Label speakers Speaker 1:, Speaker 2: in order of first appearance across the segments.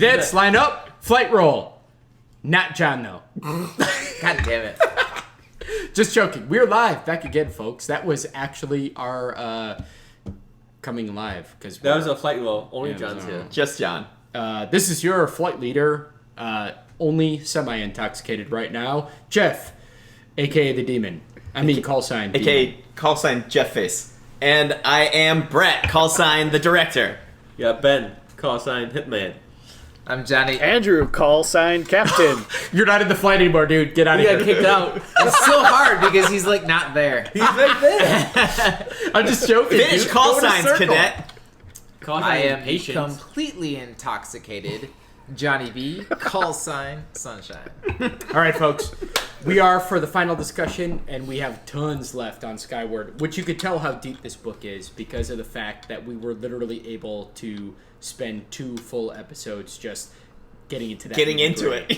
Speaker 1: Cadets, line up. Flight roll. Not John, though.
Speaker 2: God damn it.
Speaker 1: Just joking. We're live back again, folks. That was actually our coming live. Because
Speaker 3: that was a flight roll. Only
Speaker 1: Yeah,
Speaker 3: John's here.
Speaker 4: Just John.
Speaker 1: This is your flight leader, only semi-intoxicated right now, Jeff, a.k.a. the Demon. I mean, call sign Demon.
Speaker 4: A.k.a. call sign Jeff Face. And I am Brett, call sign the Director.
Speaker 3: Yeah, Ben, call sign Hitman.
Speaker 2: I'm Johnny.
Speaker 5: Andrew, call sign Captain.
Speaker 1: You're not in the flight anymore, dude. Get out
Speaker 3: He
Speaker 1: of
Speaker 3: got
Speaker 1: here.
Speaker 3: kicked out.
Speaker 2: It's so hard because he's like not there.
Speaker 3: He's right there.
Speaker 1: I'm just joking.
Speaker 4: Finish
Speaker 1: dude.
Speaker 4: call
Speaker 1: Go in a
Speaker 4: signs,
Speaker 1: circle.
Speaker 4: Cadet.
Speaker 3: Call
Speaker 2: I
Speaker 3: sign
Speaker 2: am
Speaker 3: Patience.
Speaker 2: completely intoxicated. Johnny B, call sign Sunshine.
Speaker 1: All right, folks. We are for the final discussion, and we have tons left on Skyward, which you could tell how deep this book is because of the fact that we were literally able to spend 2 full episodes just getting into that.
Speaker 4: Getting into it.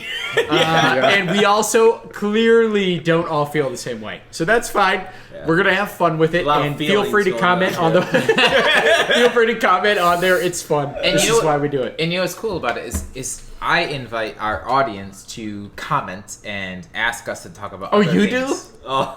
Speaker 1: And we also clearly don't all feel the same way. So that's fine.
Speaker 3: Yeah.
Speaker 1: We're going to have fun with it.
Speaker 3: A lot of
Speaker 1: And feel free to
Speaker 3: feelings
Speaker 1: comment
Speaker 3: going
Speaker 1: on
Speaker 3: on,
Speaker 1: the feel free to comment on there. It's fun.
Speaker 2: And
Speaker 1: This
Speaker 2: you know
Speaker 1: is
Speaker 2: what-
Speaker 1: why we do it.
Speaker 2: And you know what's cool about it is I invite our audience to comment and ask us to talk about.
Speaker 1: Oh,
Speaker 2: other
Speaker 1: you
Speaker 2: things
Speaker 3: Oh.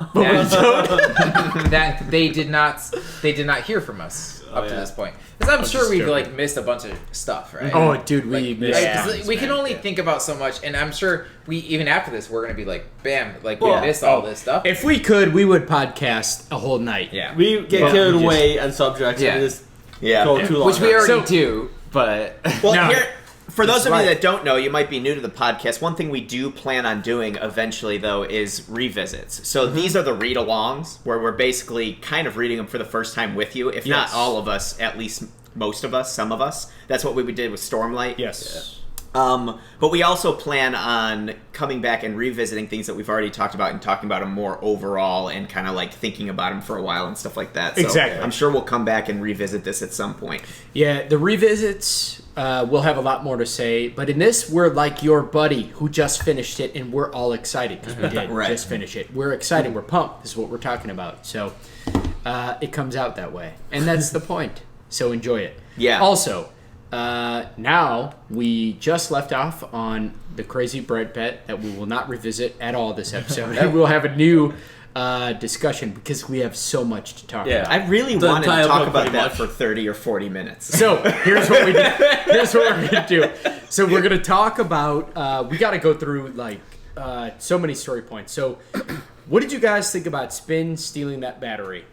Speaker 2: that they did not hear from us up to
Speaker 3: yeah.
Speaker 2: this point. Because I'm sure
Speaker 1: just
Speaker 2: we've
Speaker 1: joking.
Speaker 2: like missed a bunch of stuff, right?
Speaker 1: Oh, dude, we
Speaker 2: Like,
Speaker 1: missed
Speaker 2: right? 'Cause,
Speaker 1: tons,
Speaker 2: like, we can
Speaker 1: man.
Speaker 2: only think about so much, and I'm sure we even after this we're gonna be like, bam, like we
Speaker 3: Well,
Speaker 2: missed all this stuff.
Speaker 1: If we could, we would podcast a whole night.
Speaker 2: Yeah,
Speaker 3: We get
Speaker 1: Well,
Speaker 3: carried
Speaker 1: we just-
Speaker 3: away on subjects
Speaker 2: Yeah.
Speaker 3: and just
Speaker 4: Yeah.
Speaker 3: go too long.
Speaker 2: which we already
Speaker 1: So-
Speaker 2: do, but
Speaker 4: Well,
Speaker 1: No.
Speaker 4: here, for those of
Speaker 1: right.
Speaker 4: you that don't know, you might be new to the podcast. One thing we do plan on doing eventually, though, is revisits. So these are the read-alongs, where we're basically kind of reading them for the first time with you. If not
Speaker 1: Yes.
Speaker 4: all of us, at least most of us, some of us. That's what we did with Stormlight.
Speaker 1: Yes.
Speaker 4: But we also plan on coming back and revisiting things that we've already talked about and talking about them more overall and kind of like thinking about them for a while and stuff like that. So
Speaker 1: Exactly.
Speaker 4: I'm sure we'll come back and revisit this at some point.
Speaker 1: Yeah, the revisits, we'll have a lot more to say. But in this, we're like your buddy who just finished it, and we're all excited because we did
Speaker 4: Right.
Speaker 1: just finish it. We're excited. We're pumped. This is what we're talking about. So it comes out that way. And that's the point. So enjoy it.
Speaker 4: Yeah.
Speaker 1: Also, now we just left off on the crazy bread bet that we will not revisit at all this episode. And we'll have a new discussion because we have so much to talk
Speaker 3: Yeah.
Speaker 1: about.
Speaker 4: I really
Speaker 3: The
Speaker 4: wanted to
Speaker 3: entire
Speaker 4: talk
Speaker 3: book,
Speaker 4: about
Speaker 3: pretty
Speaker 4: that
Speaker 3: much.
Speaker 4: for 30 or 40 minutes.
Speaker 1: So here's what we do. Here's what we're gonna do. So we're gonna talk about. We got to go through like so many story points. So, what did you guys think about Spin stealing that battery?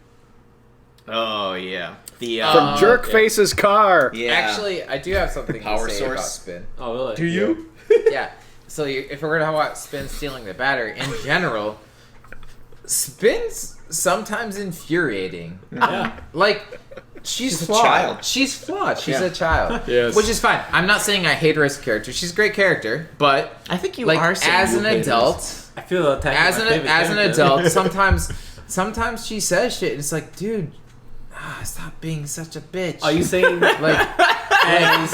Speaker 4: Oh, yeah. The
Speaker 5: From Jerkface's car.
Speaker 4: yeah.
Speaker 2: actually, I do have something
Speaker 4: Power
Speaker 2: to say
Speaker 4: source.
Speaker 2: about Spin.
Speaker 3: Oh, really?
Speaker 1: Do you?
Speaker 2: Yeah. So if we're gonna talk about Spin stealing the battery in general, Spin's sometimes infuriating.
Speaker 3: Yeah.
Speaker 2: Like she's
Speaker 4: a
Speaker 2: flawed.
Speaker 4: child.
Speaker 2: She's flawed. She's
Speaker 4: Yeah.
Speaker 2: a child.
Speaker 1: Yes.
Speaker 2: Which is fine. I'm not saying I hate her as a character. She's a great character, but
Speaker 4: I think you
Speaker 2: like
Speaker 4: are saying
Speaker 2: as
Speaker 4: you
Speaker 2: an
Speaker 4: hate her.
Speaker 2: adult,
Speaker 3: I feel attacked.
Speaker 2: as an adult, sometimes she says shit. And it's like, dude, stop being such a bitch.
Speaker 3: Are you saying
Speaker 2: like,
Speaker 3: as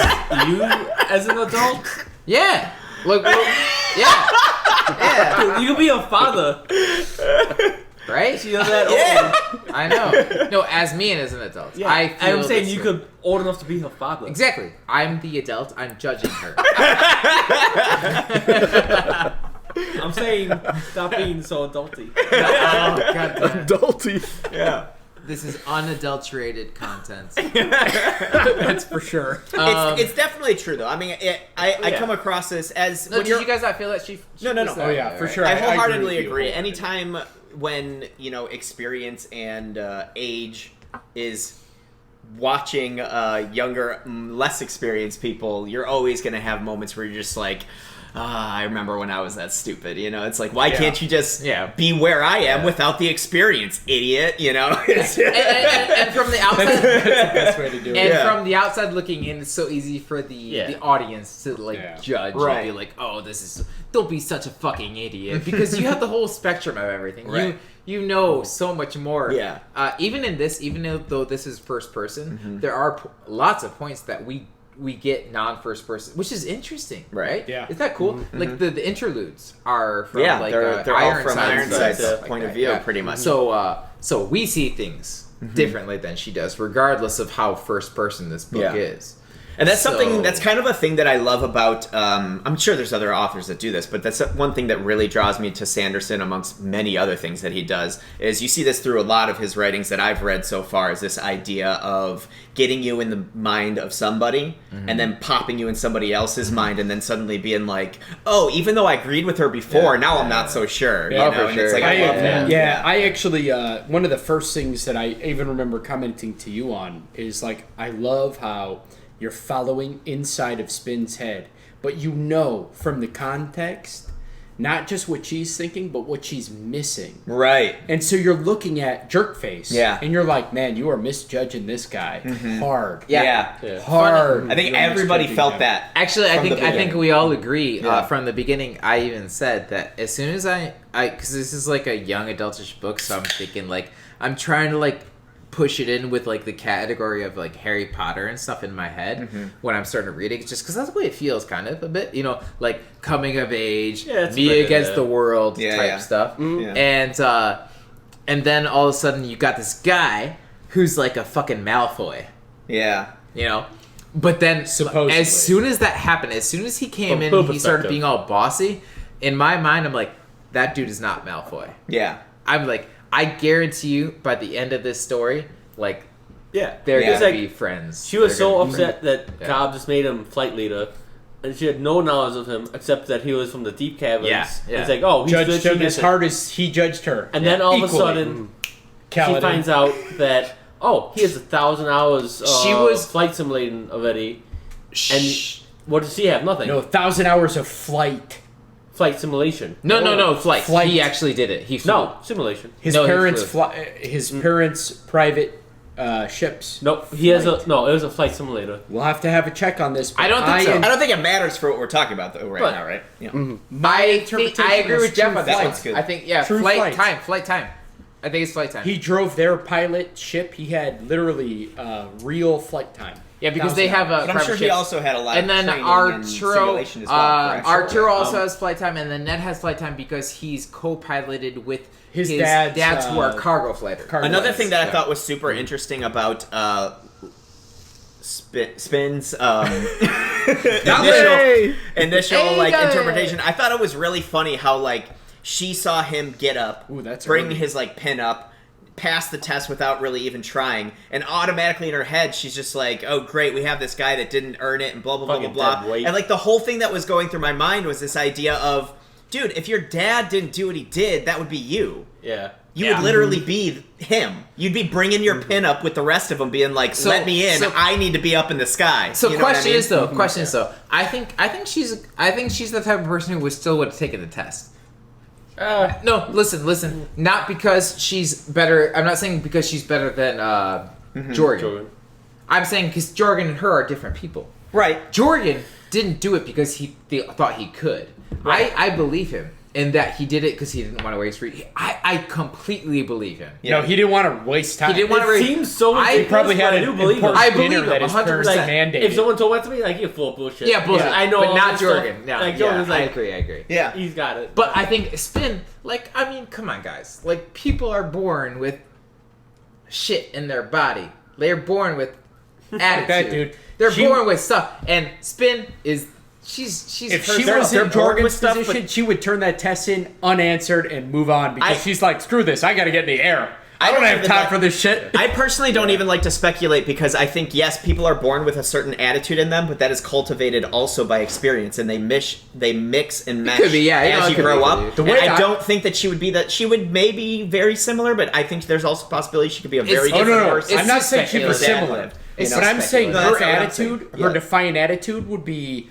Speaker 3: you as an adult?
Speaker 2: yeah, like, well, yeah,
Speaker 3: You could be a father.
Speaker 2: right?
Speaker 3: You're that old.
Speaker 2: I know. No, as me and as an adult.
Speaker 3: Yeah.
Speaker 2: I feel
Speaker 3: I'm saying
Speaker 2: this
Speaker 3: you
Speaker 2: way.
Speaker 3: could old enough to be her father.
Speaker 2: Exactly. I'm the adult. I'm judging her.
Speaker 3: I'm saying stop being so adulty.
Speaker 2: Oh, God damn.
Speaker 5: Adulty.
Speaker 4: Yeah.
Speaker 2: This is unadulterated content.
Speaker 1: That's for sure.
Speaker 4: It's definitely true, though. I mean, I
Speaker 3: Yeah.
Speaker 4: come across this as...
Speaker 2: No,
Speaker 4: when
Speaker 2: did
Speaker 4: you're,
Speaker 2: you guys not feel that she
Speaker 4: No, no,
Speaker 2: was
Speaker 4: no.
Speaker 2: that
Speaker 1: Oh, yeah,
Speaker 2: way,
Speaker 1: for
Speaker 2: right?
Speaker 1: sure.
Speaker 4: I
Speaker 1: agree
Speaker 4: wholeheartedly
Speaker 1: with you.
Speaker 4: agree. Anytime when, experience and age is watching younger, less experienced people, you're always going to have moments where you're just like, I remember when I was that stupid, It's like, why can't you just be where I am without the experience, idiot,
Speaker 2: And from the outside,
Speaker 1: That's the best way to do it.
Speaker 2: and
Speaker 4: Yeah.
Speaker 2: from the outside looking in, it's so easy for the audience to judge
Speaker 4: Right.
Speaker 2: and be like, "Oh, don't be such a fucking idiot," because you have the whole spectrum of everything.
Speaker 4: Right.
Speaker 2: You know so much more.
Speaker 4: Yeah.
Speaker 2: Even in this, though this is first person, there are lots of points that we get non-first person, which is interesting, right?
Speaker 1: Yeah.
Speaker 2: Isn't that cool? Like the interludes are from
Speaker 4: Yeah,
Speaker 2: like
Speaker 4: they're all from
Speaker 2: Ironside's
Speaker 4: Ironside's point of view, pretty much.
Speaker 2: So we see things differently than she does, regardless of how first person this book is.
Speaker 4: And that's
Speaker 2: So-
Speaker 4: something that's kind of a thing that I love about. I'm sure there's other authors that do this, but that's one thing that really draws me to Sanderson, amongst many other things that he does. Is you see this through a lot of his writings that I've read so far. Is this idea of getting you in the mind of somebody, and then popping you in somebody else's mind, and then suddenly being like, "Oh, even though I agreed with her before, now I'm not so sure."
Speaker 1: Yeah,
Speaker 4: you know?
Speaker 2: for
Speaker 4: And it's
Speaker 2: sure.
Speaker 4: like I love that.
Speaker 1: Yeah, I actually one of the first things that I even remember commenting to you on is like I love how you're following inside of Spin's head, but you know from the context not just what she's thinking, but what she's missing.
Speaker 4: Right.
Speaker 1: And so you're looking at Jerkface,
Speaker 4: Yeah.
Speaker 1: and you're like, man, you are misjudging this guy hard.
Speaker 2: Yeah.
Speaker 1: Hard.
Speaker 4: I think
Speaker 1: You're
Speaker 4: everybody
Speaker 1: misjudging
Speaker 4: felt
Speaker 1: him.
Speaker 4: that.
Speaker 2: Actually, I
Speaker 4: from the
Speaker 2: think
Speaker 4: beginning.
Speaker 2: we all agree
Speaker 4: Yeah.
Speaker 2: from the beginning. I even said that as soon as I because this is like a young adultish book, so I'm thinking like I'm trying to like push it in with like the category of like Harry Potter and stuff in my head when I'm starting to read it, just because that's the way it feels, kind of a bit, you know, like coming of age,
Speaker 3: Yeah, it's
Speaker 2: me
Speaker 3: right
Speaker 2: against
Speaker 3: there.
Speaker 2: the world
Speaker 4: Yeah,
Speaker 2: type
Speaker 4: yeah.
Speaker 2: stuff,
Speaker 4: Yeah.
Speaker 2: and then all of a sudden you got this guy who's like a fucking Malfoy.
Speaker 4: Yeah.
Speaker 2: You know? But then,
Speaker 1: Supposedly.
Speaker 2: as soon as that happened, as soon as he came
Speaker 3: From
Speaker 2: in,
Speaker 3: poop
Speaker 2: he started
Speaker 3: perspective.
Speaker 2: being all bossy. In my mind, I'm like, that dude is not Malfoy.
Speaker 4: Yeah.
Speaker 2: I'm like, I guarantee you, by the end of this story, like,
Speaker 3: Yeah.
Speaker 2: they're
Speaker 3: It's
Speaker 2: gonna
Speaker 3: like,
Speaker 2: be friends.
Speaker 3: she was
Speaker 2: They're
Speaker 3: so
Speaker 2: gonna be
Speaker 3: upset that
Speaker 2: Yeah.
Speaker 3: Cobb just made him flight leader, and she had no knowledge of him except that he was from the deep caverns.
Speaker 2: Yeah, yeah.
Speaker 3: It's like, oh, he's good,
Speaker 1: Judged
Speaker 3: she
Speaker 1: him
Speaker 3: gets
Speaker 1: as
Speaker 3: it.
Speaker 1: hard as he judged her.
Speaker 3: And then all of a
Speaker 1: Equally.
Speaker 3: sudden, she
Speaker 1: Kaladin.
Speaker 3: finds out that, oh, he has 1,000 hours
Speaker 2: She was-
Speaker 3: flight simulating already. And
Speaker 2: Shh.
Speaker 3: what does he have? Nothing.
Speaker 1: No, 1,000 hours of flight.
Speaker 3: Flight simulation.
Speaker 2: No, flight.
Speaker 1: Flight.
Speaker 2: He actually did it. He flew.
Speaker 3: No, simulation.
Speaker 1: His
Speaker 2: No, he
Speaker 1: parents
Speaker 2: flew.
Speaker 1: his parents' private ships.
Speaker 3: Nope. He has
Speaker 1: Flight.
Speaker 3: it was a flight simulator.
Speaker 1: We'll have to have a check on this. but
Speaker 2: I don't think so.
Speaker 4: I don't think it matters for what we're talking about though right
Speaker 3: But-
Speaker 4: now, right? Yeah.
Speaker 2: I agree with Jeff on
Speaker 4: That
Speaker 2: that
Speaker 4: one's
Speaker 2: one.
Speaker 4: good.
Speaker 2: I think, yeah,
Speaker 1: True
Speaker 2: flight
Speaker 1: flight.
Speaker 2: time. I think it's flight time.
Speaker 1: He drove their pilot ship. He had literally real flight time.
Speaker 2: Yeah, because they
Speaker 1: 1,000
Speaker 2: have a
Speaker 1: hours.
Speaker 4: But I'm
Speaker 2: private
Speaker 4: sure he
Speaker 2: ships.
Speaker 4: also had a lot
Speaker 2: And
Speaker 4: of
Speaker 2: then
Speaker 4: training and
Speaker 2: Arturo,
Speaker 4: simulation as well, correct?
Speaker 2: Arturo also has flight time, and then Ned has flight time because he's co-piloted with
Speaker 1: His
Speaker 2: dads
Speaker 1: dad's,
Speaker 2: who are cargo flighter.
Speaker 1: cargo
Speaker 4: Another
Speaker 1: flights.
Speaker 4: thing that I
Speaker 2: Yeah.
Speaker 4: thought was super interesting about Spin's
Speaker 5: Hey!
Speaker 4: initial
Speaker 2: Hey,
Speaker 4: like
Speaker 2: guys!
Speaker 4: interpretation, I thought it was really funny how like she saw him get up,
Speaker 1: Ooh, that's
Speaker 4: bring
Speaker 1: early.
Speaker 4: his like pin up, pass the test without really even trying, and automatically in her head she's just like, oh great, we have this guy that didn't earn it and blah blah blah
Speaker 3: Fucking
Speaker 4: blah
Speaker 3: dead
Speaker 4: blah.
Speaker 3: weight.
Speaker 4: And like the whole thing that was going through my mind was this idea of, dude, if your dad didn't do what he did, that would be you.
Speaker 3: Yeah.
Speaker 4: You would literally be him. You'd be bringing your pin up with the rest of them, being like,
Speaker 2: So-
Speaker 4: "Let me in.
Speaker 2: so-
Speaker 4: I need to be up in the sky."
Speaker 2: So
Speaker 4: You know what I
Speaker 2: question
Speaker 4: mean?
Speaker 2: is though, I think she's the type of person who would still would have taken the test. No, listen. Not because she's better. I'm not saying because she's better than Jorgen.
Speaker 3: Jordan.
Speaker 2: I'm saying because Jorgen and her are different people.
Speaker 4: right?
Speaker 2: Jorgen didn't do it because they thought he could.
Speaker 4: Right.
Speaker 2: I believe him in that he did it because he didn't want to waste free. I completely believe him.
Speaker 4: Yeah.
Speaker 1: No, he didn't want to waste time.
Speaker 2: He didn't want to
Speaker 3: It
Speaker 2: waste.
Speaker 3: seems so
Speaker 2: I
Speaker 3: ridiculous,
Speaker 1: probably had
Speaker 3: but I
Speaker 1: an
Speaker 3: do believe
Speaker 1: important
Speaker 2: I
Speaker 3: him.
Speaker 2: believe
Speaker 1: dinner
Speaker 2: him,
Speaker 1: that his
Speaker 2: 100%.
Speaker 1: parents
Speaker 3: Like,
Speaker 1: mandated.
Speaker 3: if someone told that to me, like, you're full of bullshit.
Speaker 2: Yeah, bullshit.
Speaker 3: I know
Speaker 2: but
Speaker 3: all
Speaker 2: not
Speaker 3: this stuff.
Speaker 2: Jorgen. No,
Speaker 3: Like,
Speaker 2: yeah,
Speaker 3: Jorgen's
Speaker 2: I
Speaker 3: like,
Speaker 2: agree.
Speaker 4: Yeah.
Speaker 3: he's got it.
Speaker 2: But I think Spin, like, I mean, come on, guys. Like, people are born with shit in their body. They're born with attitude.
Speaker 1: that, dude.
Speaker 2: They're
Speaker 1: She-
Speaker 2: born with stuff. And Spin is, she's
Speaker 1: If
Speaker 2: herself.
Speaker 1: she was in
Speaker 4: they're born with
Speaker 1: Jorgen's
Speaker 4: stuff,
Speaker 1: position,
Speaker 4: but-
Speaker 1: she would turn that test in unanswered and move on because
Speaker 4: I-
Speaker 1: she's like, screw this, I gotta get in the air. I
Speaker 4: don't
Speaker 1: don't have
Speaker 4: even
Speaker 1: time
Speaker 4: like-
Speaker 1: for this shit.
Speaker 4: I personally don't even like to speculate because I think yes, people are born with a certain attitude in them, but that is cultivated also by experience, and they mix and mesh
Speaker 2: could be, yeah, you know,
Speaker 4: as
Speaker 2: it
Speaker 4: you
Speaker 2: could
Speaker 4: grow
Speaker 2: be,
Speaker 4: up.
Speaker 2: could be.
Speaker 1: The way
Speaker 4: And I
Speaker 1: I-
Speaker 4: don't think that she would be that. She would maybe very similar, but I think there's also a possibility she could be a very
Speaker 2: It's-
Speaker 4: different
Speaker 1: no.
Speaker 4: person.
Speaker 1: I'm not
Speaker 2: just
Speaker 1: saying she was
Speaker 2: speculative.
Speaker 1: similar.
Speaker 4: You know,
Speaker 1: But I'm saying
Speaker 4: speculative.
Speaker 1: her
Speaker 4: That's what I'm
Speaker 1: attitude,
Speaker 4: saying.
Speaker 1: her
Speaker 4: Yeah.
Speaker 1: defiant attitude would be,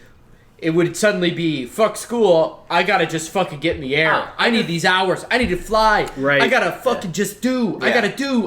Speaker 1: it would suddenly be, fuck school, I gotta just fucking get in the air.
Speaker 3: Oh.
Speaker 1: I need these hours. I need to fly.
Speaker 5: Right.
Speaker 1: I gotta fucking just do. I
Speaker 4: Yeah.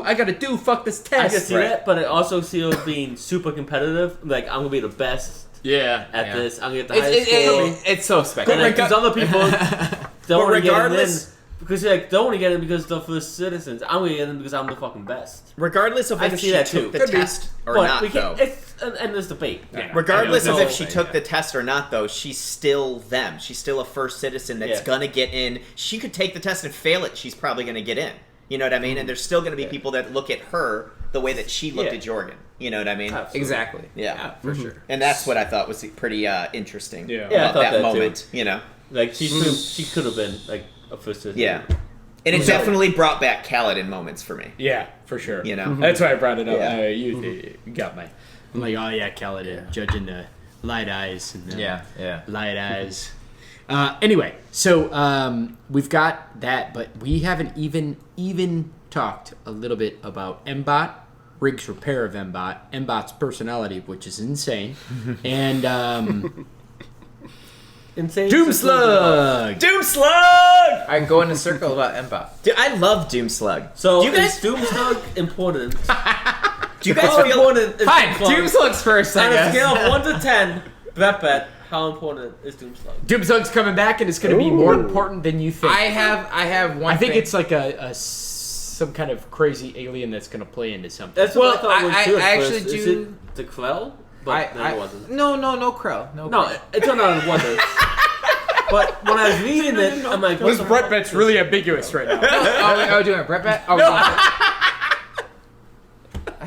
Speaker 1: gotta do. Fuck this
Speaker 3: I
Speaker 1: test.
Speaker 3: can see that, but I also see her being super competitive. Like, I'm going to be the best
Speaker 1: Yeah.
Speaker 3: at
Speaker 2: Yeah.
Speaker 3: this. I'm going to get the highest score.
Speaker 2: It's so
Speaker 3: And
Speaker 2: speculative.
Speaker 3: then, because other people don't want to get in
Speaker 4: regardless-
Speaker 3: because they like, don't want to get in because they're first citizens. I'm going to get in because I'm the fucking best.
Speaker 4: Regardless of
Speaker 3: I
Speaker 4: if
Speaker 3: can see
Speaker 4: she
Speaker 3: that
Speaker 4: took
Speaker 3: too.
Speaker 4: the
Speaker 3: Could be.
Speaker 4: test or
Speaker 3: But
Speaker 4: not,
Speaker 3: we can't,
Speaker 4: though.
Speaker 3: it's an endless debate.
Speaker 1: Yeah.
Speaker 4: Regardless
Speaker 3: I
Speaker 4: of
Speaker 3: know.
Speaker 4: if she took the test or not, though, she's still them. She's still a first citizen that's
Speaker 3: Yeah.
Speaker 4: gonna get in. She could take the test and fail it. She's probably gonna get in. You know what I mean? And there's still gonna be people that look at her the way that she looked
Speaker 3: Yeah.
Speaker 4: at Jorgen. You know what I mean?
Speaker 3: Absolutely.
Speaker 2: Exactly.
Speaker 4: Yeah.
Speaker 2: For sure.
Speaker 4: And that's what I thought was pretty interesting
Speaker 1: Yeah.
Speaker 3: Yeah, I
Speaker 4: about
Speaker 3: thought
Speaker 4: that
Speaker 3: that too.
Speaker 4: moment. You know?
Speaker 3: Like she could have been like a first assistant.
Speaker 4: Yeah. And it definitely brought back Kaladin moments for me.
Speaker 1: Yeah, for sure.
Speaker 4: You know?
Speaker 1: That's why I brought it up.
Speaker 4: Yeah.
Speaker 1: You got my. I'm like, oh yeah, Kaladin, judging the light eyes and the
Speaker 2: Yeah.
Speaker 1: light eyes. Anyway, so we've got that, but we haven't even talked a little bit about Mbot, Rig's repair of Mbot, Mbot's personality, which is insane, and
Speaker 3: Insane.
Speaker 1: Doomslug.
Speaker 4: Doomslug!
Speaker 2: I go in a circle about Mbot.
Speaker 4: Dude, I love Doomslug.
Speaker 3: So
Speaker 4: do you guys
Speaker 3: is Doomslug important?
Speaker 4: do you guys
Speaker 3: How
Speaker 4: feel
Speaker 3: important is
Speaker 2: Fine,
Speaker 3: Doomslug?
Speaker 2: Doomslug's first, I
Speaker 3: On a
Speaker 2: guess.
Speaker 3: scale of 1 to 10, bet how important is Doomslug?
Speaker 1: Doomslug's coming back, and it's going to be more important than you think.
Speaker 2: I have one.
Speaker 1: I think
Speaker 2: thing.
Speaker 1: it's like some kind of crazy alien that's going to play into something.
Speaker 3: That's what
Speaker 2: Well,
Speaker 3: I thought was
Speaker 2: I
Speaker 3: good
Speaker 2: actually
Speaker 3: first. Is
Speaker 2: do-
Speaker 3: it the Krell? But then it wasn't.
Speaker 2: No Krell. No.
Speaker 3: No,
Speaker 2: Krell.
Speaker 3: it turned out it wasn't. But when I was reading it, I'm like, what
Speaker 1: This
Speaker 3: the
Speaker 1: Brett
Speaker 3: fuck
Speaker 1: bet's
Speaker 3: is
Speaker 1: really
Speaker 3: this?
Speaker 1: ambiguous right now.
Speaker 2: Are we doing a Brett bet? Oh,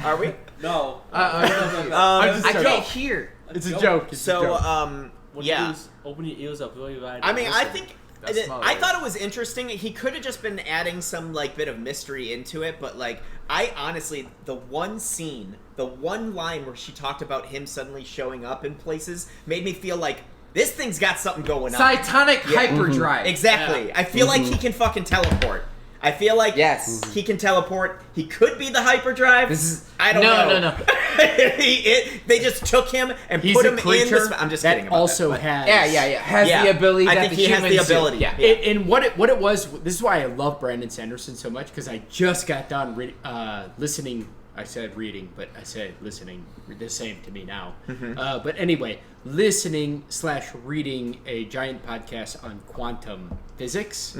Speaker 4: Are we?
Speaker 3: No.
Speaker 1: I'm just
Speaker 2: I
Speaker 1: joking.
Speaker 2: can't hear.
Speaker 1: It's a joke. It's a
Speaker 4: So,
Speaker 1: joke.
Speaker 4: yeah.
Speaker 3: Open your ears up really wide.
Speaker 4: I mean, I
Speaker 3: Listen.
Speaker 4: think
Speaker 2: That's small,
Speaker 4: I
Speaker 2: right?
Speaker 4: thought it was interesting. He could have just been adding some like bit of mystery into it, but like I honestly, the one scene, the one line where she talked about him suddenly showing up in places made me feel like this thing's got something going on.
Speaker 2: Cytonic
Speaker 4: Yeah.
Speaker 2: hyperdrive.
Speaker 4: Exactly. I feel like he can fucking teleport. I feel like
Speaker 2: Yes.
Speaker 4: he can teleport. He could be the hyperdrive.
Speaker 2: This is
Speaker 4: I don't know.
Speaker 2: No.
Speaker 4: They just took him and
Speaker 1: He's
Speaker 4: put
Speaker 1: a
Speaker 4: him in
Speaker 1: creature
Speaker 4: the. I'm just
Speaker 1: that
Speaker 4: kidding about
Speaker 1: also
Speaker 4: that,
Speaker 1: has.
Speaker 2: Yeah. Has
Speaker 4: Yeah.
Speaker 2: the ability.
Speaker 4: I
Speaker 2: that
Speaker 4: think
Speaker 2: the
Speaker 4: he has the
Speaker 2: humans do.
Speaker 4: ability.
Speaker 2: Yeah.
Speaker 1: And what it was, this is why I love Brandon Sanderson so much, because I just got done listening. I said reading, but I said listening. The same to me now. But anyway, listening/reading a giant podcast on quantum physics,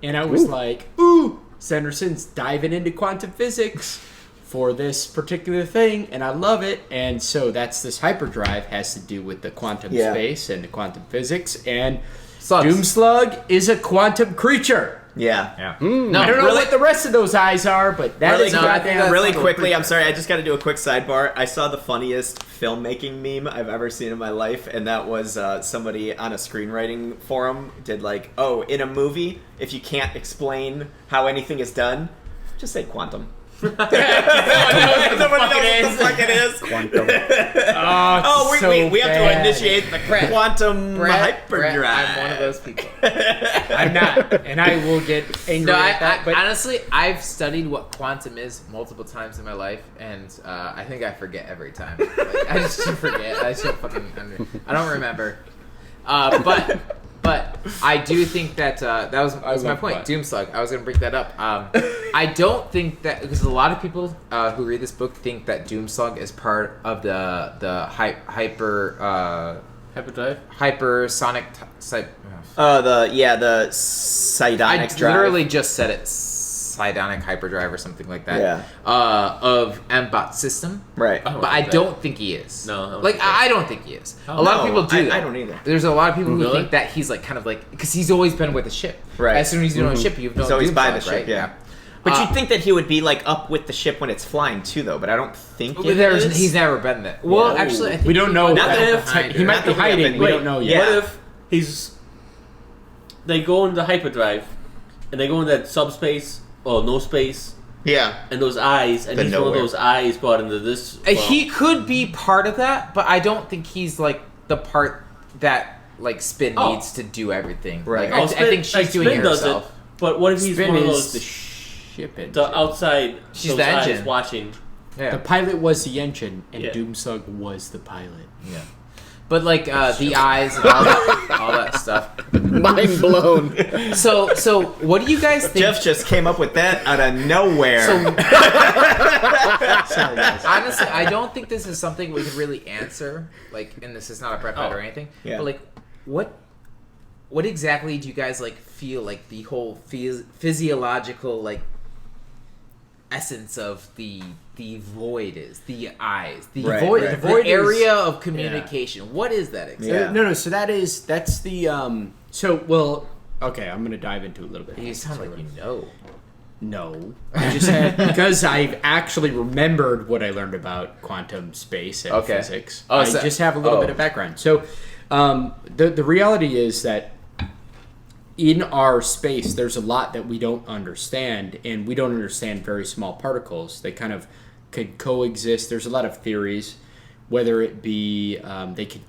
Speaker 1: and I was like, "Ooh, Sanderson's diving into quantum physics for this particular thing, and I love it." And so that's this hyperdrive has to do with the quantum space and the quantum physics, and
Speaker 2: Sucks.
Speaker 1: Doomslug is a quantum creature.
Speaker 4: Yeah.
Speaker 2: No,
Speaker 1: I don't know
Speaker 4: really-
Speaker 1: what the rest of those eyes are, but that
Speaker 4: Really,
Speaker 1: is
Speaker 2: no, I think
Speaker 1: goddamn.
Speaker 2: that's
Speaker 4: really
Speaker 2: cool.
Speaker 4: quickly, I'm sorry, I just got to do a quick sidebar. I saw the funniest filmmaking meme I've ever seen in my life, and that was somebody on a screenwriting forum did like, oh, in a movie, if you can't explain how anything is done, just say quantum. Nobody knows what the fuck it is.
Speaker 5: Quantum.
Speaker 4: Oh,
Speaker 1: so
Speaker 4: we have to
Speaker 1: bad.
Speaker 4: initiate the quantum hyperdrive.
Speaker 2: I'm one of those people.
Speaker 1: I'm not, and I will get angry
Speaker 2: No,
Speaker 1: at that. But
Speaker 2: honestly, I've studied what quantum is multiple times in my life, and I think I forget every time. Like, I just forget. I don't remember. But I do think that that was my
Speaker 1: love
Speaker 2: point.
Speaker 1: that.
Speaker 2: Doomslug. I was going to bring that up. I don't think that because a lot of people who read this book think that Doomslug is part of the hypersonic type.
Speaker 4: The Cytonic
Speaker 2: I
Speaker 4: drive.
Speaker 2: literally just said it, Cytonic hyperdrive or something like that.
Speaker 4: Yeah.
Speaker 2: Of Mbot's system.
Speaker 4: Right.
Speaker 2: But I don't think he is.
Speaker 3: No, I don't
Speaker 2: like
Speaker 3: think so.
Speaker 2: I don't think he is. A lot of people do.
Speaker 4: I
Speaker 2: that.
Speaker 4: don't either.
Speaker 2: There's a lot of people who
Speaker 3: Really?
Speaker 2: think that he's like kind of like because he's always been with the ship.
Speaker 4: Right.
Speaker 2: As soon as you know a ship, you've known
Speaker 4: He's always by the
Speaker 2: Doomslug,
Speaker 4: ship,
Speaker 2: right?
Speaker 4: yeah. But you'd think that he would be like up with the ship when it's flying too, though. But I don't think
Speaker 2: But
Speaker 4: it is.
Speaker 2: he's never been there. Well,
Speaker 4: Yeah.
Speaker 2: actually, I think
Speaker 1: we don't know.
Speaker 4: Not
Speaker 1: that.
Speaker 4: that
Speaker 1: He might
Speaker 4: not
Speaker 1: be
Speaker 4: that we have
Speaker 1: hiding.
Speaker 4: any-
Speaker 1: We
Speaker 4: Wait,
Speaker 1: don't know
Speaker 4: yeah.
Speaker 1: yet.
Speaker 3: What if they go into hyperdrive and they go into that subspace or no space
Speaker 4: Yeah.
Speaker 3: and those eyes and
Speaker 4: The
Speaker 3: he's one
Speaker 4: nowhere.
Speaker 3: of those eyes brought into this.
Speaker 2: He could be part of that, but I don't think he's like the part that like Spin
Speaker 3: Oh.
Speaker 2: needs to do everything.
Speaker 4: Right.
Speaker 2: Like, I think she's doing it
Speaker 3: Spin does
Speaker 2: herself.
Speaker 3: it, but what if he's
Speaker 1: Spin
Speaker 3: one of
Speaker 1: is
Speaker 3: those
Speaker 1: the ship engine.
Speaker 3: the outside
Speaker 2: She's
Speaker 3: those
Speaker 2: the
Speaker 3: eyes
Speaker 2: engine.
Speaker 3: watching?
Speaker 2: Yeah.
Speaker 1: The pilot was the engine, and
Speaker 3: Yeah.
Speaker 1: Doomslug was the pilot.
Speaker 2: Yeah. But like the eyes and all that stuff.
Speaker 5: Mind blown.
Speaker 2: So what do you guys think?
Speaker 4: Jeff just came up with that out of nowhere.
Speaker 2: So
Speaker 1: Sorry, guys.
Speaker 2: honestly, I don't think this is something we could really answer. Like, and this is not a prep bet or anything.
Speaker 4: Yeah.
Speaker 2: But like, what exactly do you guys like feel like the whole physiological like essence of the void is? The eyes, the
Speaker 4: Right,
Speaker 2: void,
Speaker 4: right.
Speaker 2: the
Speaker 1: void is-
Speaker 2: area of communication. What is that exactly?
Speaker 4: Yeah.
Speaker 1: No. So that's the. Okay, I'm gonna dive into it a little bit.
Speaker 2: You sound like you know.
Speaker 1: No. I just had, because I actually remembered what I learned about quantum space and physics. I just have a little bit of background. So the reality is that in our space, there's a lot that we don't understand, and we don't understand very small particles. They kind of could coexist. There's a lot of theories, whether it be they could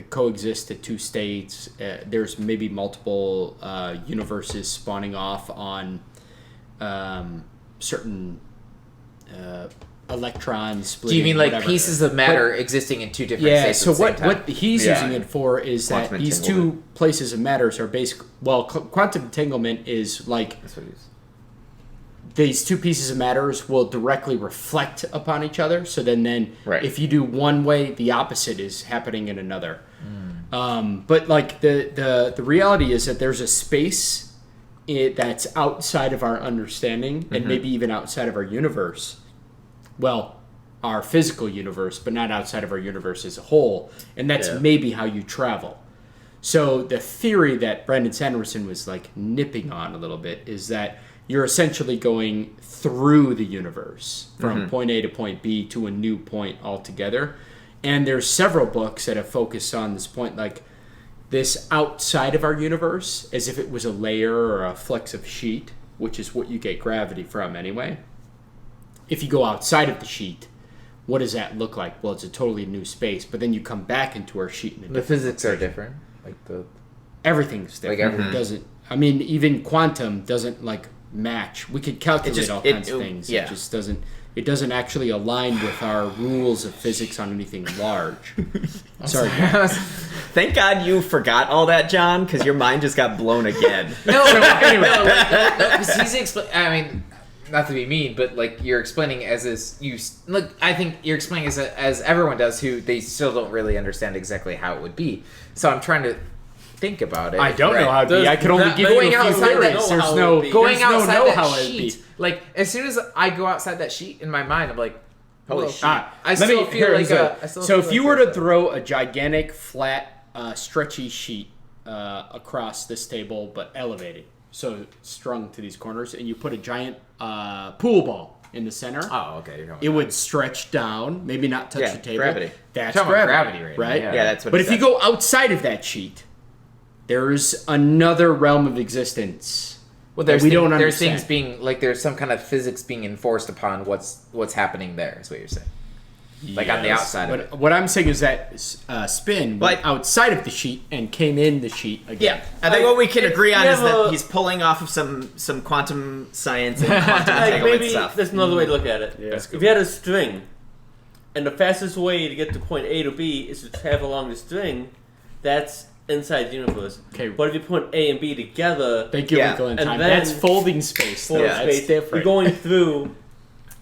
Speaker 1: coexist at two states. There's maybe multiple universes spawning off on certain electrons splitting.
Speaker 2: Do you mean like
Speaker 1: whatever.
Speaker 2: pieces of matter existing in two different states?
Speaker 1: So
Speaker 2: at the same time?
Speaker 1: what he's using it for is that
Speaker 4: Quantum
Speaker 1: these
Speaker 4: entanglement.
Speaker 1: two places of matters are basic. Well, quantum entanglement is like
Speaker 4: That's what it is.
Speaker 1: these two pieces of matters will directly reflect upon each other. So then
Speaker 4: Right.
Speaker 1: if you do one way, the opposite is happening in another. But like the reality is that there's a space that's outside of our understanding and maybe even outside of our universe. Well, our physical universe, but not outside of our universe as a whole. And that's maybe how you travel. So the theory that Brandon Sanderson was like nipping on a little bit is that you're essentially going through the universe from point A to point B to a new point altogether. And there's several books that have focused on this point, like this outside of our universe, as if it was a layer or a flex of sheet, which is what you get gravity from anyway. If you go outside of the sheet, what does that look like? Well, it's a totally new space, but then you come back into our sheet. In a
Speaker 2: The
Speaker 1: different
Speaker 2: physics are different. Like
Speaker 1: everything's different.
Speaker 2: Like everything.
Speaker 1: It doesn't. I mean, even quantum doesn't like match. We could calculate all kinds of things.
Speaker 4: yeah.
Speaker 1: It just doesn't. It doesn't actually align with our rules of physics on anything large. Sorry.
Speaker 4: Thank God you forgot all that, John, because your mind just got blown again.
Speaker 2: No, because he's I mean, not to be mean, but like you're explaining as is you look. I think you're explaining as everyone does, who they still don't really understand exactly how it would be. So I'm trying to think about it.
Speaker 1: I don't know how it'd be.
Speaker 3: There's
Speaker 1: I could only
Speaker 3: not
Speaker 1: give you
Speaker 2: going
Speaker 1: a few
Speaker 2: outside that-
Speaker 1: theories.
Speaker 3: know
Speaker 1: There's
Speaker 3: how it
Speaker 1: no
Speaker 3: would be.
Speaker 2: going
Speaker 1: there's no
Speaker 2: outside
Speaker 1: know
Speaker 2: that
Speaker 1: how it'd be.
Speaker 2: sheet. Like as soon as I go outside that sheet in my mind, I'm like,
Speaker 4: Holy
Speaker 2: well,
Speaker 4: shit.
Speaker 2: I
Speaker 1: Let
Speaker 2: still
Speaker 1: me-
Speaker 2: feel
Speaker 1: here,
Speaker 2: like
Speaker 1: so-
Speaker 2: I still
Speaker 1: So
Speaker 2: feel
Speaker 1: if you
Speaker 2: like
Speaker 1: were
Speaker 2: there's
Speaker 1: to throw a gigantic, flat, stretchy sheet across this table, but elevated, so strung to these corners, and you put a giant pool ball in the center,
Speaker 2: Oh, okay. You're
Speaker 1: it would stretch down, maybe not touch
Speaker 4: Yeah,
Speaker 1: the table.
Speaker 4: gravity.
Speaker 1: That's
Speaker 2: Talking about
Speaker 1: gravity,
Speaker 2: gravity
Speaker 1: right?
Speaker 2: right now,
Speaker 4: Yeah, that's what
Speaker 1: But
Speaker 4: it
Speaker 1: if you
Speaker 4: says.
Speaker 1: go outside of that sheet, there's another realm of existence.
Speaker 2: Well, there's
Speaker 1: that we don't
Speaker 2: there's
Speaker 1: understand.
Speaker 2: things being like there's some kind of physics being enforced upon what's happening there. Is what you're saying? Like on the
Speaker 1: Yes.
Speaker 2: outside of it.
Speaker 1: What I'm saying is that spin went outside of the sheet and came in the sheet again.
Speaker 4: Yeah, I think what we can agree on
Speaker 3: you
Speaker 4: is
Speaker 3: have
Speaker 4: that
Speaker 3: a-
Speaker 4: he's pulling off of some quantum science and quantum
Speaker 3: Like
Speaker 4: entanglement
Speaker 3: maybe
Speaker 4: stuff.
Speaker 3: there's another way to look at it. If you had a string, and the fastest way to get to point A to B is to travel along the string, that's inside the universe.
Speaker 1: Okay.
Speaker 3: But if you put A and B together,
Speaker 1: Thank you,
Speaker 4: Yeah,
Speaker 1: Winkle in
Speaker 3: and
Speaker 1: Time.
Speaker 3: then-
Speaker 1: That's folding space.
Speaker 3: full
Speaker 1: though.
Speaker 3: of
Speaker 1: That's
Speaker 3: space,
Speaker 1: different.
Speaker 3: you're going through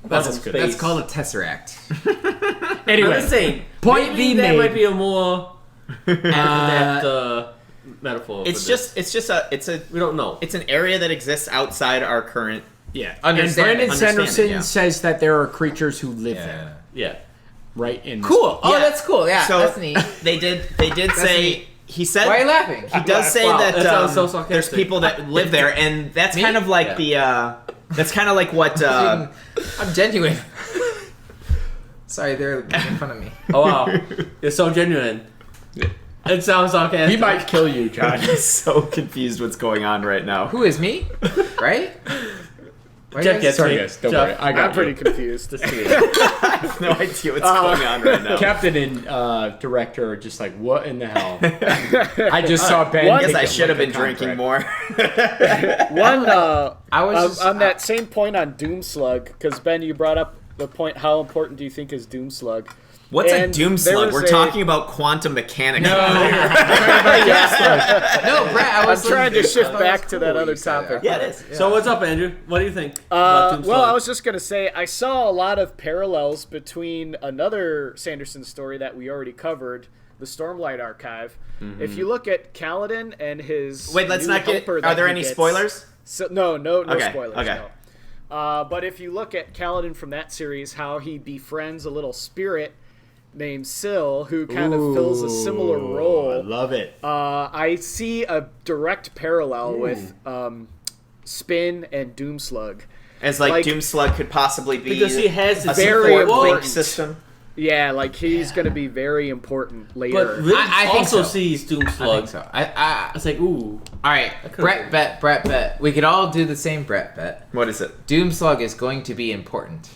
Speaker 1: That's
Speaker 3: quantum
Speaker 1: good.
Speaker 3: space.
Speaker 2: That's called a tesseract.
Speaker 1: Anyway,
Speaker 3: I'm just saying.
Speaker 1: point
Speaker 3: maybe
Speaker 1: being
Speaker 3: that
Speaker 1: made.
Speaker 3: might be a more apt metaphor.
Speaker 4: It's
Speaker 3: for this.
Speaker 4: just
Speaker 3: we don't know.
Speaker 4: it's an area that exists outside our current.
Speaker 1: Yeah. And
Speaker 2: Understanding.
Speaker 1: Brandon Sanderson
Speaker 4: Understanding, yeah.
Speaker 1: says that there are creatures who live there,
Speaker 3: Yeah.
Speaker 1: right? In this
Speaker 2: Cool.
Speaker 1: book.
Speaker 2: Oh,
Speaker 4: Yeah.
Speaker 2: that's cool. Yeah,
Speaker 4: So
Speaker 2: that's neat.
Speaker 4: they did say
Speaker 2: neat.
Speaker 4: he said
Speaker 2: Why are you laughing?
Speaker 4: he does say
Speaker 3: Wow,
Speaker 4: that
Speaker 3: that sounds so sarcastic.
Speaker 4: there's people that live there, and that's
Speaker 2: Me?
Speaker 4: kind of like that's kind of like what
Speaker 2: I'm genuine. Sorry, they're making fun of me.
Speaker 3: Oh wow, you're so genuine. It sounds sarcastic.
Speaker 1: He might kill you, John.
Speaker 4: I'm so confused what's going on right now.
Speaker 2: Who is me? Right? Why
Speaker 3: Jeff
Speaker 2: you guys-
Speaker 3: gets
Speaker 1: Sorry,
Speaker 3: me.
Speaker 1: guys. Don't
Speaker 3: Jeff,
Speaker 1: worry. I got
Speaker 5: I'm pretty
Speaker 1: you.
Speaker 5: confused.
Speaker 4: I have no idea what's going on right now.
Speaker 1: Captain and director are just like, what in the hell? I just saw Ben.
Speaker 5: One-
Speaker 4: I guess
Speaker 1: take
Speaker 4: I
Speaker 1: a
Speaker 4: should have
Speaker 1: look
Speaker 4: been
Speaker 1: at
Speaker 4: drinking
Speaker 1: contract.
Speaker 4: more.
Speaker 5: One,
Speaker 2: I was just-
Speaker 5: on that same point on Doomslug, because Ben, you brought up the point. How important do you think is Doomslug?
Speaker 4: What's
Speaker 5: And
Speaker 4: a doom
Speaker 5: there
Speaker 4: slug?
Speaker 5: was
Speaker 4: We're
Speaker 5: a-
Speaker 4: talking about quantum mechanics.
Speaker 2: No, Brett, I
Speaker 5: I'm
Speaker 2: was
Speaker 5: trying to
Speaker 2: listening.
Speaker 5: shift
Speaker 2: I thought
Speaker 5: back
Speaker 2: it was
Speaker 5: to that
Speaker 2: cool
Speaker 5: other
Speaker 2: you said it.
Speaker 5: topic.
Speaker 4: Yeah, it is.
Speaker 3: So what's up, Andrew? What do you think? about
Speaker 5: Well,
Speaker 3: Doomslug?
Speaker 5: I was just gonna say I saw a lot of parallels between another Sanderson story that we already covered, the Stormlight Archive. If you look at Kaladin and his
Speaker 4: Wait, let's
Speaker 5: new
Speaker 4: not get.
Speaker 5: helper
Speaker 4: Are
Speaker 5: that
Speaker 4: there
Speaker 5: he
Speaker 4: any
Speaker 5: gets-
Speaker 4: spoilers?
Speaker 5: So, no
Speaker 4: Okay,
Speaker 5: spoilers.
Speaker 4: okay.
Speaker 5: No. But if you look at Kaladin from that series, how he befriends a little spirit named Syl, who kind of fills a similar
Speaker 1: I
Speaker 5: role.
Speaker 1: love it.
Speaker 5: I see a direct parallel with Spin and Doomslug.
Speaker 4: As like Doomslug could possibly be
Speaker 3: because he has
Speaker 4: a
Speaker 5: very
Speaker 4: support
Speaker 5: important
Speaker 4: link system.
Speaker 5: Yeah, like he's going to be very important later.
Speaker 3: But Liv
Speaker 2: I think
Speaker 3: also
Speaker 2: so.
Speaker 3: sees Doomslug.
Speaker 2: I think so. I
Speaker 3: was like, ooh.
Speaker 2: All right, Brett bet. We could all do the same Brett bet.
Speaker 4: What is it?
Speaker 2: Doomslug is going to be important.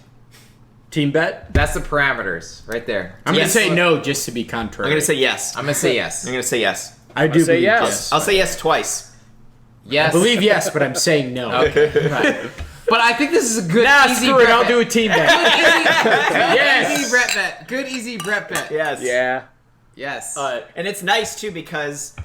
Speaker 1: Team bet?
Speaker 2: That's the parameters right there.
Speaker 1: I'm going to say no just to be contrary.
Speaker 4: I'm going to say yes.
Speaker 2: I'm going to say yes.
Speaker 4: I'm going to say yes.
Speaker 1: I do
Speaker 5: say
Speaker 1: believe
Speaker 5: yes.
Speaker 4: I'll say yes twice.
Speaker 2: Yes.
Speaker 1: I believe yes, but I'm saying no.
Speaker 2: Okay. Right. But I think this is a good, easy
Speaker 1: Screw it,
Speaker 2: Brett
Speaker 1: I'll
Speaker 2: bet.
Speaker 1: do a team bet.
Speaker 2: Yes. Easy Brett bet. Good, easy Brett bet.
Speaker 4: Yes.
Speaker 5: Yeah.
Speaker 2: Yes.
Speaker 4: And it's nice too because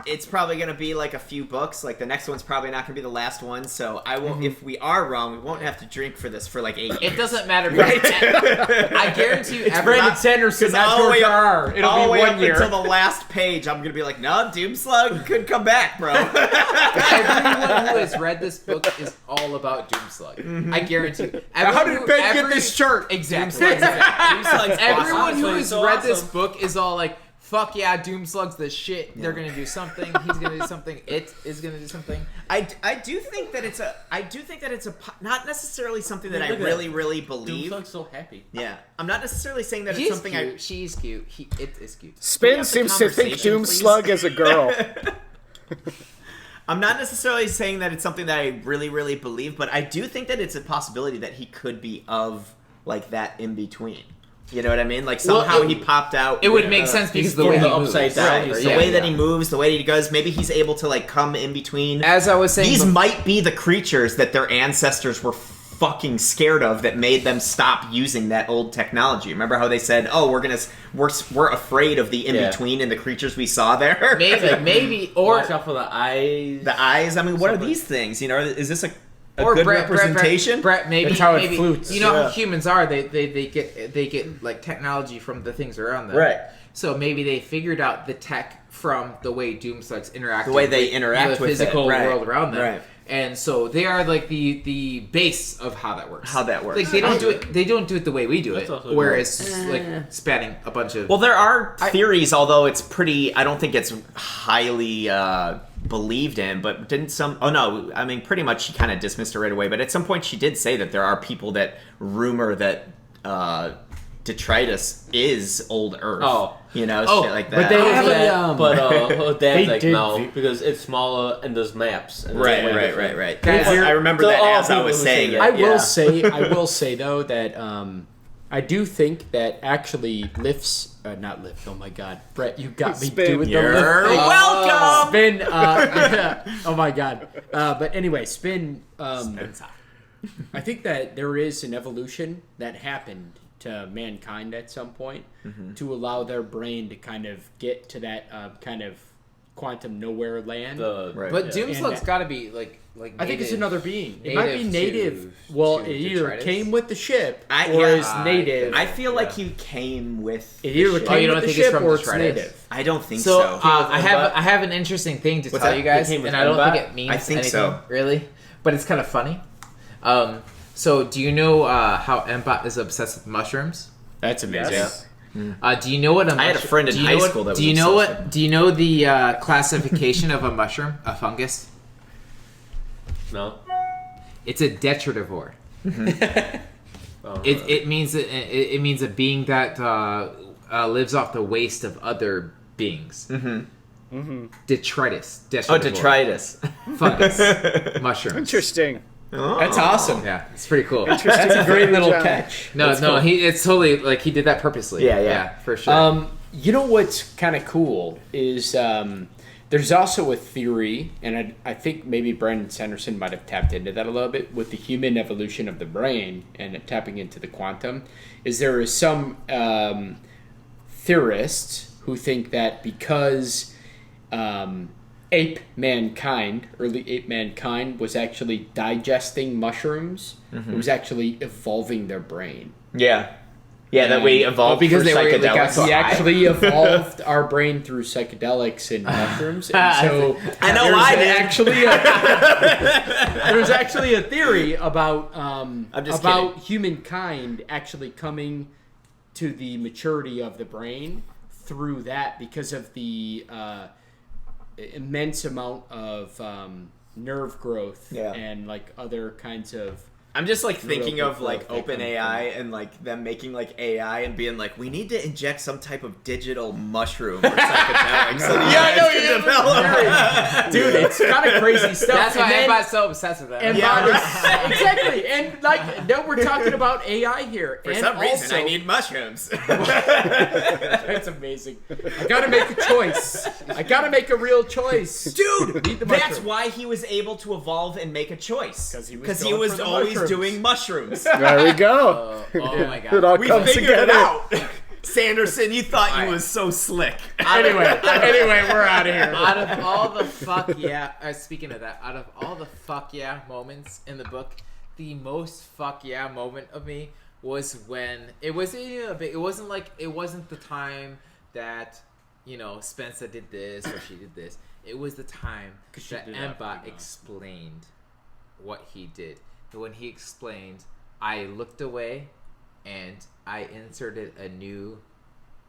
Speaker 4: it's probably going to be like a few books. Like the next one's probably not going to be the last one. So I won't. If we are wrong, we won't have to drink for this for like 8 years.
Speaker 2: It doesn't matter. Right. I guarantee you,
Speaker 1: It's Brandon Sanderson, not
Speaker 4: all the way
Speaker 1: George
Speaker 4: up,
Speaker 1: R. It'll
Speaker 4: all the
Speaker 1: be
Speaker 4: way
Speaker 1: 1
Speaker 4: up
Speaker 1: year.
Speaker 4: until the last page, I'm going to be like, no, Doomslug could come back, bro.
Speaker 2: Everyone who has read this book is all about Doomslug. I guarantee you.
Speaker 1: How did Ben get this shirt?
Speaker 2: Exactly.
Speaker 4: Doomslug's
Speaker 2: Everyone
Speaker 3: awesome.
Speaker 2: who
Speaker 3: It's
Speaker 2: has
Speaker 3: so
Speaker 2: read this
Speaker 3: awesome.
Speaker 2: book is all like, fuck yeah, Doomslug's the shit. They're gonna do something. He's gonna do something. It is gonna do something.
Speaker 4: I do think that it's not necessarily something that I
Speaker 3: Look at
Speaker 4: really,
Speaker 3: that.
Speaker 4: really believe.
Speaker 3: Doomslug's so happy.
Speaker 4: Yeah. I'm not necessarily saying that it's
Speaker 2: He's
Speaker 4: something
Speaker 2: cute. She's cute. It is cute.
Speaker 5: Spin
Speaker 4: have the
Speaker 5: seems to think
Speaker 4: conversation,
Speaker 5: Doomslug
Speaker 4: please?
Speaker 5: is a girl.
Speaker 4: I'm not necessarily saying that it's something that I really, really believe, but I do think that it's a possibility that he could be of like that in between. You know what I mean? Like somehow he popped out.
Speaker 2: It would make sense because the way
Speaker 3: from
Speaker 2: he
Speaker 3: the
Speaker 2: moves.
Speaker 3: upside down.
Speaker 4: Right.
Speaker 2: Yeah,
Speaker 4: The way that
Speaker 2: yeah.
Speaker 4: he moves, the way he goes, maybe he's able to like come in between.
Speaker 2: As I was saying,
Speaker 4: These might be the creatures that their ancestors were fucking scared of that made them stop using that old technology. Remember how they said, "Oh, we're afraid of the in between and the creatures we saw there."
Speaker 2: maybe, or
Speaker 3: Watch out for the eyes.
Speaker 4: The eyes. I mean, what are these things? You know, is this a
Speaker 2: or
Speaker 4: good
Speaker 2: Brett,
Speaker 4: representation?
Speaker 2: Brett, maybe
Speaker 1: That's how it
Speaker 2: maybe,
Speaker 1: flutes.
Speaker 2: You know
Speaker 4: Yeah.
Speaker 2: how humans are. They get like technology from the things around them.
Speaker 4: Right.
Speaker 2: So maybe they figured out the tech from the way Doomslugs interact.
Speaker 4: The way they
Speaker 2: with
Speaker 4: interact
Speaker 2: the
Speaker 4: with
Speaker 2: physical
Speaker 4: it. Right.
Speaker 2: world around them.
Speaker 4: Right.
Speaker 2: And so they are like the base of how that works.
Speaker 4: How that works.
Speaker 2: Like they don't do it. They don't do it the way we do
Speaker 3: That's
Speaker 2: it.
Speaker 3: also
Speaker 2: Whereas like spanning a bunch of.
Speaker 4: Well, there are theories, although it's pretty. I don't think it's highly believed in. But didn't some? Oh no, I mean, pretty much she kind of dismissed it right away. But at some point, she did say that there are people that rumor that detritus is old Earth.
Speaker 3: Oh.
Speaker 4: You know,
Speaker 2: Oh,
Speaker 4: shit like that.
Speaker 1: but they
Speaker 3: But
Speaker 1: have
Speaker 3: her dad's like,
Speaker 1: did
Speaker 3: no,
Speaker 1: the-
Speaker 3: because it's smaller and there's maps. And
Speaker 4: right,
Speaker 3: it's way
Speaker 4: right,
Speaker 3: different.
Speaker 4: right.
Speaker 2: Guys,
Speaker 4: I remember
Speaker 3: they're
Speaker 4: that
Speaker 3: all
Speaker 4: as I was
Speaker 3: people who
Speaker 4: saying
Speaker 3: say
Speaker 4: it.
Speaker 3: that.
Speaker 1: I will say though that I do think that actually lifts, not lift. Oh my God, Brett, you got me
Speaker 5: Spin.
Speaker 1: doing
Speaker 4: You're
Speaker 1: the lift.
Speaker 4: welcome.
Speaker 1: Spin. Oh my God. But anyway, spin. I think that there is an evolution that happened to mankind at some point to allow their brain to kind of get to that kind of quantum nowhere land.
Speaker 4: Right.
Speaker 2: But
Speaker 1: Yeah.
Speaker 2: Doomslug's
Speaker 1: And-
Speaker 2: got to be like.
Speaker 1: I think it's
Speaker 2: native-
Speaker 1: another being. It might be
Speaker 2: native
Speaker 1: native.
Speaker 2: to-
Speaker 1: Well,
Speaker 2: to
Speaker 1: it either
Speaker 2: detritus.
Speaker 1: came with the ship or
Speaker 4: yeah,
Speaker 1: is native.
Speaker 4: I feel like he came with.
Speaker 1: It
Speaker 4: the
Speaker 1: either
Speaker 4: ship.
Speaker 1: came
Speaker 2: you don't
Speaker 1: with the
Speaker 2: think it's
Speaker 1: ship
Speaker 2: from
Speaker 1: or it's
Speaker 2: detritus?
Speaker 1: native.
Speaker 4: I don't think
Speaker 2: So
Speaker 4: so.
Speaker 2: I have an interesting thing to
Speaker 4: What's
Speaker 2: tell
Speaker 4: that?
Speaker 2: you guys,
Speaker 3: It came with
Speaker 2: and I don't
Speaker 3: Mbot?
Speaker 2: think it means
Speaker 4: I think
Speaker 2: anything
Speaker 4: so.
Speaker 2: really, but it's kind of funny. So do you know how Mbot is obsessed with mushrooms?
Speaker 1: That's amazing.
Speaker 5: Yes.
Speaker 2: Do you know what
Speaker 4: I had a friend in high school that was
Speaker 2: Do you know
Speaker 4: obsessed
Speaker 2: what? Do you know the classification of a mushroom, a fungus?
Speaker 3: No.
Speaker 2: It's a detritivore.
Speaker 3: Oh,
Speaker 2: It means a being that lives off the waste of other beings. Detritus.
Speaker 4: Oh, detritus.
Speaker 2: Fungus. Mushrooms.
Speaker 5: Interesting.
Speaker 1: That's awesome.
Speaker 2: Yeah, it's pretty cool.
Speaker 1: That's a great little
Speaker 5: John.
Speaker 1: catch.
Speaker 2: No,
Speaker 1: That's
Speaker 2: no,
Speaker 1: cool.
Speaker 2: it's totally like he did that purposely.
Speaker 4: Yeah.
Speaker 2: for sure.
Speaker 1: You know what's kind of cool is there's also a theory, and I think maybe Brandon Sanderson might have tapped into that a little bit with the human evolution of the brain and tapping into the quantum. Is there is some theorists who think that because early ape mankind was actually digesting mushrooms, it was actually evolving their brain.
Speaker 4: Yeah. Yeah, that we evolved
Speaker 2: because
Speaker 4: for
Speaker 2: they were, like,
Speaker 4: psychedelics.
Speaker 1: We actually evolved our brain through psychedelics and mushrooms, and so
Speaker 4: I know
Speaker 1: there's
Speaker 4: I did.
Speaker 1: there's actually a theory about
Speaker 4: just
Speaker 1: humankind actually coming to the maturity of the brain through that because of the immense amount of nerve growth
Speaker 4: Yeah.
Speaker 1: and like other kinds of
Speaker 4: I'm just like thinking
Speaker 1: Real
Speaker 4: of like
Speaker 1: growth,
Speaker 4: open AI and like them making like AI and being like, we need to inject some type of digital mushroom or psychedelic so the AI can develop.
Speaker 1: Dude, it's kind of crazy stuff.
Speaker 2: That's why
Speaker 1: And then-
Speaker 2: everybody's so obsessed with that.
Speaker 1: And exactly, and like, no, we're talking about AI here.
Speaker 4: For
Speaker 1: and
Speaker 4: some reason,
Speaker 1: also,
Speaker 4: I need mushrooms.
Speaker 1: That's amazing. I gotta make a choice. I gotta make a real choice,
Speaker 4: Dude,
Speaker 1: Eat the
Speaker 4: that's
Speaker 1: mushroom.
Speaker 4: why he was able to evolve and make a choice.
Speaker 1: 'Cause he was
Speaker 4: Because he
Speaker 1: going
Speaker 4: was
Speaker 1: for the
Speaker 4: always
Speaker 1: mushrooms.
Speaker 4: doing mushrooms.
Speaker 5: There we go.
Speaker 2: Oh my
Speaker 5: It
Speaker 2: god.
Speaker 5: all
Speaker 4: We
Speaker 5: comes
Speaker 4: figured
Speaker 5: together.
Speaker 4: it out. Sanderson, you thought you was so slick.
Speaker 1: Anyway, we're out of here.
Speaker 2: Out of all the fuck yeah, speaking of that, out of all the fuck yeah moments in the book, the most fuck yeah moment of me was when it wasn't the time that, you know, Spencer did this or she did this. It was the time
Speaker 1: she
Speaker 2: that
Speaker 1: did that,
Speaker 2: Embot
Speaker 1: you know.
Speaker 2: explained what he did. And when he explained, I looked away and I inserted a new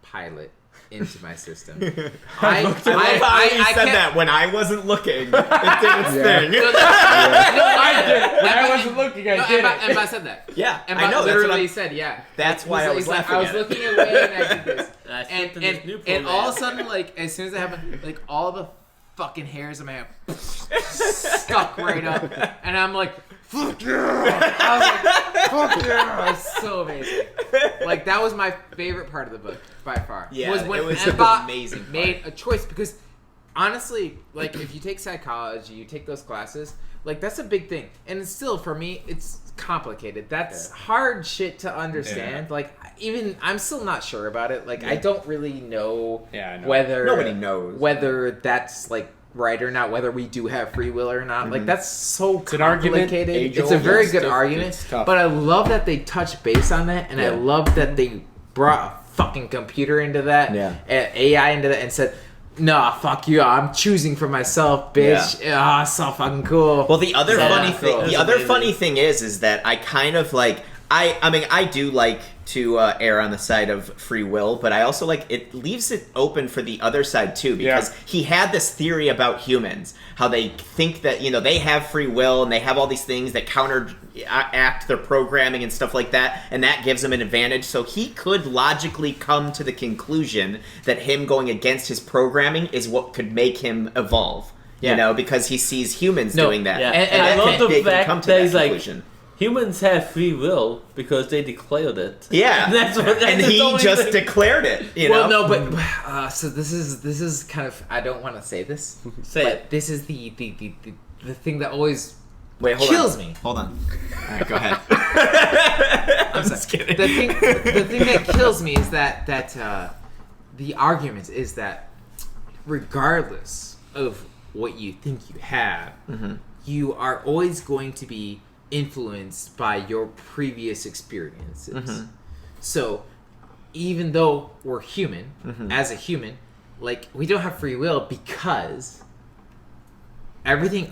Speaker 2: pilot into my system. I
Speaker 4: I love how you said
Speaker 2: kept-
Speaker 4: that when I wasn't looking. It did its thing.
Speaker 1: I did. When I wasn't looking, I did it.
Speaker 2: Embot said that.
Speaker 4: Yeah,
Speaker 2: Embot
Speaker 4: I know.
Speaker 2: literally said, yeah.
Speaker 4: That's why I was
Speaker 2: He's like,
Speaker 4: laughing
Speaker 2: I was
Speaker 4: at it.
Speaker 2: looking away and I did this.
Speaker 3: I slipped in this new
Speaker 2: And
Speaker 3: program.
Speaker 2: all of a sudden, like, as soon as it happened, like, all the fucking hairs in my head stuck right up. And I'm like, fuck yeah! I was like, fuck yeah! It's so amazing. Like, that was my favorite part of the book, by far.
Speaker 4: Yeah,
Speaker 2: was when
Speaker 4: it was an
Speaker 2: Embot
Speaker 4: amazing part.
Speaker 2: made a choice. Because, honestly, like, if you take psychology, you take those classes, like, that's a big thing. And still, for me, it's complicated. That's hard shit to understand.
Speaker 4: Yeah.
Speaker 2: Like, even, I'm still not sure about it. Like, I don't really know
Speaker 1: Yeah, I know.
Speaker 2: whether...
Speaker 4: Nobody knows.
Speaker 2: Whether that's, like, right or not, whether we do have free will or not. Like, that's so
Speaker 1: an argument,
Speaker 2: complicated.
Speaker 1: age-old.
Speaker 2: It's a very
Speaker 1: It's
Speaker 2: good
Speaker 1: tough.
Speaker 2: argument.
Speaker 1: It's tough.
Speaker 2: But I love that they touch base on that, and I love that they brought a fucking computer into that, and AI into that, and said, nah, fuck you, I'm choosing for myself, bitch. Ah, so fucking cool.
Speaker 4: Well, the other funny
Speaker 2: cool.
Speaker 4: thing,
Speaker 3: That's
Speaker 4: the other
Speaker 3: amazing.
Speaker 4: funny thing is that I kind of like, I mean, I do like to err on the side of free will, but I also like it leaves it open for the other side too, because he had this theory about humans, how they think that, you know, they have free will and they have all these things that counteract their programming and stuff like that, and that gives them an advantage. So he could logically come to the conclusion that him going against his programming is what could make him evolve. You know, because he sees humans doing that.
Speaker 3: Yeah,
Speaker 2: And
Speaker 3: I
Speaker 2: I
Speaker 3: love
Speaker 2: think
Speaker 3: the
Speaker 4: they can
Speaker 3: fact
Speaker 4: come to
Speaker 3: that
Speaker 4: that
Speaker 3: he's like,
Speaker 4: conclusion.
Speaker 3: humans have free will because they declared it.
Speaker 4: Yeah,
Speaker 3: That's
Speaker 4: and
Speaker 3: the
Speaker 4: he
Speaker 3: only
Speaker 4: just
Speaker 3: thing.
Speaker 4: declared it. You
Speaker 2: well,
Speaker 4: know,
Speaker 2: no, but so this is kind of, I don't want to say this,
Speaker 3: Say
Speaker 2: but
Speaker 3: it.
Speaker 2: this is the thing that always
Speaker 4: wait, hold
Speaker 2: kills
Speaker 4: on.
Speaker 2: me.
Speaker 4: Hold on. All right, go ahead.
Speaker 2: I'm
Speaker 4: just kidding.
Speaker 2: The thing that kills me is that the argument is that regardless of what you think you have, you are always going to be influenced by your previous experiences. So even though we're human, as a human, like, we don't have free will because everything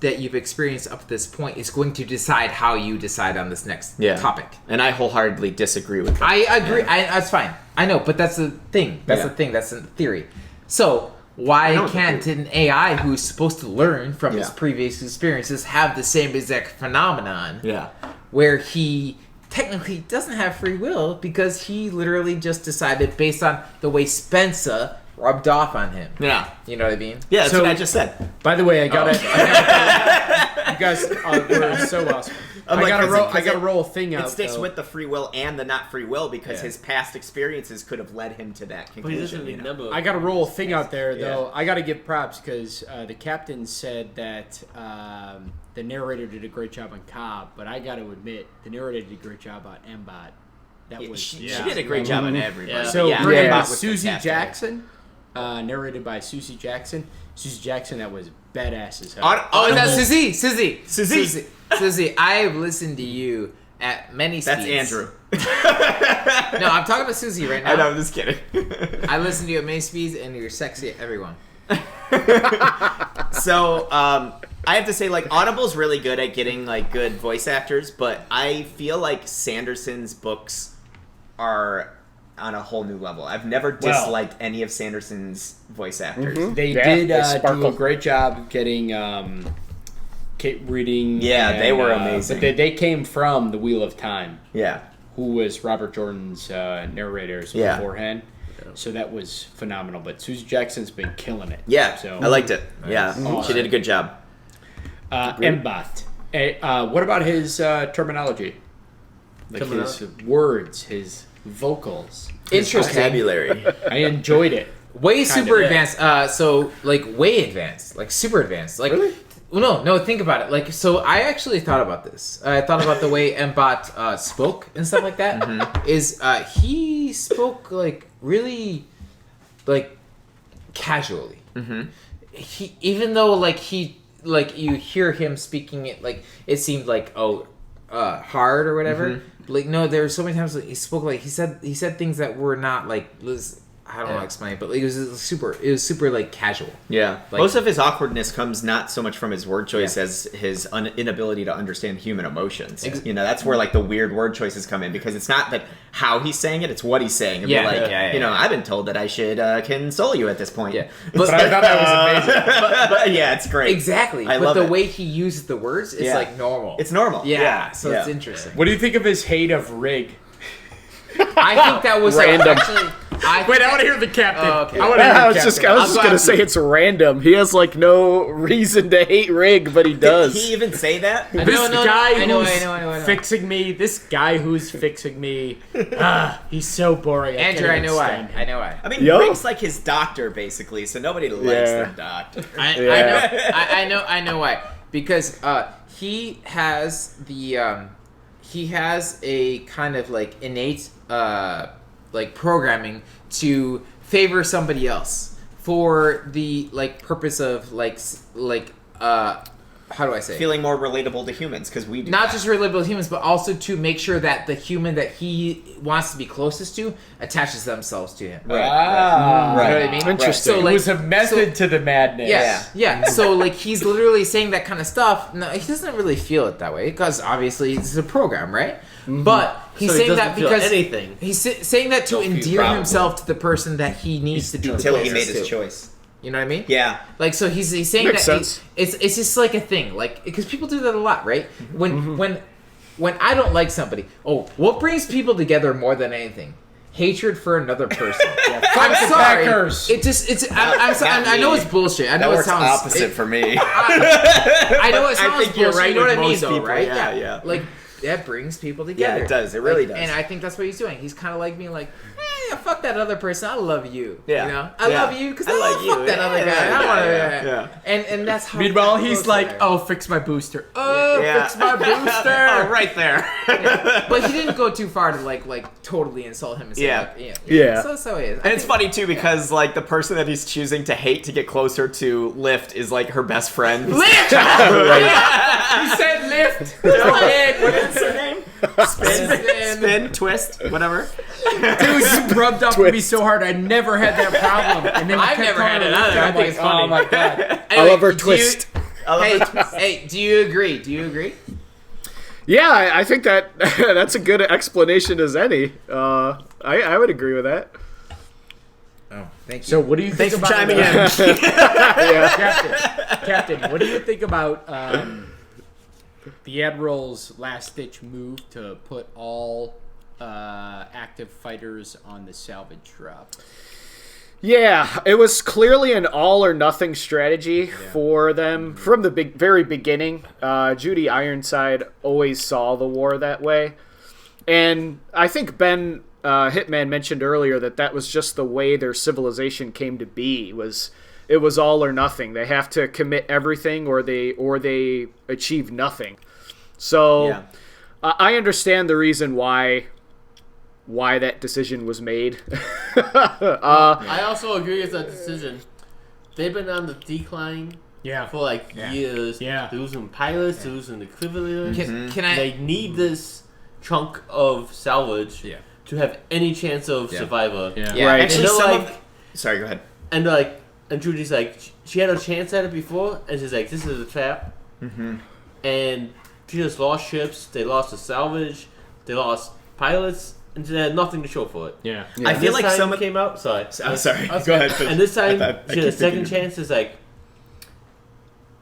Speaker 2: that you've experienced up to this point is going to decide how you decide on this next topic.
Speaker 4: And I wholeheartedly disagree with that.
Speaker 2: I agree. That's fine. I know, but that's the thing. That's the thing. That's the theory. So why can't an AI who's supposed to learn from his previous experiences have the same exact phenomenon?
Speaker 4: Yeah.
Speaker 2: Where he technically doesn't have free will because he literally just decided based on the way Spencer rubbed off on him.
Speaker 4: Yeah.
Speaker 2: You know what I mean?
Speaker 4: Yeah, that's
Speaker 1: So-
Speaker 4: what I just said.
Speaker 1: By the way, I gotta you guys were so awesome. I gotta roll a thing out.
Speaker 4: It sticks
Speaker 1: though.
Speaker 4: with the free will and the not free will because his past experiences could have led him to that
Speaker 3: But he
Speaker 4: conclusion.
Speaker 3: doesn't
Speaker 4: You know?
Speaker 3: remember.
Speaker 1: I gotta roll a thing out there though. I gotta give props because the captain said that the narrator did a great job on Cobb, but I gotta admit the narrator did a great job on Embot. That was
Speaker 4: She did a great job on everybody.
Speaker 3: Yeah.
Speaker 1: so.
Speaker 4: yeah,
Speaker 1: Written
Speaker 4: Embot
Speaker 1: by
Speaker 4: was
Speaker 1: Susie
Speaker 4: fantastic.
Speaker 1: Jackson, narrated by Susie Jackson. Susie Jackson, that was badass as hell.
Speaker 2: Oh, that's
Speaker 4: Audible-
Speaker 2: Susie.
Speaker 4: Susie.
Speaker 2: Susie, I've listened to you at many speeds.
Speaker 4: That's Andrew.
Speaker 2: No, I'm talking about Susie right now.
Speaker 4: I know, I'm just kidding.
Speaker 2: I listen to you at many speeds, and you're sexy, everyone.
Speaker 4: So, I have to say, like, Audible's really good at getting, like, good voice actors, but I feel like Sanderson's books are on a whole new level. I've never disliked any of Sanderson's voice actors.
Speaker 1: They
Speaker 5: Yeah,
Speaker 1: did
Speaker 5: they
Speaker 1: do
Speaker 5: sparkle.
Speaker 1: a great job getting reading.
Speaker 4: Yeah, they were
Speaker 1: but
Speaker 4: amazing.
Speaker 1: they came from the Wheel of Time.
Speaker 4: Yeah.
Speaker 1: Who was Robert Jordan's narrators beforehand. So that was phenomenal. But Susie Jackson's been killing it.
Speaker 4: Yeah,
Speaker 1: so
Speaker 4: I liked it.
Speaker 2: Nice.
Speaker 4: Yeah, she did a good job.
Speaker 1: Mbath. What about his terminology? Like his words, his vocals.
Speaker 2: Interesting.
Speaker 4: Vocabulary.
Speaker 1: I enjoyed it.
Speaker 2: Way super
Speaker 1: of.
Speaker 2: advanced. So like way advanced, like super advanced. Like
Speaker 1: Really?
Speaker 2: well, no. Think about it. Like so, I actually thought about this. I thought about the way Mbot spoke and stuff like that. Is he spoke like really, like casually. He even though like you hear him speaking it like it seemed like hard or whatever. Like no, there were so many times that he spoke like he said things that were not like I don't know how to explain it, but like, it was super like casual.
Speaker 4: Yeah.
Speaker 2: Like,
Speaker 4: Most of his awkwardness comes not so much from his word choice as his inability to understand human emotions. You know, that's where like the weird word choices come in because it's not that how he's saying it, it's what he's saying. It'd be like, you know, I've been told that I should console you at this point.
Speaker 2: Yeah.
Speaker 1: But I thought that was amazing.
Speaker 4: but yeah, it's great.
Speaker 2: Exactly.
Speaker 4: I
Speaker 2: but
Speaker 4: love
Speaker 2: the
Speaker 4: it.
Speaker 2: way he uses the words is like normal.
Speaker 4: It's normal.
Speaker 2: Yeah. So it's interesting.
Speaker 1: What do you think of his hate of Rig?
Speaker 2: I think that was
Speaker 5: Random.
Speaker 2: actually.
Speaker 1: I want to hear the captain.
Speaker 2: Oh, okay.
Speaker 5: I was just gonna say it's random. He has like no reason to hate Rig, but he does.
Speaker 4: Did he even say that?
Speaker 1: This fixing me. This guy who's fixing me. He's so boring.
Speaker 2: Andrew, I know why.
Speaker 4: I mean, Rig's like his doctor, basically, so nobody likes the doctor.
Speaker 2: I know why. Because he has a kind of like innate like programming to favor somebody else for the like purpose of like how do I say
Speaker 4: feeling more relatable to humans because we do
Speaker 2: not just relatable to humans but also to make sure that the human that he wants to be closest to attaches themselves to him.
Speaker 4: Right.
Speaker 2: You know what I mean?
Speaker 5: Interesting.
Speaker 2: So,
Speaker 1: It
Speaker 2: like,
Speaker 1: was a method to the madness.
Speaker 2: Yeah. So like he's literally saying that kind of stuff. No, he doesn't really feel it that way because obviously it's a program, right? But he's saying that because
Speaker 3: anything.
Speaker 2: he's saying that to endear himself to the person that he needs to be
Speaker 4: until he made
Speaker 2: closest
Speaker 4: his
Speaker 2: to.
Speaker 4: choice.
Speaker 2: You know what I mean?
Speaker 4: Yeah.
Speaker 2: Like so he's saying
Speaker 5: Makes
Speaker 2: that
Speaker 5: sense.
Speaker 2: it's just like a thing, like because people do that a lot, right? When I don't like somebody, what brings people together more than anything? Hatred for another person. I'm sorry.
Speaker 1: Packers.
Speaker 2: I know it's bullshit. I know
Speaker 4: That
Speaker 2: it
Speaker 4: works
Speaker 2: sounds
Speaker 4: opposite for me.
Speaker 2: I know it sounds
Speaker 4: I think you're
Speaker 2: bullshit,
Speaker 4: right
Speaker 2: you know what
Speaker 4: with
Speaker 2: I mean,
Speaker 4: most
Speaker 2: though,
Speaker 4: people,
Speaker 2: right?
Speaker 4: yeah.
Speaker 2: Like that brings people
Speaker 4: Yeah,
Speaker 2: together.
Speaker 4: it does. It really
Speaker 2: Like,
Speaker 4: does.
Speaker 2: And I think that's what he's doing. He's kind of like being like, fuck that other person. I love you.
Speaker 4: Yeah.
Speaker 2: You know, I
Speaker 4: Yeah.
Speaker 2: love you because
Speaker 4: I like
Speaker 2: fuck
Speaker 4: you.
Speaker 2: that other guy.
Speaker 4: Yeah,
Speaker 2: I want
Speaker 4: yeah.
Speaker 2: to. And that's how.
Speaker 1: Meanwhile,
Speaker 2: how
Speaker 1: he's
Speaker 2: close
Speaker 1: like,
Speaker 2: they are.
Speaker 1: fix my booster.
Speaker 2: Fix my booster.
Speaker 4: right there.
Speaker 2: But he didn't go too far to like totally insult him. And say,
Speaker 4: Yeah.
Speaker 2: like,
Speaker 5: Yeah.
Speaker 2: So that's how he is.
Speaker 4: And it's funny too because like the person that he's choosing to hate to get closer to Lift is like her best friend.
Speaker 2: Lift.
Speaker 1: He said lift.
Speaker 4: What is her name?
Speaker 2: Spin.
Speaker 4: Spin, twist, whatever.
Speaker 1: Dude, you rubbed off on me so hard. I never had that problem. And then you
Speaker 2: I've
Speaker 1: kept
Speaker 2: never
Speaker 1: calling
Speaker 2: had it
Speaker 1: lift.
Speaker 2: either.
Speaker 1: I'm
Speaker 2: I think
Speaker 1: like,
Speaker 2: it's funny.
Speaker 1: oh my god.
Speaker 5: I
Speaker 2: Anyway,
Speaker 5: love her
Speaker 2: do you-
Speaker 5: twist.
Speaker 2: Hey, do you agree?
Speaker 5: Yeah, I think that that's a good explanation as any. I would agree with that.
Speaker 2: Oh, thank you.
Speaker 1: So what do you think
Speaker 4: Thanks for
Speaker 1: about
Speaker 4: chiming in.
Speaker 1: Captain, what do you think about the Admiral's last-ditch move to put all active fighters on the salvage drop?
Speaker 5: Yeah, it was clearly an all or nothing strategy for them from the very beginning. Judy Ironside always saw the war that way. And I think Ben Hitman mentioned earlier that was just the way their civilization came to be. It was all or nothing. They have to commit everything or they achieve nothing. So I understand the reason why that decision was made.
Speaker 3: I also agree with that decision. They've been on the decline for years.
Speaker 1: Yeah.
Speaker 3: They're losing pilots, they're losing equivalents.
Speaker 2: Can I?
Speaker 3: They need this chunk of salvage to have any chance of survival.
Speaker 1: Yeah.
Speaker 2: Yeah.
Speaker 5: Right.
Speaker 4: Actually,
Speaker 3: And they're
Speaker 4: sorry, go ahead.
Speaker 3: And Judy's like, she had a chance at it before, and she's like, this is a trap. And she just lost ships, they lost the salvage, they lost pilots, and they had nothing to show for it.
Speaker 1: Yeah.
Speaker 4: I
Speaker 3: And
Speaker 4: feel
Speaker 3: this
Speaker 4: like
Speaker 3: time
Speaker 4: some of
Speaker 3: came out. Sorry.
Speaker 4: I'm sorry. Go ahead.
Speaker 3: And this time,
Speaker 4: I
Speaker 3: she had a
Speaker 4: keep
Speaker 3: second
Speaker 4: thinking-
Speaker 3: chance. Is like,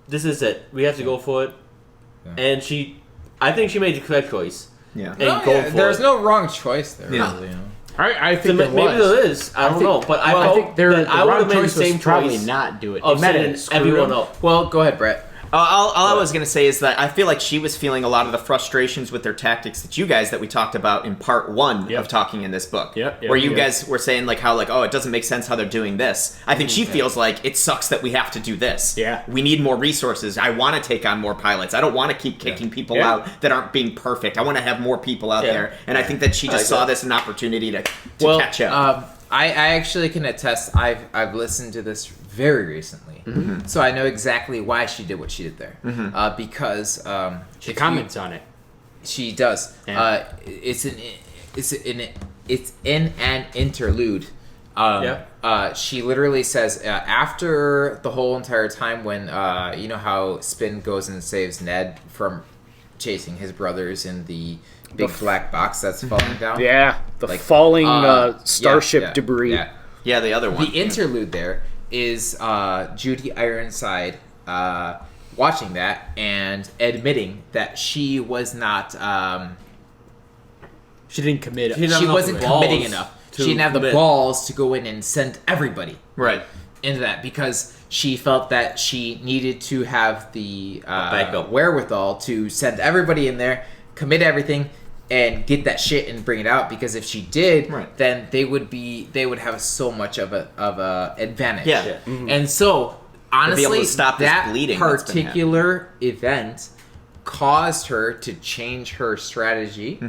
Speaker 3: this is it. We have to go for it. and I think she made the correct choice.
Speaker 4: Yeah.
Speaker 3: And going for
Speaker 2: there's
Speaker 3: it.
Speaker 2: no wrong choice there.
Speaker 4: Yeah.
Speaker 2: Really,
Speaker 1: I
Speaker 3: So
Speaker 1: think there
Speaker 3: maybe
Speaker 1: was.
Speaker 3: there is. I don't know, but I felt
Speaker 1: the
Speaker 3: that I would
Speaker 1: wrong
Speaker 3: have made the
Speaker 1: choice was
Speaker 3: same
Speaker 1: probably
Speaker 3: choice
Speaker 1: not do it.
Speaker 3: of
Speaker 1: It meant
Speaker 3: sending
Speaker 1: it screwed
Speaker 3: everyone
Speaker 1: him.
Speaker 3: up.
Speaker 2: Well, go ahead, Brett.
Speaker 4: All I was going to say is that I feel like she was feeling a lot of the frustrations with their tactics that you guys that we talked about in part 1
Speaker 1: Yep.
Speaker 4: of talking in this book.
Speaker 1: Yep,
Speaker 4: where you
Speaker 1: yep.
Speaker 4: guys were saying like how like, oh, it doesn't make sense how they're doing this. I think she feels like it sucks that we have to do this.
Speaker 1: Yeah.
Speaker 4: We need more resources. I want to take on more pilots. I don't want to keep kicking people
Speaker 1: Yeah.
Speaker 4: out that aren't being perfect. I want to have more people out
Speaker 3: Yeah.
Speaker 4: there. And I think that she just
Speaker 3: like
Speaker 4: saw
Speaker 3: that.
Speaker 4: this an opportunity to
Speaker 2: Well,
Speaker 4: catch up.
Speaker 2: I actually can attest. I've listened to this very recently, so I know exactly why she did what she did there. Because
Speaker 1: She comments on it.
Speaker 2: she does.
Speaker 1: Yeah.
Speaker 2: It's in an interlude. She literally says after the whole entire time when you know how Spin goes and saves Ned from chasing his brothers in the big black box that's falling down.
Speaker 5: Yeah, the
Speaker 2: Like,
Speaker 5: falling starship
Speaker 2: yeah,
Speaker 5: debris.
Speaker 2: Yeah.
Speaker 4: Yeah, the other one.
Speaker 2: The interlude there is Judy Ironside watching that and admitting that she was not.
Speaker 1: She didn't commit.
Speaker 3: She didn't
Speaker 2: She
Speaker 3: have
Speaker 2: wasn't
Speaker 3: enough
Speaker 2: committing
Speaker 3: balls
Speaker 2: enough.
Speaker 3: to
Speaker 2: She didn't have the
Speaker 3: commit.
Speaker 2: balls to go in and send everybody
Speaker 4: Right.
Speaker 2: into that because she felt that she needed to have the
Speaker 3: backup.
Speaker 2: wherewithal to send everybody in there, commit everything, and get that shit and bring it out. Because if she did,
Speaker 4: Right.
Speaker 2: then they would have so much of a advantage.
Speaker 4: Yeah.
Speaker 2: And so honestly,
Speaker 4: able to stop this
Speaker 2: that
Speaker 4: bleeding that's been
Speaker 2: particular event caused her to change her strategy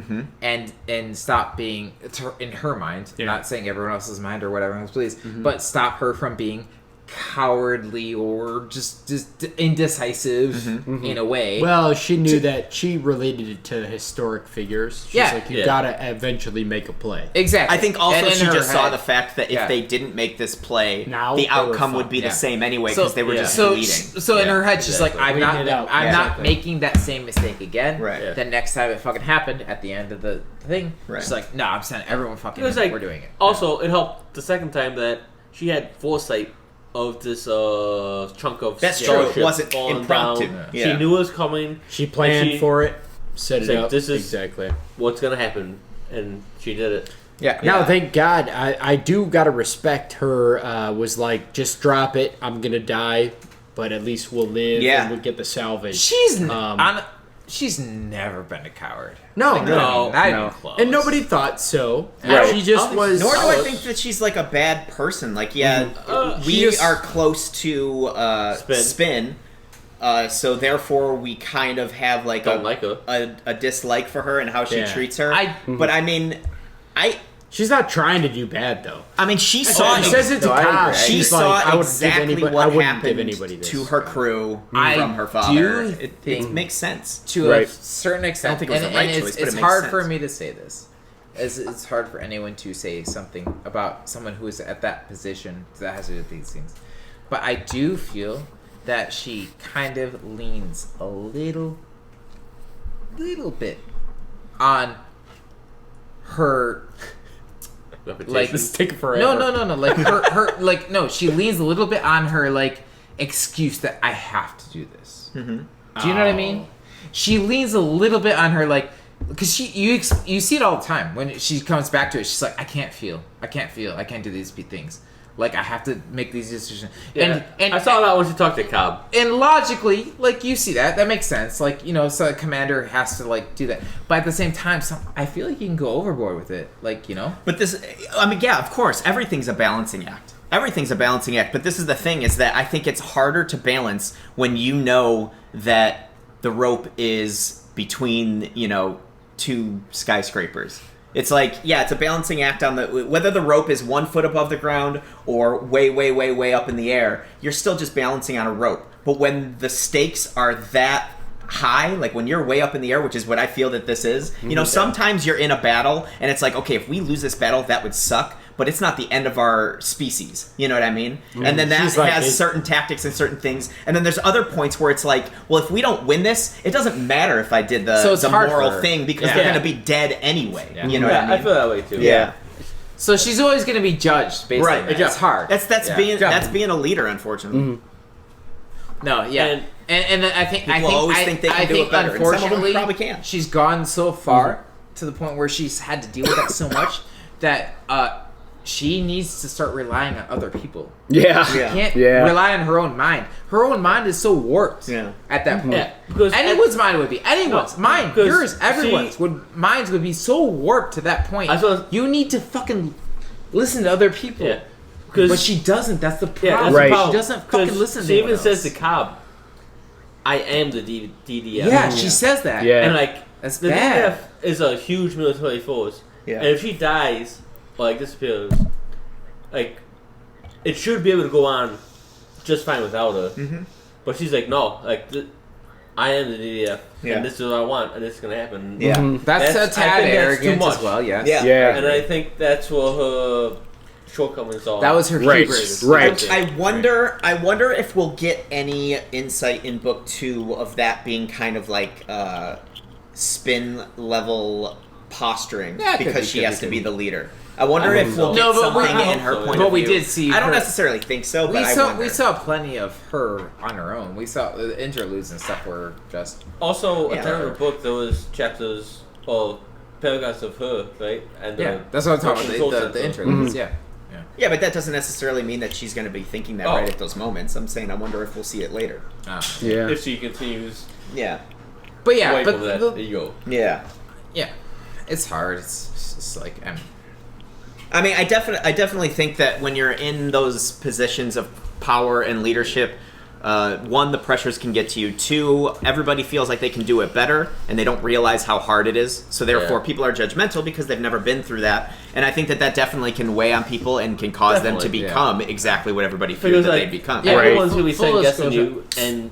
Speaker 2: and stop being in her mind.
Speaker 1: Yeah.
Speaker 2: Not saying everyone else's mind or whatever else, please, but stop her from being cowardly or just indecisive in a way.
Speaker 1: Well, she knew that she related it to historic figures. She's
Speaker 2: Yeah.
Speaker 1: like, you
Speaker 3: Yeah.
Speaker 1: gotta eventually make a play.
Speaker 2: Exactly.
Speaker 4: I think also
Speaker 2: And in
Speaker 4: she
Speaker 2: her
Speaker 4: just saw
Speaker 2: head-
Speaker 4: the fact that if
Speaker 2: Yeah.
Speaker 4: they didn't make this play,
Speaker 1: Now
Speaker 4: the
Speaker 1: they were
Speaker 4: outcome would
Speaker 1: fucked.
Speaker 4: be the
Speaker 2: Yeah.
Speaker 4: same anyway
Speaker 2: So-
Speaker 4: because they were
Speaker 1: yeah.
Speaker 4: just
Speaker 2: So,
Speaker 4: bleeding.
Speaker 2: so in her head, she's like,
Speaker 3: Exactly.
Speaker 2: I'm not,
Speaker 1: Waiting it out.
Speaker 2: I'm
Speaker 1: Yeah.
Speaker 2: not
Speaker 1: Exactly.
Speaker 2: making that same mistake again.
Speaker 4: Right. Yeah.
Speaker 2: The next time it fucking happened at the end of the thing,
Speaker 4: Right.
Speaker 2: she's like, no, I'm sending everyone fucking.
Speaker 3: It was
Speaker 2: in.
Speaker 3: like
Speaker 2: We're doing it.
Speaker 3: Also, it helped the second time that she had foresight of this chunk of
Speaker 4: That's true. It
Speaker 3: starship
Speaker 4: wasn't
Speaker 3: falling
Speaker 4: impromptu.
Speaker 3: down.
Speaker 4: Yeah.
Speaker 3: She knew it was coming.
Speaker 1: She planned
Speaker 3: She-
Speaker 1: for it, set
Speaker 3: It's
Speaker 1: it
Speaker 3: like,
Speaker 1: up.
Speaker 3: this is-
Speaker 1: exactly.
Speaker 3: What's gonna happen? And she did it.
Speaker 2: Yeah.
Speaker 1: Now, thank God, I do gotta respect her. Was like, just drop it. I'm gonna die, but at least we'll live.
Speaker 4: Yeah.
Speaker 1: and we'll get the salvage.
Speaker 2: She's never been a coward.
Speaker 1: No,
Speaker 2: Like,
Speaker 1: no,
Speaker 2: not
Speaker 5: no.
Speaker 2: even close.
Speaker 1: and nobody thought so.
Speaker 5: Right.
Speaker 1: She just was.
Speaker 4: Nor do I think that she's like a bad person. Like, yeah, we
Speaker 1: She is-
Speaker 4: are close to
Speaker 3: Spin.
Speaker 4: Spin, so therefore we kind of have like
Speaker 3: Don't like her.
Speaker 4: a dislike for her and how she
Speaker 1: Yeah.
Speaker 4: treats her.
Speaker 2: I-
Speaker 4: but I mean,
Speaker 1: She's not trying to do bad though.
Speaker 4: I mean, she saw
Speaker 1: She says it to
Speaker 2: No, I
Speaker 1: Cobb.
Speaker 2: agree.
Speaker 4: she
Speaker 1: She's
Speaker 4: saw
Speaker 1: like, I would
Speaker 4: exactly
Speaker 1: give anybody, I
Speaker 4: what
Speaker 1: wouldn't
Speaker 4: happened
Speaker 1: give anybody this.
Speaker 4: to her crew
Speaker 2: I
Speaker 4: from her
Speaker 2: do
Speaker 4: father. It
Speaker 2: think-
Speaker 4: makes sense.
Speaker 2: To a
Speaker 5: Right.
Speaker 2: certain extent.
Speaker 4: I don't think it was
Speaker 2: and,
Speaker 4: the right
Speaker 2: and
Speaker 4: choice,
Speaker 2: it's,
Speaker 4: but it
Speaker 2: it's
Speaker 4: makes
Speaker 2: hard
Speaker 4: sense.
Speaker 2: for me to say this. It's hard for anyone to say something about someone who is at that position that has to do with these things. But I do feel that she kind of leans a little bit on her
Speaker 3: Reputation.
Speaker 1: Let's take it forever.
Speaker 2: no. Like her like no, she leans a little bit on her like excuse that I have to do this. Do you know what I mean? She leans a little bit on her like because you see it all the time when she comes back to it. She's like, I can't do these things. Like I have to make these decisions.
Speaker 3: Yeah.
Speaker 2: And
Speaker 3: I saw that when she talked to Cobb.
Speaker 2: and logically, like you see that makes sense. Like so a commander has to like do that. But at the same time, I feel like you can go overboard with it. Like
Speaker 4: But this, I mean, yeah, of course, everything's a balancing act. Everything's a balancing act. But this is the thing: is that I think it's harder to balance when you know that the rope is between two skyscrapers. It's like, yeah, it's a balancing act on whether the rope is 1 foot above the ground or way, way, way, way up in the air, you're still just balancing on a rope. But when the stakes are that high, like when you're way up in the air, which is what I feel that this is, sometimes you're in a battle and it's like, okay, if we lose this battle, that would suck, but it's not the end of our species. You know what I mean? And then that
Speaker 1: She's like,
Speaker 4: has certain tactics and certain things. And then there's other points where it's like, well, if we don't win this, it doesn't matter if I did
Speaker 2: So it's
Speaker 4: the
Speaker 2: hard
Speaker 4: moral
Speaker 2: for her.
Speaker 4: thing because
Speaker 2: Yeah.
Speaker 4: they're going to be dead anyway.
Speaker 2: Yeah.
Speaker 4: You know what I mean?
Speaker 3: I feel that way too.
Speaker 4: Yeah.
Speaker 2: so she's always going to be judged based
Speaker 4: Right.
Speaker 2: on that. It's hard.
Speaker 4: That's
Speaker 2: Yeah.
Speaker 4: being a leader, unfortunately.
Speaker 2: No, yeah, and I think
Speaker 4: People always think they can do it better, and some of them
Speaker 2: unfortunately,
Speaker 4: probably can.
Speaker 2: she's gone so far to the point where she's had to deal with that so much that she needs to start relying on other people.
Speaker 5: Yeah.
Speaker 2: She can't
Speaker 5: Yeah.
Speaker 2: rely on her own mind. Her own mind is so warped at that point.
Speaker 3: Yeah, because
Speaker 2: Anyone's mind would be. Anyone's. Mine,
Speaker 3: because
Speaker 2: yours, everyone's. Minds would be so warped to that point.
Speaker 3: I thought-
Speaker 2: You need to fucking listen to other people.
Speaker 3: Yeah.
Speaker 2: But she doesn't. That's the problem.
Speaker 3: Yeah, that's
Speaker 5: Right.
Speaker 3: the problem.
Speaker 2: She doesn't fucking
Speaker 3: 'Cause
Speaker 2: listen to
Speaker 3: she even
Speaker 2: anyone
Speaker 3: says
Speaker 2: else.
Speaker 3: to Cobb, I am the DDF.
Speaker 2: Yeah, she says that.
Speaker 5: Yeah.
Speaker 3: And like
Speaker 2: That's
Speaker 3: the
Speaker 2: bad.
Speaker 3: DDF is a huge military force.
Speaker 4: Yeah.
Speaker 3: And if she dies or like disappears, like it should be able to go on just fine without her.
Speaker 4: Mhm.
Speaker 3: But she's like, no, like I am the DDF,
Speaker 4: Yeah.
Speaker 3: and this is what I want, and this is gonna happen.
Speaker 4: Yeah.
Speaker 5: Mhm.
Speaker 2: That's a
Speaker 3: I
Speaker 2: tad
Speaker 3: think that's too
Speaker 2: arrogant
Speaker 3: much.
Speaker 2: as well, yes.
Speaker 4: Yeah.
Speaker 5: Yeah.
Speaker 3: And I think that's what her shortcomings are.
Speaker 2: That was her
Speaker 5: Right.
Speaker 2: hubris.
Speaker 5: Right.
Speaker 4: I wonder if we'll get any insight in book 2 of that being kind of like spin level posturing
Speaker 2: Yeah, it could
Speaker 4: because
Speaker 2: be,
Speaker 4: she
Speaker 2: could
Speaker 4: has
Speaker 2: be,
Speaker 4: to be
Speaker 2: could
Speaker 4: the leader. I wonder
Speaker 3: I
Speaker 4: if
Speaker 3: hope
Speaker 4: we'll
Speaker 3: so.
Speaker 4: get
Speaker 2: No, but
Speaker 4: something
Speaker 2: we-
Speaker 4: in her
Speaker 3: but
Speaker 4: point
Speaker 2: But
Speaker 4: of
Speaker 2: we
Speaker 4: view.
Speaker 2: did see
Speaker 4: I don't
Speaker 2: her-
Speaker 4: necessarily think so, but I wonder.
Speaker 2: We saw plenty of her on her own. We saw the interludes and stuff were just
Speaker 3: Also,
Speaker 4: Yeah.
Speaker 3: at the end of the book, there was chapters or paragraphs of her, right? And
Speaker 2: that's what I'm talking
Speaker 3: control
Speaker 2: about. The
Speaker 3: center.
Speaker 2: interludes, yeah.
Speaker 4: Yeah, but that doesn't necessarily mean that she's going to be thinking that
Speaker 3: Oh.
Speaker 4: right at those moments. I'm saying I wonder if we'll see it later.
Speaker 5: Yeah.
Speaker 3: If she continues
Speaker 4: Yeah.
Speaker 2: But yeah,
Speaker 3: away
Speaker 2: but
Speaker 3: from that ego.
Speaker 4: Yeah.
Speaker 2: yeah, it's hard. It's like
Speaker 4: I mean, I definitely think that when you're in those positions of power and leadership, one, the pressures can get to you. Two, everybody feels like they can do it better, and they don't realize how hard it is. So therefore,
Speaker 3: Yeah.
Speaker 4: people are judgmental because they've never been through that. And I think that definitely can weigh on people and can cause them to
Speaker 3: Definitely,
Speaker 4: become exactly what everybody feared
Speaker 3: Because
Speaker 4: that
Speaker 3: like,
Speaker 4: they become.
Speaker 2: Yeah,
Speaker 3: everyone's gonna be
Speaker 2: Full
Speaker 3: second guessing
Speaker 2: disclosure.
Speaker 3: you, and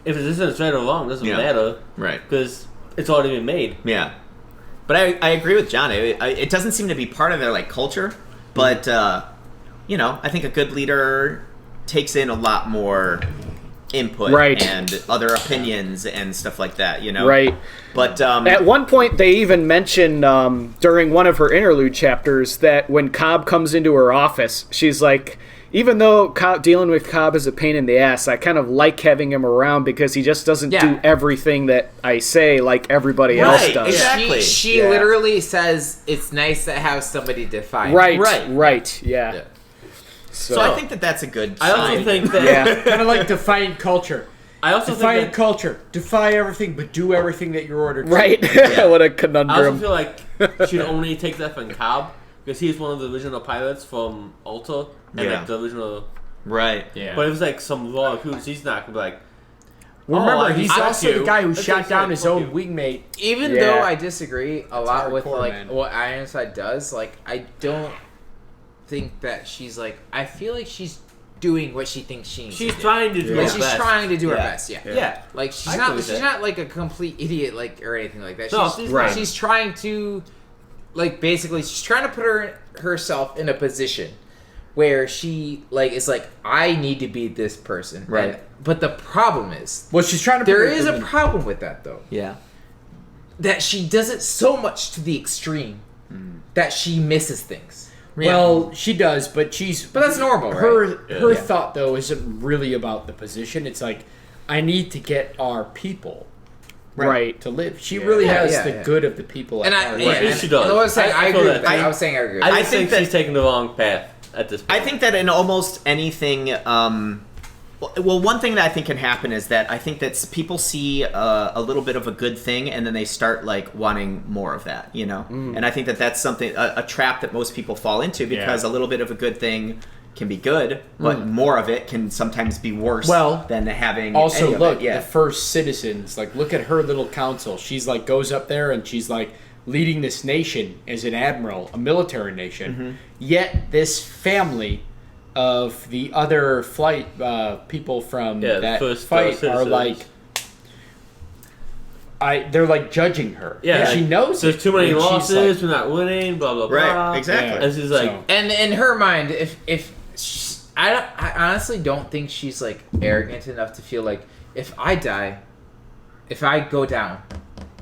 Speaker 3: if it isn't right or wrong, it doesn't
Speaker 4: Yeah.
Speaker 3: matter
Speaker 4: Right.
Speaker 3: because it's already been made.
Speaker 4: Yeah. But I agree with John. It doesn't seem to be part of their like culture, but you know, I think a good leader takes in a lot more input
Speaker 5: Right.
Speaker 4: and other opinions and stuff like that, you know?
Speaker 5: Right.
Speaker 4: But
Speaker 5: At one point, they even mention during one of her interlude chapters that when Cobb comes into her office, she's like, even though dealing with Cobb is a pain in the ass, I kind of like having him around because he just doesn't
Speaker 2: Yeah.
Speaker 5: do everything that I say like everybody else
Speaker 4: Right,
Speaker 5: does.
Speaker 4: exactly.
Speaker 2: She
Speaker 4: Yeah.
Speaker 2: literally says it's nice to have somebody define.
Speaker 5: Right,
Speaker 3: Right.
Speaker 5: right, yeah.
Speaker 2: Yeah.
Speaker 5: So,
Speaker 4: so I think that that's a good
Speaker 3: I also
Speaker 4: sign.
Speaker 3: think that.
Speaker 5: yeah,
Speaker 1: Kind of like defiant culture.
Speaker 3: I also
Speaker 1: Defiant
Speaker 3: think that.
Speaker 1: culture. Defy everything, but do everything that you're ordered to.
Speaker 5: right.
Speaker 4: Yeah.
Speaker 5: What a
Speaker 3: I also
Speaker 5: conundrum.
Speaker 3: feel like she'd only take that from Cobb because he's one of the original pilots from Alta and
Speaker 4: Yeah.
Speaker 3: like the original.
Speaker 4: Right.
Speaker 1: Yeah.
Speaker 3: But it was like some raw recruits. He's not gonna be like.
Speaker 1: Remember,
Speaker 3: I
Speaker 1: he's
Speaker 3: respect
Speaker 1: also
Speaker 3: you.
Speaker 1: the guy who
Speaker 3: That's
Speaker 1: shot
Speaker 3: like,
Speaker 1: down
Speaker 3: fuck
Speaker 1: his own
Speaker 3: you.
Speaker 1: wingmate.
Speaker 2: Even
Speaker 5: Yeah.
Speaker 2: though I disagree a lot with
Speaker 1: hardcore,
Speaker 2: like
Speaker 1: man.
Speaker 2: what Ironside does, like I don't think that she's like. I feel like she's doing what she thinks she needs
Speaker 3: She's
Speaker 2: to do.
Speaker 3: trying to do
Speaker 2: Like,
Speaker 3: her
Speaker 2: she's
Speaker 3: best.
Speaker 2: trying to do her
Speaker 4: Yeah.
Speaker 2: best. Yeah.
Speaker 3: Yeah.
Speaker 2: Like she's
Speaker 3: I
Speaker 2: not.
Speaker 3: agree with
Speaker 2: She's
Speaker 3: that.
Speaker 2: not like a complete idiot, like or anything like that.
Speaker 3: No,
Speaker 2: she's,
Speaker 3: she's
Speaker 5: not.
Speaker 2: she's trying to, like, basically, she's trying to put herself in a position where she like is like, I need to be this person.
Speaker 4: Right.
Speaker 2: And- but the problem is,
Speaker 1: Well, she's trying to.
Speaker 2: there
Speaker 1: put
Speaker 2: is
Speaker 1: her-
Speaker 2: a problem with that though.
Speaker 4: Yeah.
Speaker 2: That she does it so much to the extreme that she misses things.
Speaker 1: Well, she does, but she's.
Speaker 2: But that's normal,
Speaker 1: Her
Speaker 2: right?
Speaker 1: her
Speaker 3: Yeah.
Speaker 1: thought though isn't really about the position. It's like, I need to get our people
Speaker 5: Right.
Speaker 1: to live. She really
Speaker 2: Yeah,
Speaker 1: has
Speaker 2: yeah,
Speaker 1: the
Speaker 2: yeah.
Speaker 1: good of the people.
Speaker 2: And
Speaker 1: at
Speaker 2: I,
Speaker 1: heart.
Speaker 2: yeah,
Speaker 3: Right.
Speaker 2: and
Speaker 3: She does.
Speaker 2: I was saying,
Speaker 3: I
Speaker 2: I
Speaker 3: feel
Speaker 2: agree
Speaker 3: that.
Speaker 2: with that. I was saying I agree with
Speaker 3: I
Speaker 2: that.
Speaker 3: just
Speaker 4: think
Speaker 3: think she's
Speaker 4: that-
Speaker 3: taking the wrong path at this point.
Speaker 4: I think that in almost anything, well, one thing that I think can happen is that I think that people see a little bit of a good thing and then they start like wanting more of that, you know. And I think that that's something a trap that most people fall into because a little bit of a good thing can be good, but more of it can sometimes be worse.
Speaker 1: Well,
Speaker 4: than having
Speaker 1: Also,
Speaker 4: any of
Speaker 1: look,
Speaker 4: it. Yeah.
Speaker 1: the first citizens. Like, look at her little council. She's like goes up there and she's like leading this nation as an admiral, a military nation. Yet this family of the other flight people from
Speaker 3: Yeah, the
Speaker 1: that
Speaker 3: first
Speaker 1: fight are
Speaker 3: citizens.
Speaker 1: like. They're like judging her.
Speaker 3: Yeah,
Speaker 1: And she
Speaker 3: like,
Speaker 1: knows
Speaker 3: there's
Speaker 1: it,
Speaker 3: too many
Speaker 1: and she's
Speaker 3: losses.
Speaker 1: like-
Speaker 3: We're not winning. Blah blah blah.
Speaker 4: Right, exactly.
Speaker 1: Yeah.
Speaker 3: And she's like,
Speaker 1: So-
Speaker 2: And in her mind, if I honestly don't think she's like arrogant enough to feel like if I die, if I go down,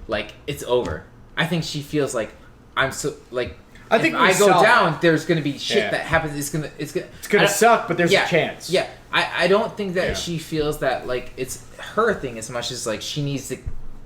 Speaker 2: like it's over. I think she feels like I'm so like
Speaker 1: I think
Speaker 2: if
Speaker 1: we
Speaker 2: I go
Speaker 1: saw-
Speaker 2: down, there's gonna be shit
Speaker 1: Yeah.
Speaker 2: that happens. It's gonna
Speaker 1: It's gonna suck, but there's
Speaker 2: yeah,
Speaker 1: a chance.
Speaker 2: Yeah, I don't think that
Speaker 1: Yeah.
Speaker 2: she feels that like it's her thing as much as like she needs to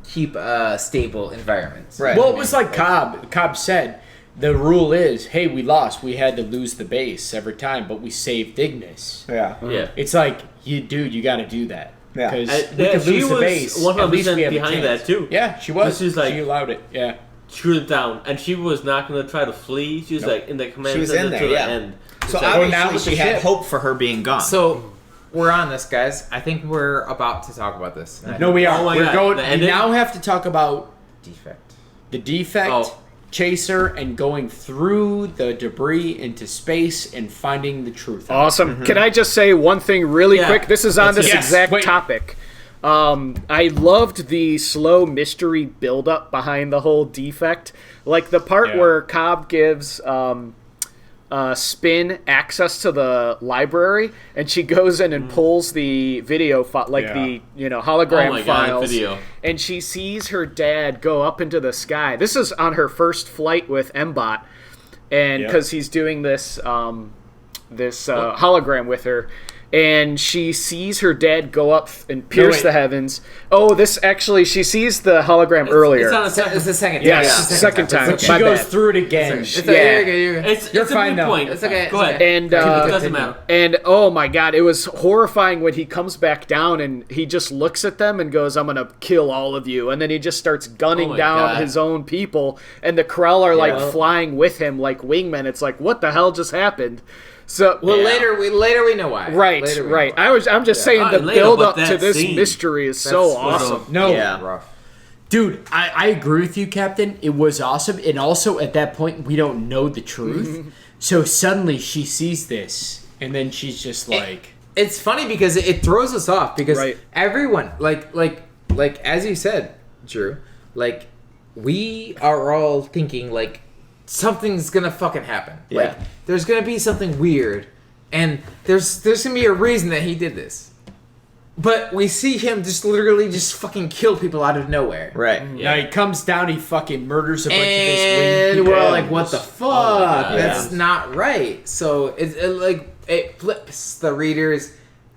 Speaker 2: keep a stable environment.
Speaker 4: Right.
Speaker 1: Well, it was like Cobb. Cobb said, the rule is, hey, we lost. We had to lose the base every time, but we saved Ignis.
Speaker 4: Yeah.
Speaker 3: Yeah.
Speaker 1: It's like, you got to do that.
Speaker 4: Yeah.
Speaker 1: Because
Speaker 3: And-
Speaker 1: we
Speaker 3: yeah,
Speaker 1: could
Speaker 3: she
Speaker 1: lose the
Speaker 3: was
Speaker 1: base.
Speaker 3: 100%
Speaker 1: At least we have a
Speaker 3: behind
Speaker 1: chance.
Speaker 3: that, too.
Speaker 1: Yeah, she was.
Speaker 3: She's like-
Speaker 1: she allowed it. Yeah.
Speaker 3: Shoot it down, and she was not going to try to flee. She was like in the command
Speaker 4: She was
Speaker 3: center
Speaker 4: in there,
Speaker 3: to the
Speaker 4: yeah.
Speaker 3: end.
Speaker 4: So
Speaker 3: It's like,
Speaker 1: now
Speaker 4: obviously
Speaker 1: with the
Speaker 4: she had
Speaker 1: ship.
Speaker 4: hope for her being gone.
Speaker 2: So we're on this, guys. I think we're about to talk about this.
Speaker 1: No, we are.
Speaker 3: Oh my
Speaker 1: We're
Speaker 3: God,
Speaker 1: going.
Speaker 3: the
Speaker 1: We
Speaker 3: ending?
Speaker 1: now have to talk about
Speaker 2: Defect.
Speaker 1: the defect,
Speaker 3: Oh.
Speaker 1: chaser, and going through the debris into space and finding the truth.
Speaker 5: Awesome. Can I just say one thing really
Speaker 3: Yeah.
Speaker 5: quick? This is on this
Speaker 1: Yes,
Speaker 5: exact
Speaker 1: wait.
Speaker 5: topic. I loved the slow mystery buildup behind the whole defect. Like the part
Speaker 1: Yeah.
Speaker 5: where Cobb gives Spin access to the library, and she goes in and pulls the video the hologram
Speaker 3: Oh my God,
Speaker 5: files,
Speaker 3: video.
Speaker 5: and she sees her dad go up into the sky. This is on her first flight with Mbot, and
Speaker 1: Yep.
Speaker 5: because he's doing this hologram with her, and she sees her dad go up and pierce
Speaker 1: wait.
Speaker 5: the heavens. Oh, she sees the hologram earlier.
Speaker 3: It's on a
Speaker 2: It's
Speaker 3: second.
Speaker 2: the second.
Speaker 5: Yes,
Speaker 2: it's the
Speaker 5: second time.
Speaker 2: It's
Speaker 1: She
Speaker 5: My
Speaker 1: goes
Speaker 5: bad.
Speaker 1: through it again.
Speaker 2: It's
Speaker 5: Yeah.
Speaker 2: okay. You're good. You're good.
Speaker 3: It's
Speaker 1: You're
Speaker 3: a
Speaker 1: fine,
Speaker 3: moot
Speaker 1: though.
Speaker 3: point.
Speaker 2: It's okay.
Speaker 3: Go
Speaker 2: It's
Speaker 3: ahead.
Speaker 2: okay.
Speaker 5: And
Speaker 3: it doesn't matter.
Speaker 5: And oh my god, it was horrifying when he comes back down and he just looks at them and goes, "I'm gonna kill all of you," and then he just starts gunning
Speaker 3: Oh my
Speaker 5: down
Speaker 3: God.
Speaker 5: his own people, and the Krell are like
Speaker 4: well-
Speaker 5: flying with him like wingmen. It's like, what the hell just happened? So
Speaker 2: Well, later we know why.
Speaker 5: right,
Speaker 2: Later we
Speaker 5: right.
Speaker 2: know why.
Speaker 5: I'm just saying
Speaker 3: Oh,
Speaker 5: the
Speaker 3: later,
Speaker 5: build
Speaker 3: but
Speaker 5: up to
Speaker 3: that
Speaker 5: this
Speaker 3: scene,
Speaker 5: mystery is so
Speaker 3: that's what's
Speaker 5: awesome.
Speaker 3: up.
Speaker 1: No,
Speaker 4: Yeah.
Speaker 2: Rough.
Speaker 1: dude, I agree with you, Captain. It was awesome, and also at that point we don't know the truth. So suddenly she sees this, and then she's just like,
Speaker 2: It's funny because it throws us off because
Speaker 5: Right.
Speaker 2: everyone like as you said, Drew, like we are all thinking like something's gonna fucking happen. Like
Speaker 4: Yeah.
Speaker 2: there's gonna be something weird, and there's gonna be a reason that he did this. But we see him just literally just fucking kill people out of nowhere.
Speaker 4: right.
Speaker 1: now he comes down, he fucking murders a bunch of this
Speaker 2: And
Speaker 1: winged
Speaker 2: we're all
Speaker 1: people.
Speaker 2: like, "What the fuck?
Speaker 3: God.
Speaker 2: That's not right." So it flips the reader's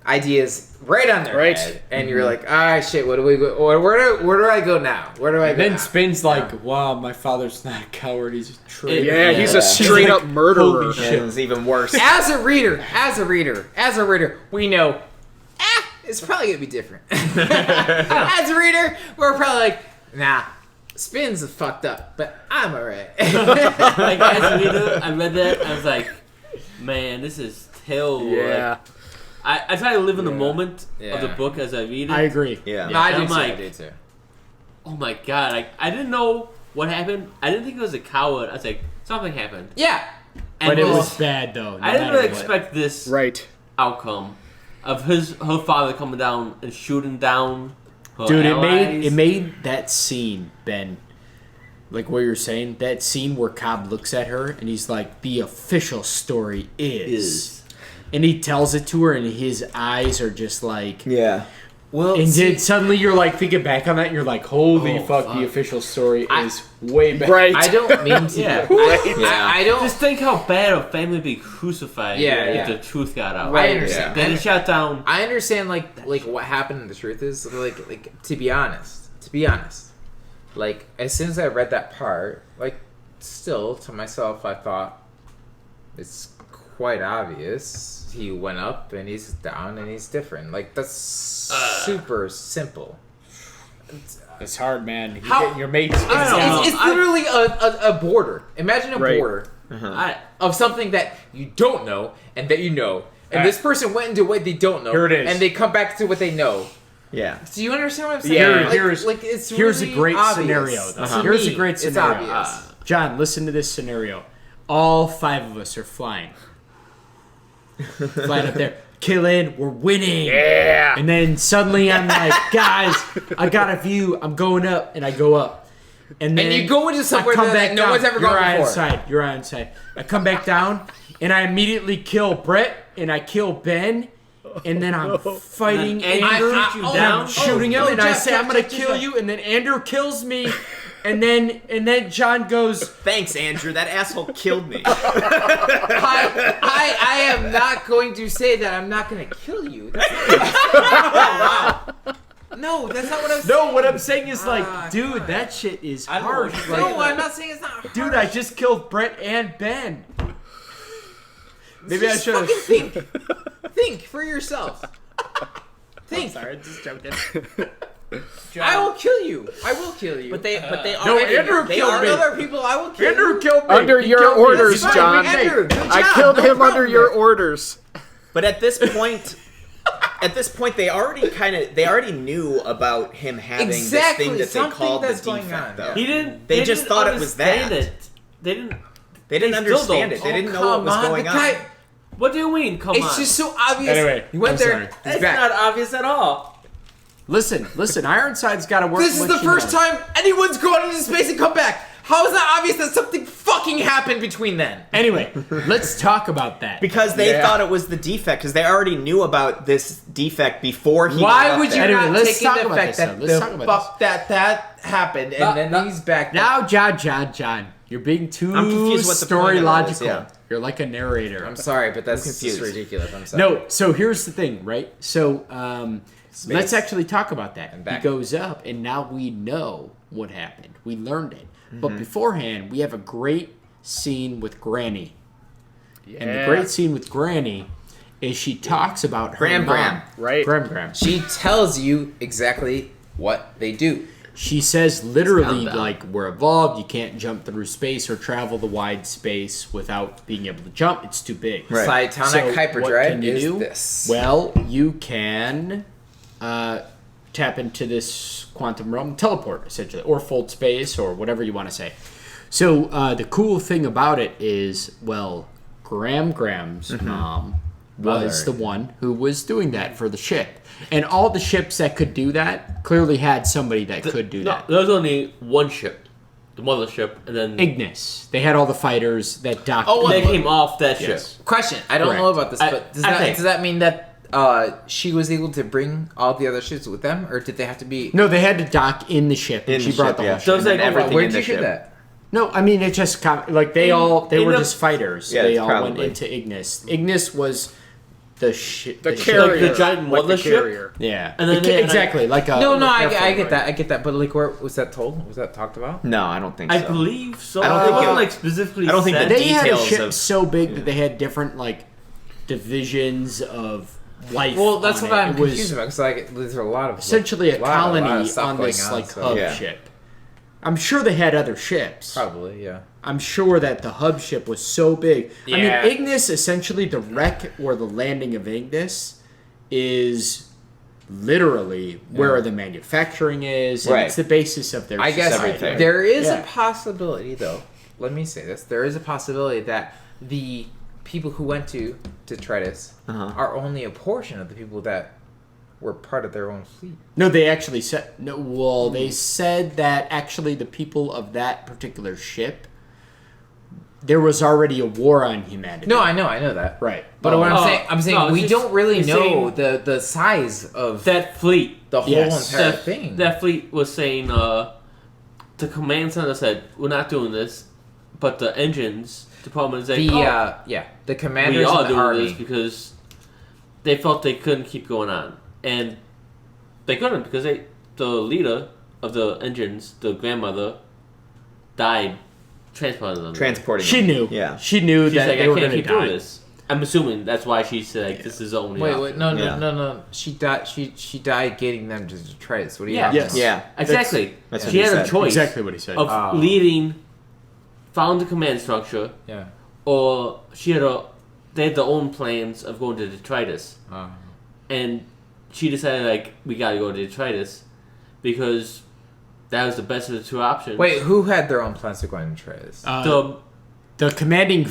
Speaker 2: ideas right on their
Speaker 5: Right.
Speaker 2: head, and you're like, "Ah, shit. What do we go? Or where do I go now? Where do I
Speaker 1: And
Speaker 2: go?"
Speaker 1: then
Speaker 2: now?
Speaker 1: Spin's like, wow, my father's not a coward, he's a traitor.
Speaker 5: Yeah, he's a
Speaker 4: Yeah.
Speaker 5: straight up murderer.
Speaker 1: holy shit.
Speaker 4: And it's even worse.
Speaker 2: As a reader, we know. It's probably gonna be different. As a reader, we're probably like, "Nah, Spin's fucked up, but I'm alright."
Speaker 3: Like as a reader, I read that. I was like, man, this is terrible.
Speaker 5: Yeah.
Speaker 3: Like, I try to live in the moment of the
Speaker 2: Yeah.
Speaker 3: book as I read it.
Speaker 1: I agree.
Speaker 4: Yeah.
Speaker 2: No, I
Speaker 3: I'm
Speaker 2: do too.
Speaker 3: like-
Speaker 2: I do too.
Speaker 3: Oh my god! Like I didn't know what happened. I didn't think it was a coward. I was like, something happened.
Speaker 2: Yeah.
Speaker 3: And
Speaker 1: But it
Speaker 3: this-
Speaker 1: was bad, though. no
Speaker 3: I didn't
Speaker 1: matter
Speaker 3: really
Speaker 1: what.
Speaker 3: expect this
Speaker 5: Right.
Speaker 3: outcome of her father coming down and shooting down her
Speaker 1: Dude,
Speaker 3: allies.
Speaker 1: it made that scene, Ben, like what you're saying, that scene where Cobb looks at her and he's like, the official story is. And he tells it to her and his eyes are just like...
Speaker 4: Yeah.
Speaker 2: Well,
Speaker 1: And
Speaker 2: see,
Speaker 1: then suddenly you're like thinking back on that and you're like, holy
Speaker 3: Oh,
Speaker 1: fuck,
Speaker 3: fuck.
Speaker 1: the official story
Speaker 2: I-
Speaker 1: is way better.
Speaker 5: Right.
Speaker 2: I don't mean to.
Speaker 3: Yeah.
Speaker 2: I don't.
Speaker 3: Just think how bad a family would be crucified
Speaker 2: Yeah,
Speaker 3: if
Speaker 2: yeah.
Speaker 3: the truth got out.
Speaker 2: I understand.
Speaker 3: Then it shot down.
Speaker 2: I understand like what happened in the truth is like to be honest, like as soon as I read that part, like still to myself I thought it's quite obvious he went up and he's down and he's different. Like that's super simple.
Speaker 1: It's hard, man. You're
Speaker 2: How-
Speaker 1: getting your mates.
Speaker 3: I don't know.
Speaker 2: It's literally a border. Imagine a
Speaker 5: Right.
Speaker 2: border
Speaker 3: I,
Speaker 2: of something that you don't know and that you know. And this person went into what they don't know.
Speaker 1: Here it is.
Speaker 2: And they come back to what they know.
Speaker 4: Yeah.
Speaker 2: Do you understand what I'm saying?
Speaker 5: Yeah.
Speaker 2: It's
Speaker 1: Here's
Speaker 2: really
Speaker 1: a great
Speaker 2: obvious.
Speaker 1: scenario. though.
Speaker 2: To
Speaker 1: Here's
Speaker 2: me,
Speaker 1: a great
Speaker 2: it's
Speaker 1: scenario.
Speaker 2: obvious.
Speaker 1: John, listen to this scenario. All 5 of us are flying. Flying up there. Kill in, we're winning.
Speaker 5: Yeah.
Speaker 1: And then suddenly I'm like, guys, I got a view. I'm going up, and I go up. And then
Speaker 2: you go into somewhere
Speaker 1: I come
Speaker 2: that
Speaker 1: back
Speaker 2: no
Speaker 1: down.
Speaker 2: one's ever
Speaker 1: You're
Speaker 2: gone
Speaker 1: on
Speaker 2: before.
Speaker 1: Inside. You're on inside. I come back down, and I immediately kill Brett, and I kill Ben, and then I'm fighting
Speaker 3: And
Speaker 1: Andrew.
Speaker 3: shoots you
Speaker 1: and
Speaker 3: down?
Speaker 1: I'm shooting him, and I say I'm gonna kill
Speaker 2: Jeff.
Speaker 1: you, and then Andrew kills me, and then John goes,
Speaker 4: Thanks, Andrew. That asshole killed me.
Speaker 2: I am not going to say that I'm not going to kill you. That's not No, that's not what I'm saying.
Speaker 1: no. What I'm saying is like, dude, that shit is
Speaker 3: I don't know
Speaker 1: hard.
Speaker 3: what
Speaker 1: Like,
Speaker 2: No, I'm not saying it's not hard.
Speaker 1: dude, I just killed Brent and Ben. Maybe I
Speaker 2: Just
Speaker 1: should have.
Speaker 2: fucking think. Think for yourself. Think.
Speaker 1: Sorry, just joking.
Speaker 2: I will kill you. I will kill you.
Speaker 4: But they
Speaker 1: No,
Speaker 4: already,
Speaker 1: Andrew
Speaker 4: they
Speaker 1: killed me.
Speaker 4: already,
Speaker 2: Other people, I will kill
Speaker 1: Andrew
Speaker 2: you.
Speaker 1: killed me.
Speaker 5: Under
Speaker 1: He
Speaker 5: your
Speaker 1: killed me.
Speaker 5: orders,
Speaker 1: It's fine,
Speaker 5: John.
Speaker 1: we can
Speaker 2: Andrew,
Speaker 1: make-
Speaker 2: good
Speaker 5: I
Speaker 2: job.
Speaker 5: killed
Speaker 2: No
Speaker 5: him under
Speaker 2: problem.
Speaker 5: your orders.
Speaker 4: But at this point, they already knew about him having
Speaker 2: Exactly,
Speaker 4: this thing that they
Speaker 2: something
Speaker 4: called the
Speaker 2: that's going
Speaker 4: defect.
Speaker 2: on,
Speaker 4: Though
Speaker 2: yeah.
Speaker 3: He didn't.
Speaker 4: They just
Speaker 3: didn't
Speaker 4: thought it was that.
Speaker 3: understand it. They didn't.
Speaker 4: They didn't
Speaker 3: They still
Speaker 4: understand
Speaker 3: don't.
Speaker 4: it. They didn't know
Speaker 2: come
Speaker 4: what was
Speaker 2: on,
Speaker 4: going
Speaker 2: the
Speaker 4: on.
Speaker 2: guy-
Speaker 3: What do you mean? Come on.
Speaker 2: It's just so obvious.
Speaker 1: Anyway,
Speaker 2: he went
Speaker 1: I'm
Speaker 2: there.
Speaker 1: sorry.
Speaker 2: He's
Speaker 3: It's
Speaker 2: back.
Speaker 3: not obvious at all.
Speaker 1: Listen. Ironside's got to work.
Speaker 2: This is
Speaker 1: what
Speaker 2: the
Speaker 1: she
Speaker 2: first
Speaker 1: knows.
Speaker 2: time anyone's gone into space and come back. How is that obvious that something fucking happened between then?
Speaker 1: Anyway, let's talk about that.
Speaker 4: Because they
Speaker 5: Yeah.
Speaker 4: thought it was the defect, because they already knew about this defect before he.
Speaker 2: Why
Speaker 4: left
Speaker 2: would you
Speaker 4: there.
Speaker 1: Anyway,
Speaker 2: not
Speaker 1: let's
Speaker 2: take
Speaker 1: talk
Speaker 2: into
Speaker 1: about
Speaker 2: effect
Speaker 1: this,
Speaker 2: that
Speaker 1: though. Let's
Speaker 2: the
Speaker 1: talk about
Speaker 2: fuck that happened and then he's back?
Speaker 1: Now, John, you're being too
Speaker 4: I'm confused what the
Speaker 1: story
Speaker 4: point of it is,
Speaker 1: logical.
Speaker 4: yeah.
Speaker 1: You're like a narrator.
Speaker 2: I'm sorry, but that's just
Speaker 4: confused.
Speaker 2: ridiculous. I'm sorry.
Speaker 1: No, so here's the thing, right? So let's actually talk about that.
Speaker 2: And
Speaker 1: He
Speaker 2: back.
Speaker 1: goes up, and now we know what happened. We learned it.
Speaker 2: Mm-hmm.
Speaker 1: But beforehand, we have a great scene with Granny.
Speaker 5: Yeah.
Speaker 1: And the great scene with Granny is she talks about her
Speaker 4: Graham,
Speaker 1: mom.
Speaker 4: Graham.
Speaker 5: Right.
Speaker 1: Graham.
Speaker 2: She tells you exactly what they do.
Speaker 1: She says literally,
Speaker 3: Calm down.
Speaker 1: like, we're evolved. You can't jump through space or travel the wide space without being able to jump. It's too big.
Speaker 4: Right.
Speaker 2: Cytonic
Speaker 1: So what
Speaker 2: hyperdrive
Speaker 1: can you
Speaker 2: is
Speaker 1: do?
Speaker 2: this.
Speaker 1: Well, you can tap into this quantum realm teleport, essentially, or fold space, or whatever you want to say. So the cool thing about it is, well, Graham's mom was the one who was doing that for the ship. And all the ships that could do that clearly had somebody that could do
Speaker 3: No,
Speaker 1: that.
Speaker 3: there was only one ship, the mothership, and then
Speaker 1: Ignis. They had all the fighters that docked.
Speaker 2: Oh,
Speaker 3: they
Speaker 2: what-
Speaker 3: came off that
Speaker 1: Yes.
Speaker 3: ship.
Speaker 2: Question. I don't
Speaker 1: Correct.
Speaker 2: know about this,
Speaker 3: I-
Speaker 2: but
Speaker 3: I think-
Speaker 2: does that mean that she was able to bring all the other ships with them, or did they have to be?
Speaker 1: No, they had to dock in the ship, and
Speaker 4: In
Speaker 1: she
Speaker 4: the
Speaker 1: brought
Speaker 4: ship,
Speaker 1: the
Speaker 4: yeah.
Speaker 1: whole ship.
Speaker 3: So it's like,
Speaker 4: everything
Speaker 2: Where
Speaker 4: in
Speaker 2: did
Speaker 4: the
Speaker 2: you
Speaker 4: ship.
Speaker 2: get that?
Speaker 1: No, I mean it just like they
Speaker 3: in
Speaker 1: were
Speaker 3: the-
Speaker 1: just fighters.
Speaker 4: Yeah,
Speaker 1: they
Speaker 4: it's
Speaker 1: all went
Speaker 4: probably.
Speaker 1: into Ignis. Ignis was the ship.
Speaker 5: The
Speaker 1: ship.
Speaker 5: carrier.
Speaker 3: Like the giant
Speaker 5: like the
Speaker 3: mothership?
Speaker 5: carrier.
Speaker 1: Yeah,
Speaker 3: And then they had,
Speaker 1: exactly like a.
Speaker 2: No,
Speaker 1: like
Speaker 2: I
Speaker 1: a
Speaker 2: get
Speaker 1: forward.
Speaker 2: that. I get that. But like, where was that told? Was that talked about?
Speaker 4: No, I don't think
Speaker 3: I
Speaker 4: so.
Speaker 3: believe so.
Speaker 4: I don't
Speaker 3: it
Speaker 4: think
Speaker 3: wasn't
Speaker 4: it-
Speaker 3: like specifically.
Speaker 4: I don't think
Speaker 3: said.
Speaker 4: the
Speaker 1: They had a
Speaker 4: details
Speaker 1: ship
Speaker 4: of-
Speaker 1: so big that they had different like divisions of life.
Speaker 2: Well, that's
Speaker 1: on
Speaker 2: what
Speaker 1: it.
Speaker 2: I'm
Speaker 1: It was
Speaker 2: confused about because like there's a lot of
Speaker 1: essentially a
Speaker 2: lot
Speaker 1: colony
Speaker 2: of stuff
Speaker 1: on
Speaker 2: going
Speaker 1: this
Speaker 2: on,
Speaker 1: like
Speaker 2: so-
Speaker 1: hub
Speaker 4: Yeah.
Speaker 1: ship. I'm sure they had other ships.
Speaker 2: Probably, yeah.
Speaker 1: I'm sure that the hub ship was so big.
Speaker 2: Yeah.
Speaker 1: I mean, Ignis, essentially, the wreck or the landing of Ignis is literally where the manufacturing is. And
Speaker 4: Right.
Speaker 1: It's the basis of their
Speaker 2: I guess
Speaker 1: society.
Speaker 4: everything.
Speaker 2: there is
Speaker 1: Yeah.
Speaker 2: a possibility, though. Let me say this: there is a possibility that the people who went to detritus are only a portion of the people that were part of their own fleet.
Speaker 1: No, they actually said... No, well, they said that actually the people of that particular ship, there was already a war on humanity.
Speaker 2: No, I know that.
Speaker 1: Right.
Speaker 2: But what
Speaker 3: Oh,
Speaker 2: I'm saying,
Speaker 3: no,
Speaker 2: we
Speaker 3: it's
Speaker 2: don't really
Speaker 3: it's
Speaker 2: know
Speaker 3: saying
Speaker 2: the size of
Speaker 3: that fleet.
Speaker 2: the whole
Speaker 1: Yes.
Speaker 2: entire
Speaker 3: That
Speaker 2: thing.
Speaker 3: That fleet was saying. The command center said, "We're not doing this," but the engines department is like,
Speaker 2: the
Speaker 3: "Oh,
Speaker 2: the
Speaker 3: we
Speaker 2: commanders
Speaker 3: are
Speaker 2: of the
Speaker 3: doing
Speaker 2: army.
Speaker 3: this because they felt they couldn't keep going on, and they couldn't because the leader of the engines, the grandmother, died transporting them.
Speaker 4: Transporting.
Speaker 1: She
Speaker 4: them.
Speaker 1: knew.
Speaker 4: Yeah.
Speaker 1: She knew
Speaker 3: She's
Speaker 1: that
Speaker 3: like,
Speaker 1: they
Speaker 3: I
Speaker 1: were
Speaker 3: can't
Speaker 1: going to
Speaker 3: keep doing
Speaker 1: die.
Speaker 3: this. I'm assuming that's why she said like, this is the only.
Speaker 2: Wait,
Speaker 3: option.
Speaker 2: no,
Speaker 4: Yeah.
Speaker 2: no. She died. She died getting them to detritus. What do you?
Speaker 3: Yeah.
Speaker 1: Yes.
Speaker 4: Yeah.
Speaker 3: Exactly.
Speaker 4: That's what
Speaker 3: She
Speaker 4: he
Speaker 3: had a
Speaker 4: said.
Speaker 3: choice
Speaker 1: Exactly what he said.
Speaker 3: of
Speaker 2: Oh.
Speaker 3: leading, found the command structure,
Speaker 2: Yeah.
Speaker 3: or they had their own plans of going to detritus. And she decided like we gotta go to detritus because that was the best of the two options.
Speaker 2: Wait, who had their own plans to go and detritus?
Speaker 1: The commanding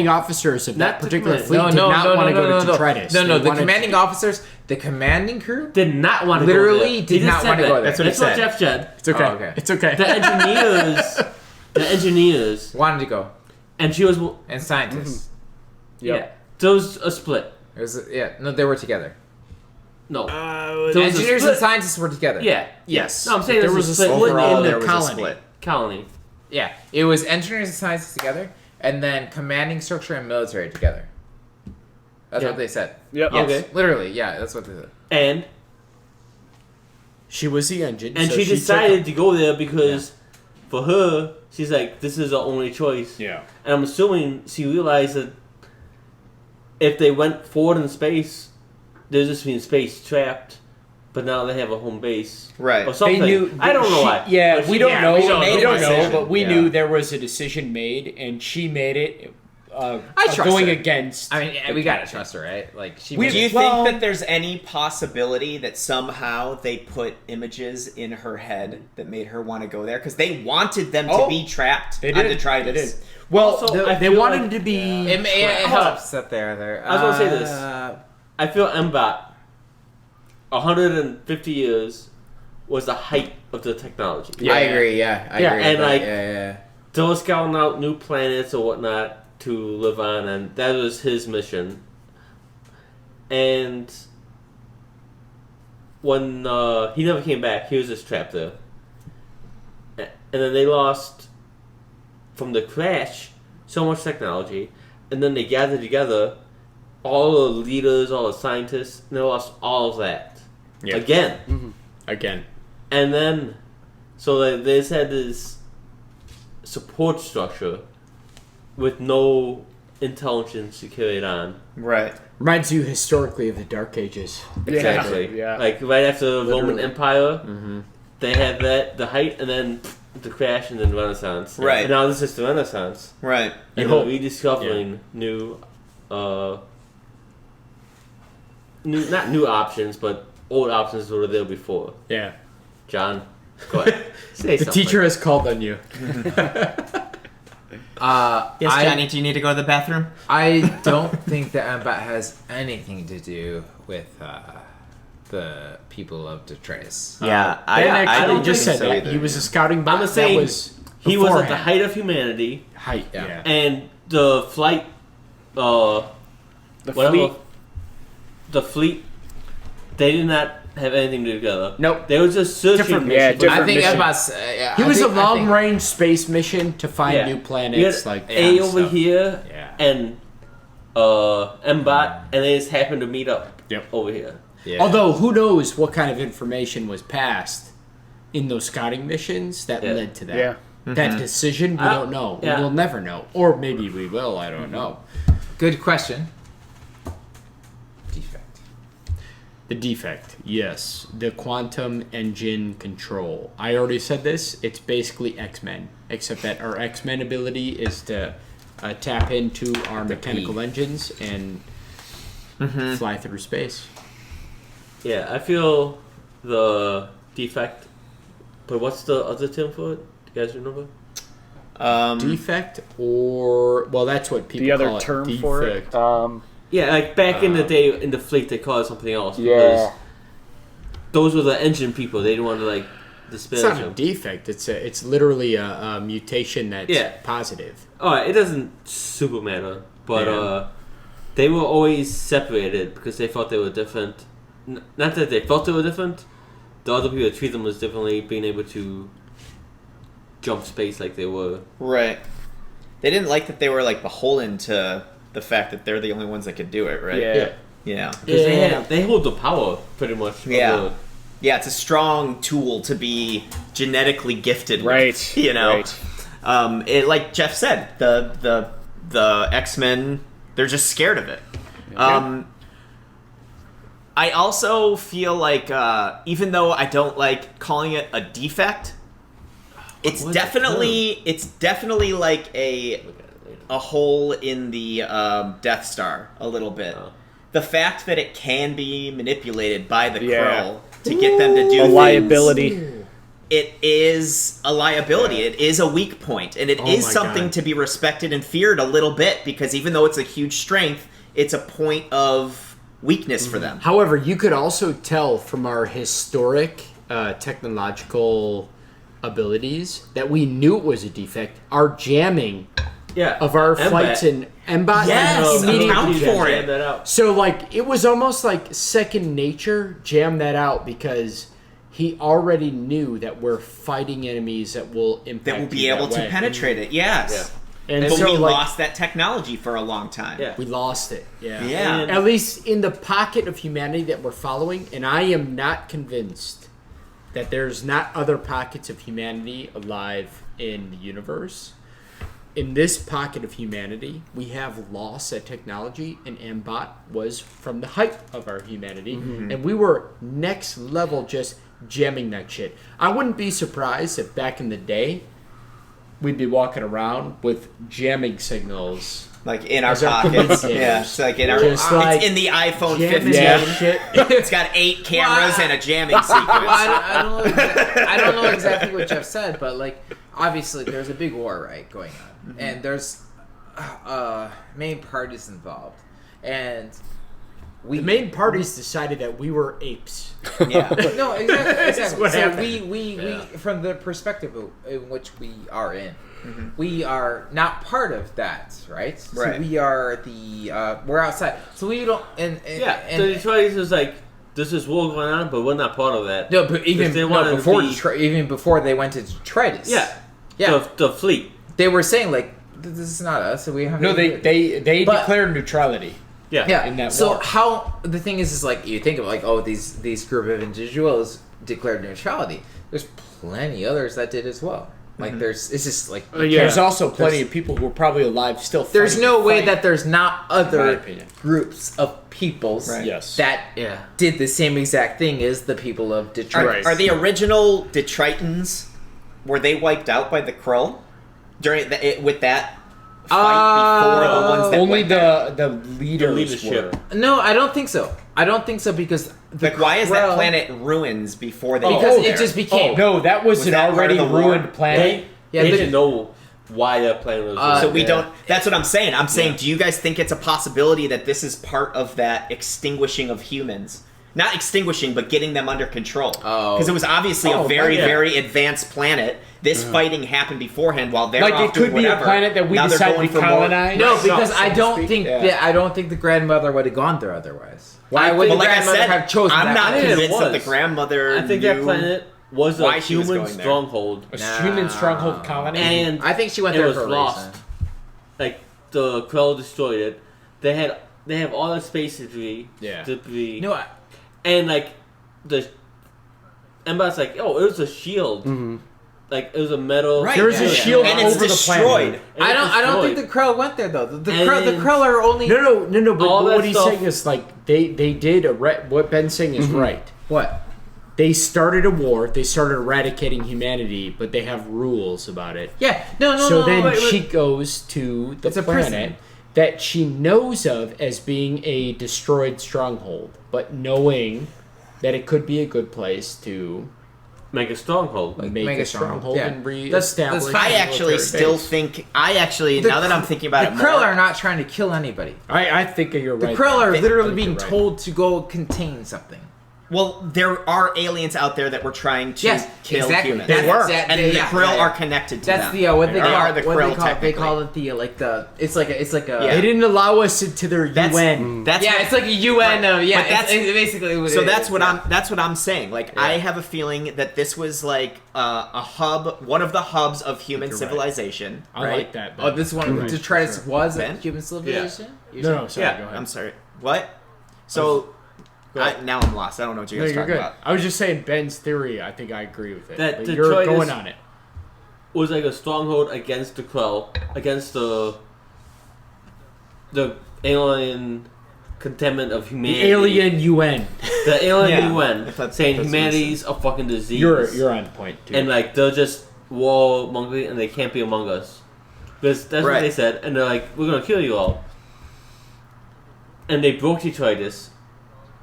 Speaker 1: officers of that
Speaker 3: Not the
Speaker 1: particular
Speaker 3: command-
Speaker 1: fleet did not want to go to detritus.
Speaker 2: No,
Speaker 1: They
Speaker 2: the
Speaker 1: wanted
Speaker 2: commanding
Speaker 1: to-
Speaker 2: officers, the commanding crew.
Speaker 3: did not want to
Speaker 2: Literally
Speaker 3: go there.
Speaker 2: did
Speaker 3: He just
Speaker 2: not
Speaker 3: said
Speaker 2: wanna
Speaker 3: that.
Speaker 2: go there.
Speaker 4: That's what he
Speaker 3: That's what
Speaker 4: said.
Speaker 3: Jeff said.
Speaker 1: It's okay.
Speaker 2: Oh, okay.
Speaker 1: It's okay.
Speaker 3: The engineers,
Speaker 2: Wanted to go,
Speaker 3: and she was
Speaker 2: and scientists.
Speaker 3: yeah. There was a split.
Speaker 2: It was no, they were together.
Speaker 3: No.
Speaker 2: The engineers and scientists were together.
Speaker 3: Yeah.
Speaker 1: Yes.
Speaker 3: No, I'm saying
Speaker 1: there was a split
Speaker 4: Overall,
Speaker 1: in
Speaker 4: there
Speaker 1: the
Speaker 4: was
Speaker 1: colony.
Speaker 4: a split.
Speaker 3: colony.
Speaker 2: Yeah, it was engineers and scientists together, and then commanding structure and military together. That's what they said.
Speaker 5: Yep.
Speaker 2: Yes,
Speaker 3: Okay.
Speaker 2: literally, yeah, that's what they said.
Speaker 3: And
Speaker 1: She was the engine,
Speaker 3: and
Speaker 1: so
Speaker 3: she
Speaker 1: took
Speaker 3: decided to go there because for her, she's like, this is the only choice.
Speaker 1: Yeah.
Speaker 3: And I'm assuming she realized that if they went forward in space, they're just being space trapped. But now they have a home base,
Speaker 4: Right.
Speaker 3: Or something.
Speaker 1: They knew.
Speaker 3: I don't know why.
Speaker 1: Yeah,
Speaker 3: But
Speaker 1: we
Speaker 3: she-
Speaker 1: don't know.
Speaker 4: we don't
Speaker 1: We
Speaker 4: know
Speaker 1: don't
Speaker 4: the
Speaker 1: know,
Speaker 4: decision.
Speaker 1: but we
Speaker 4: Yeah.
Speaker 1: knew there was a decision made, and she made it.
Speaker 2: I trust
Speaker 1: going
Speaker 2: her.
Speaker 1: against.
Speaker 2: I mean,
Speaker 1: the
Speaker 2: we gotta
Speaker 1: captain.
Speaker 2: trust her, right? Like, she.
Speaker 1: We-
Speaker 2: made
Speaker 4: Do you
Speaker 2: it.
Speaker 1: Well-
Speaker 4: think that there's any possibility that somehow they put images in her head that made her want to go there? Because they wanted them to
Speaker 1: Oh,
Speaker 4: be trapped
Speaker 1: They
Speaker 4: on
Speaker 1: did.
Speaker 4: Detritus.
Speaker 1: They did. Well,
Speaker 3: Also, I
Speaker 1: they
Speaker 3: feel
Speaker 1: wanted
Speaker 3: like-
Speaker 1: to be.
Speaker 2: It helps that they're there.
Speaker 3: I was gonna say this. I feel MBOT, 150 years, was the height of the technology.
Speaker 1: Yeah.
Speaker 2: I agree. Yeah, I
Speaker 1: Yeah,
Speaker 2: agree.
Speaker 3: and
Speaker 2: with that,
Speaker 3: like-
Speaker 2: yeah.
Speaker 3: They were scouting out new planets or whatnot to live on, and that was his mission. And when he never came back, he was just trapped there. And then they lost, from the crash, so much technology, and then they gathered together all the leaders, all the scientists, and they lost all of that.
Speaker 1: Yeah.
Speaker 3: Again.
Speaker 1: Again.
Speaker 3: And then, so they just had this support structure with no intelligence to carry it on.
Speaker 4: Right.
Speaker 1: Reminds you historically of the Dark Ages.
Speaker 3: Exactly.
Speaker 5: Yeah.
Speaker 3: Like right after the Roman
Speaker 1: Literally.
Speaker 3: Empire,
Speaker 1: Mm-hmm.
Speaker 3: they had that, the height, and then the crash, and then Renaissance.
Speaker 4: Right.
Speaker 3: And now this is the Renaissance.
Speaker 4: Right.
Speaker 1: You
Speaker 3: And
Speaker 1: hope.
Speaker 3: they're rediscovering new, not new options, but old options that were there before.
Speaker 1: Yeah.
Speaker 3: John, go ahead. Say
Speaker 1: The
Speaker 3: something.
Speaker 1: teacher has called on you.
Speaker 4: Yes, Johnny, do you need to go to the bathroom?
Speaker 2: I don't think that MBOT has anything to do with the people of Detritus.
Speaker 4: Yeah,
Speaker 1: Ben actually
Speaker 3: don't
Speaker 1: just
Speaker 3: think
Speaker 1: said
Speaker 3: so
Speaker 1: that.
Speaker 4: either,
Speaker 1: He was
Speaker 4: yeah.
Speaker 1: a scouting bot.
Speaker 3: I'm just saying
Speaker 1: that was
Speaker 3: he was at the
Speaker 1: beforehand.
Speaker 3: height of humanity,
Speaker 1: Height,
Speaker 2: Yeah.
Speaker 1: yeah.
Speaker 3: and the flight,
Speaker 5: The
Speaker 3: whatever,
Speaker 5: fleet.
Speaker 3: the fleet, they did not have anything to do together.
Speaker 1: Nope.
Speaker 3: They were just searching.
Speaker 1: Different
Speaker 3: for-
Speaker 1: mission.
Speaker 2: I
Speaker 5: different
Speaker 2: think
Speaker 5: mission.
Speaker 2: MBOT's.
Speaker 1: He was a long-range space mission to find
Speaker 3: Yeah.
Speaker 1: new
Speaker 3: You
Speaker 1: planets.
Speaker 3: had
Speaker 1: Like
Speaker 3: A
Speaker 1: and
Speaker 3: over
Speaker 1: stuff.
Speaker 3: here,
Speaker 1: Yeah.
Speaker 3: and MBOT, and they just happened to meet up
Speaker 1: Yep.
Speaker 3: over here.
Speaker 2: Yeah.
Speaker 1: Although, who knows what kind of information was passed in those scouting missions that
Speaker 3: Yeah.
Speaker 1: led to that.
Speaker 5: Yeah.
Speaker 1: That decision, we don't know.
Speaker 3: yeah.
Speaker 1: We'll never know. Or maybe we will, I don't know.
Speaker 2: Good question. Defect.
Speaker 1: The defect, yes. The quantum engine control. I already said this. It's basically X-Men. Except that our X-Men ability is to tap into our mechanical engines and fly through space.
Speaker 3: Yeah, I feel the defect. But what's the other term for it? Do you guys remember?
Speaker 1: Defect or... Well, that's what people
Speaker 5: The other
Speaker 1: call it.
Speaker 5: term
Speaker 1: defect.
Speaker 5: for it.
Speaker 3: Yeah, like back in the day in the fleet, they called it something else.
Speaker 5: Yeah.
Speaker 3: Because those were the engine people. They didn't want to like
Speaker 1: It's
Speaker 3: disparage
Speaker 1: not a
Speaker 3: them.
Speaker 1: defect. It's literally a mutation that's
Speaker 3: Yeah.
Speaker 1: positive.
Speaker 3: Alright, it doesn't super matter. But
Speaker 1: Yeah.
Speaker 3: they were always separated because they thought they were different. Not that they felt they were different. The other people treat them as differently, being able to jump space like they were.
Speaker 4: Right. They didn't like that they were like beholden to the fact that they're the only ones that could do it, right?
Speaker 5: Yeah.
Speaker 4: Yeah.
Speaker 3: Because
Speaker 1: Yeah.
Speaker 3: they hold the power, pretty much. of
Speaker 4: Yeah.
Speaker 3: the-
Speaker 4: Yeah, it's a strong tool to be genetically gifted
Speaker 5: Right.
Speaker 4: with, you know.
Speaker 5: Right.
Speaker 4: It, like Jeff said, the X-Men, they're just scared of it. I also feel like even though I don't like calling it a defect, it's
Speaker 3: What's
Speaker 4: definitely like a
Speaker 3: Look at it later.
Speaker 4: hole in the Death Star a little bit.
Speaker 3: Oh.
Speaker 4: The fact that it can be manipulated by the
Speaker 5: Yeah.
Speaker 4: Krell to get them to do
Speaker 5: A
Speaker 4: things,
Speaker 5: liability.
Speaker 4: it is a liability. It is a weak point, and it
Speaker 1: Oh
Speaker 4: is
Speaker 1: my
Speaker 4: something
Speaker 1: God.
Speaker 4: to be respected and feared a little bit, because even though it's a huge strength, it's a point of weakness for them.
Speaker 1: However, you could also tell from our historic technological abilities that we knew it was a defect. Our jamming of our
Speaker 3: Mbot.
Speaker 1: flights in Mbot.
Speaker 4: Yes,
Speaker 1: immediately
Speaker 4: account
Speaker 1: jammed
Speaker 4: for
Speaker 1: it.
Speaker 4: it.
Speaker 3: That out.
Speaker 1: So like it was almost like second nature. Jam that out because he already knew that we're fighting enemies that will impact.
Speaker 4: That will be
Speaker 1: you
Speaker 4: able
Speaker 1: that
Speaker 4: to
Speaker 1: way.
Speaker 4: penetrate it. Yes.
Speaker 1: And
Speaker 4: But
Speaker 1: so
Speaker 4: we
Speaker 1: like,
Speaker 4: lost that technology for a long time.
Speaker 3: Yeah.
Speaker 1: we lost it. Yeah.
Speaker 4: Yeah.
Speaker 3: And-
Speaker 1: At least in the pocket of humanity that we're following, and I am not convinced that there's not other pockets of humanity alive in the universe. In this pocket of humanity, we have lost that technology, and Mbot was from the height of our humanity, and we were next level just jamming that shit. I wouldn't be surprised if back in the day, we'd be walking around with jamming signals.
Speaker 4: Like in our
Speaker 1: As our
Speaker 4: pockets.
Speaker 1: communicators.
Speaker 4: Yeah. It's like in our
Speaker 1: Just like
Speaker 4: it's in the iPhone
Speaker 1: jamming
Speaker 4: 15.
Speaker 1: that shit.
Speaker 4: It's got 8 cameras and a jamming sequence.
Speaker 2: I don't know. I don't know exactly what Jeff said, but like, obviously, there's a big war right going on, and there's main parties involved, and
Speaker 1: The main parties decided that we were apes.
Speaker 4: Yeah.
Speaker 2: no, exactly.
Speaker 1: what
Speaker 2: So
Speaker 1: happened.
Speaker 2: we from the perspective in which we are in, we are not part of that, right? So
Speaker 4: Right.
Speaker 2: we are the we're outside. So we don't. And
Speaker 3: The Detroiters is like, this is war going on, but we're not part of that.
Speaker 2: no, but even
Speaker 3: they wanted to
Speaker 2: before
Speaker 3: be-
Speaker 2: Detroit, even before they went to Detritus.
Speaker 3: Yeah.
Speaker 2: Yeah.
Speaker 3: The fleet.
Speaker 2: They were saying like, this is not us. So we have
Speaker 1: No, they
Speaker 2: But-
Speaker 1: declared neutrality.
Speaker 3: Yeah.
Speaker 2: Yeah.
Speaker 1: in that
Speaker 2: so
Speaker 1: war.
Speaker 2: how the thing is like you think of like, oh, these group of individuals declared neutrality. There's plenty others that did as well. Like it's just like
Speaker 1: There's also plenty of people who are probably alive still.
Speaker 2: there's
Speaker 1: fighting
Speaker 2: no
Speaker 1: the
Speaker 2: way
Speaker 1: fight.
Speaker 2: that there's not
Speaker 1: my
Speaker 2: other
Speaker 1: opinion.
Speaker 2: groups of peoples
Speaker 4: Right.
Speaker 1: Yes.
Speaker 2: that
Speaker 3: Yeah.
Speaker 2: did the same exact thing as the people of Detroit.
Speaker 4: Are the original Detroitans, were they wiped out by the Krull during with that fight before the ones that
Speaker 1: only
Speaker 4: went there?
Speaker 1: the leaders
Speaker 3: leadership.
Speaker 1: were.
Speaker 2: No, I don't think so. I don't think so because
Speaker 4: Like, why is that
Speaker 2: Krell-
Speaker 4: planet ruins before they
Speaker 2: Because
Speaker 4: go
Speaker 2: it
Speaker 4: there?
Speaker 2: just became
Speaker 1: No, that was,
Speaker 4: Was
Speaker 1: an
Speaker 4: that part
Speaker 1: already
Speaker 4: of the war?
Speaker 1: ruined planet.
Speaker 2: Yeah,
Speaker 3: they
Speaker 2: the-
Speaker 3: didn't know why that plane was.
Speaker 4: So we
Speaker 2: yeah.
Speaker 4: don't. That's what I'm saying. I'm saying, do you guys think it's a possibility that this is part of that extinguishing of humans? Not extinguishing, but getting them under control.
Speaker 2: Oh.
Speaker 4: Because it was obviously a
Speaker 1: Oh,
Speaker 4: very,
Speaker 3: yeah.
Speaker 4: very advanced planet. This fighting happened beforehand while they're
Speaker 1: Like
Speaker 4: off
Speaker 1: it could
Speaker 4: doing
Speaker 1: be a
Speaker 4: whatever.
Speaker 1: planet that we
Speaker 4: Now they're
Speaker 1: decided
Speaker 4: going
Speaker 1: to
Speaker 4: for more-
Speaker 1: colonize.
Speaker 2: No,
Speaker 1: Right.
Speaker 2: because
Speaker 1: So
Speaker 2: I
Speaker 1: to
Speaker 2: don't
Speaker 1: speak.
Speaker 2: think
Speaker 1: Yeah.
Speaker 2: that I don't think the grandmother would have gone there otherwise. Why would
Speaker 4: Well,
Speaker 2: the
Speaker 4: like I
Speaker 2: grandmother
Speaker 4: said,
Speaker 2: have chosen
Speaker 4: I'm
Speaker 2: that
Speaker 4: not
Speaker 2: place?
Speaker 3: it
Speaker 4: convinced that
Speaker 3: was.
Speaker 4: the grandmother
Speaker 3: I think
Speaker 4: knew
Speaker 3: that planet was a
Speaker 4: why she was
Speaker 3: human
Speaker 4: going there.
Speaker 3: stronghold,
Speaker 1: A
Speaker 2: Nah.
Speaker 1: human stronghold colony.
Speaker 3: and
Speaker 2: I think she went
Speaker 3: it
Speaker 2: there
Speaker 3: was
Speaker 2: for a
Speaker 3: lost.
Speaker 2: reason.
Speaker 3: Like the Krell destroyed it. They have all the space debris.
Speaker 1: Yeah.
Speaker 3: Debris.
Speaker 2: No,
Speaker 3: And like the Mbot's like, oh, it was a shield. Like it was a metal.
Speaker 4: Right.
Speaker 1: There was a
Speaker 4: yeah.
Speaker 1: shield
Speaker 4: and it's
Speaker 1: over the
Speaker 4: destroyed.
Speaker 1: planet.
Speaker 3: And
Speaker 2: I
Speaker 3: it
Speaker 2: don't think
Speaker 3: destroyed.
Speaker 2: the Krell went there though. The
Speaker 3: And
Speaker 2: Krell are only
Speaker 1: No. But
Speaker 3: All that
Speaker 1: what he's
Speaker 3: stuff-
Speaker 1: saying is like they did what Ben's saying is right.
Speaker 2: what?
Speaker 1: They started a war. They started eradicating humanity, but they have rules about it.
Speaker 2: Yeah, no.
Speaker 1: So then
Speaker 3: wait.
Speaker 1: she goes to the
Speaker 2: It's a
Speaker 1: planet
Speaker 2: prison.
Speaker 1: that she knows of as being a destroyed stronghold, but knowing that it could be a good place to
Speaker 3: Make a stronghold.
Speaker 1: make a stronghold
Speaker 2: yeah.
Speaker 1: and
Speaker 2: That's
Speaker 1: reestablish.
Speaker 2: fine.
Speaker 4: I
Speaker 1: a
Speaker 4: actually
Speaker 1: military
Speaker 4: still
Speaker 1: base.
Speaker 4: think. Now that I'm thinking about it
Speaker 2: the Krell
Speaker 4: more,
Speaker 2: are not trying to kill anybody.
Speaker 1: I think you're
Speaker 2: The
Speaker 1: right.
Speaker 2: Krell are
Speaker 1: I
Speaker 2: literally
Speaker 1: think
Speaker 2: being
Speaker 1: you're right.
Speaker 2: told to go contain something.
Speaker 4: well, there are aliens out there that were trying to
Speaker 2: Yes,
Speaker 4: kill
Speaker 2: exactly.
Speaker 4: humans.
Speaker 1: They were.
Speaker 4: And the Krill are connected to
Speaker 2: That's
Speaker 4: them.
Speaker 2: the what they
Speaker 4: They
Speaker 2: call
Speaker 4: are the
Speaker 2: what
Speaker 4: Krill,
Speaker 2: they call they
Speaker 4: technically.
Speaker 2: call it the like the it's like a
Speaker 4: Yeah.
Speaker 1: They didn't allow us into their
Speaker 4: That's,
Speaker 1: UN.
Speaker 4: That's
Speaker 2: yeah
Speaker 4: what-
Speaker 2: it's like a UN yeah
Speaker 4: But that's-
Speaker 2: it's basically what
Speaker 4: So
Speaker 2: it
Speaker 4: that's
Speaker 2: is.
Speaker 4: what I'm saying. Like I have a feeling that this was like a hub, one of the hubs of human
Speaker 1: You're right.
Speaker 4: civilization.
Speaker 1: I
Speaker 4: right?
Speaker 1: like that. Ben.
Speaker 2: Oh, this one
Speaker 1: Right,
Speaker 2: Detritus
Speaker 1: for sure.
Speaker 2: was a
Speaker 4: Ben?
Speaker 2: human civilization. You're
Speaker 1: No,
Speaker 2: saying?
Speaker 1: sorry.
Speaker 3: Yeah,
Speaker 1: go ahead.
Speaker 4: I'm sorry. What? So now I'm lost. I don't know what you
Speaker 1: No,
Speaker 4: guys
Speaker 1: you're
Speaker 4: are talking
Speaker 1: good.
Speaker 4: about.
Speaker 1: I was just saying Ben's theory. I think I agree with it.
Speaker 3: That
Speaker 1: But
Speaker 3: Detroit
Speaker 1: you're going
Speaker 3: is-
Speaker 1: on it.
Speaker 3: Was like a stronghold against the Krell, against the alien containment of
Speaker 1: The
Speaker 3: humanity.
Speaker 1: alien UN.
Speaker 3: The alien
Speaker 4: Yeah,
Speaker 3: UN
Speaker 4: if that's-
Speaker 3: saying
Speaker 4: that's what
Speaker 3: humanity's a fucking disease.
Speaker 1: You're on point too.
Speaker 3: and like they're just warmongering and they can't be among us. Because that's what
Speaker 4: Right.
Speaker 3: they said, and they're like, we're gonna kill you all. And they broke Detritus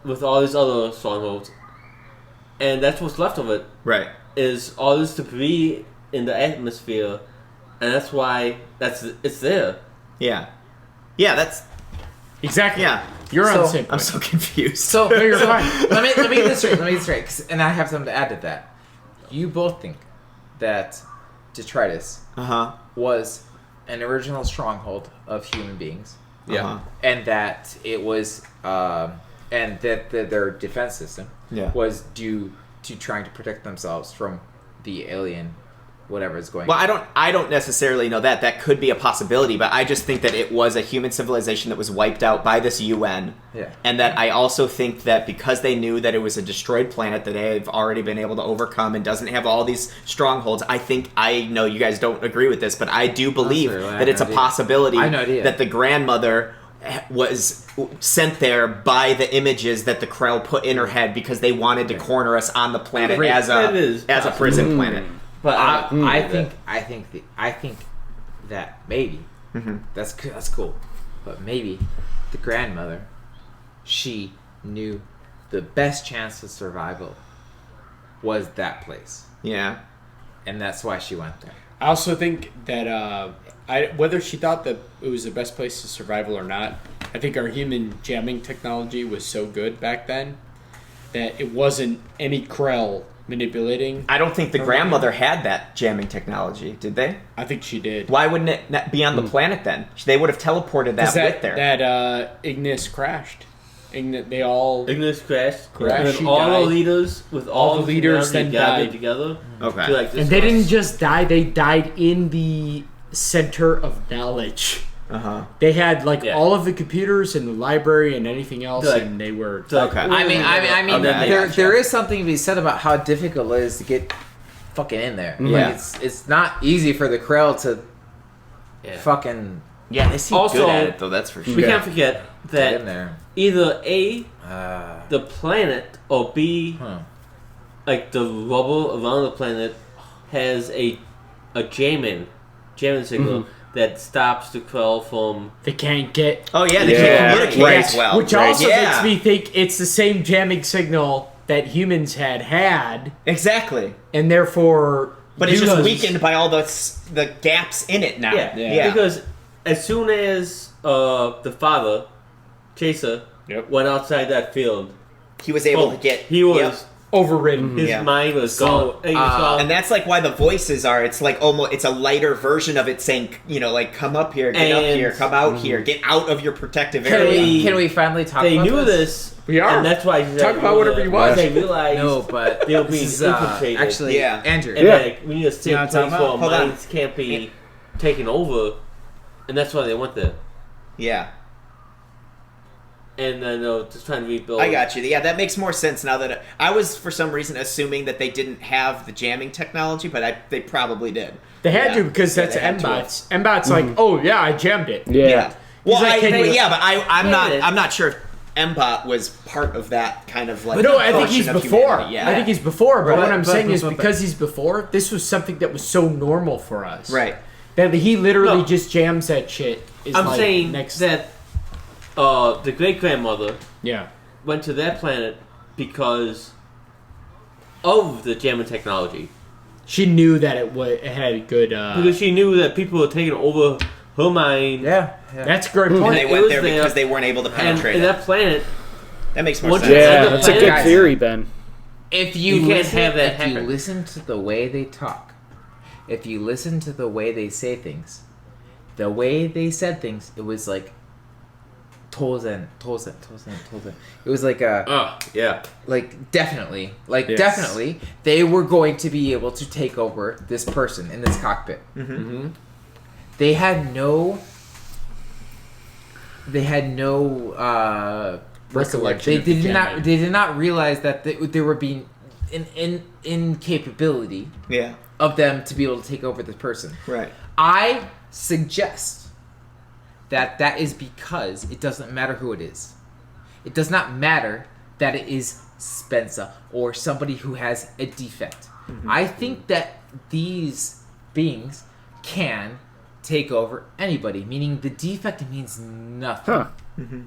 Speaker 3: with all these other strongholds. And that's what's left of it,
Speaker 4: Right.
Speaker 3: is all this debris in the atmosphere, and that's why it's there.
Speaker 4: Yeah. Yeah. That's.
Speaker 1: exactly.
Speaker 4: Yeah.
Speaker 1: You're on
Speaker 2: So,
Speaker 1: the same point.
Speaker 4: I'm so confused.
Speaker 2: So
Speaker 1: No, you're
Speaker 2: so
Speaker 1: fine.
Speaker 2: let me get this straight. Let me get this straight, and I have something to add to that. You both think that Detritus
Speaker 4: Uh huh.
Speaker 2: was an original stronghold of human beings.
Speaker 4: Yeah.
Speaker 2: And that it was, and that their defense system was due to trying to protect themselves from the alien, whatever is going.
Speaker 4: Well, I don't necessarily know that. That could be a possibility, but I just think that it was a human civilization that was wiped out by this UN.
Speaker 2: Yeah.
Speaker 4: And that I also think that because they knew that it was a destroyed planet that they've already been able to overcome and doesn't have all these strongholds, I know you guys don't agree with this, but I do believe that it's a possibility that the grandmother was sent there by the images that the Krell put in her head because they wanted to corner us on the planet as a prison planet.
Speaker 2: But I think that maybe that's cool, but maybe the grandmother, she knew the best chance of survival was that place.
Speaker 4: Yeah,
Speaker 2: and that's why she went there.
Speaker 1: I also think that whether she thought that it was the best place to survival or not, I think our human jamming technology was so good back then that it wasn't any Krell manipulating.
Speaker 4: I don't think the grandmother had that jamming technology, did they?
Speaker 1: I think she did.
Speaker 4: Why wouldn't it not be on the planet then? They would have teleported that with there.
Speaker 1: That Ignis crashed. Ignis crashed.
Speaker 3: And all the leaders with all the leaders then died together.
Speaker 4: Okay.
Speaker 1: And they didn't just die; they died in the center of knowledge. They had all of the computers in the library and anything else, and they were
Speaker 4: okay.
Speaker 2: I mean, there is something to be said about how difficult it is to get fucking in there.
Speaker 1: Yeah,
Speaker 2: it's not easy for the Krell to fucking.
Speaker 4: Yeah, they seem
Speaker 3: also
Speaker 4: good at it though. That's for sure.
Speaker 3: We can't forget that
Speaker 2: in there.
Speaker 3: Either A, the planet, or B, like the rubble around the planet has a jamming signal that stops the Krell from.
Speaker 1: They can't get.
Speaker 4: Oh yeah, they can't communicate as well.
Speaker 1: Which also makes me think it's the same jamming signal that humans had.
Speaker 4: Exactly.
Speaker 1: And therefore,
Speaker 4: but it's just weakened by all the gaps in it now.
Speaker 3: Yeah. Because as soon as the father, Chaser, went outside that field,
Speaker 4: he was able to get.
Speaker 3: He was
Speaker 1: overridden.
Speaker 3: His mind was gone.
Speaker 4: And that's like why the voices are. It's like almost. It's a lighter version of it saying, come up here, get up here, come out here, get out of your protective area.
Speaker 2: Can we finally talk?
Speaker 3: They
Speaker 2: about
Speaker 3: knew
Speaker 2: this?
Speaker 1: We are.
Speaker 3: And that's why
Speaker 1: talk about whatever you want.
Speaker 3: They realized they'll be infiltrated.
Speaker 2: Actually, Andrew.
Speaker 3: And we need to stay place where
Speaker 4: Hold
Speaker 3: minds can't be taken over, and that's why they went there.
Speaker 4: Yeah.
Speaker 3: And then just trying to rebuild.
Speaker 4: I got you. Yeah, that makes more sense now that I was for some reason assuming that they didn't have the jamming technology, but they probably did.
Speaker 1: They had to because that's M-Bots. M-Bots like, oh yeah, I jammed it.
Speaker 5: Yeah.
Speaker 4: Well, but I'm not sure if M-Bot was part of that kind of like.
Speaker 1: But no, I think he's before.
Speaker 4: Yeah.
Speaker 1: I think he's before. But what I'm saying is because he's before, this was something that was so normal for us.
Speaker 4: Right.
Speaker 1: That he literally just jams that shit.
Speaker 3: I'm saying that the great grandmother went to that planet because of the jamming technology.
Speaker 1: She knew that it had good.
Speaker 3: Because she knew that people were taking over her mind.
Speaker 2: Yeah.
Speaker 1: That's a great point.
Speaker 4: And they went there because they weren't able to penetrate
Speaker 3: and that planet.
Speaker 4: That makes more sense.
Speaker 5: Yeah, that's a good theory, Ben.
Speaker 2: If you listen to the way they talk, if you listen to the way they say things, the way they said things, it was like Tozen. It was like definitely, definitely, they were going to be able to take over this person in this cockpit.
Speaker 1: Mm-hmm.
Speaker 2: They had no
Speaker 1: recollection.
Speaker 2: They did not realize that they were being in incapability of them to be able to take over this person.
Speaker 4: Right.
Speaker 2: I suggest that is because it doesn't matter who it is. It does not matter that it is Spencer or somebody who has a defect. Mm-hmm. I think that these beings can take over anybody, meaning the defect means nothing.
Speaker 5: Huh.
Speaker 3: Mm-hmm.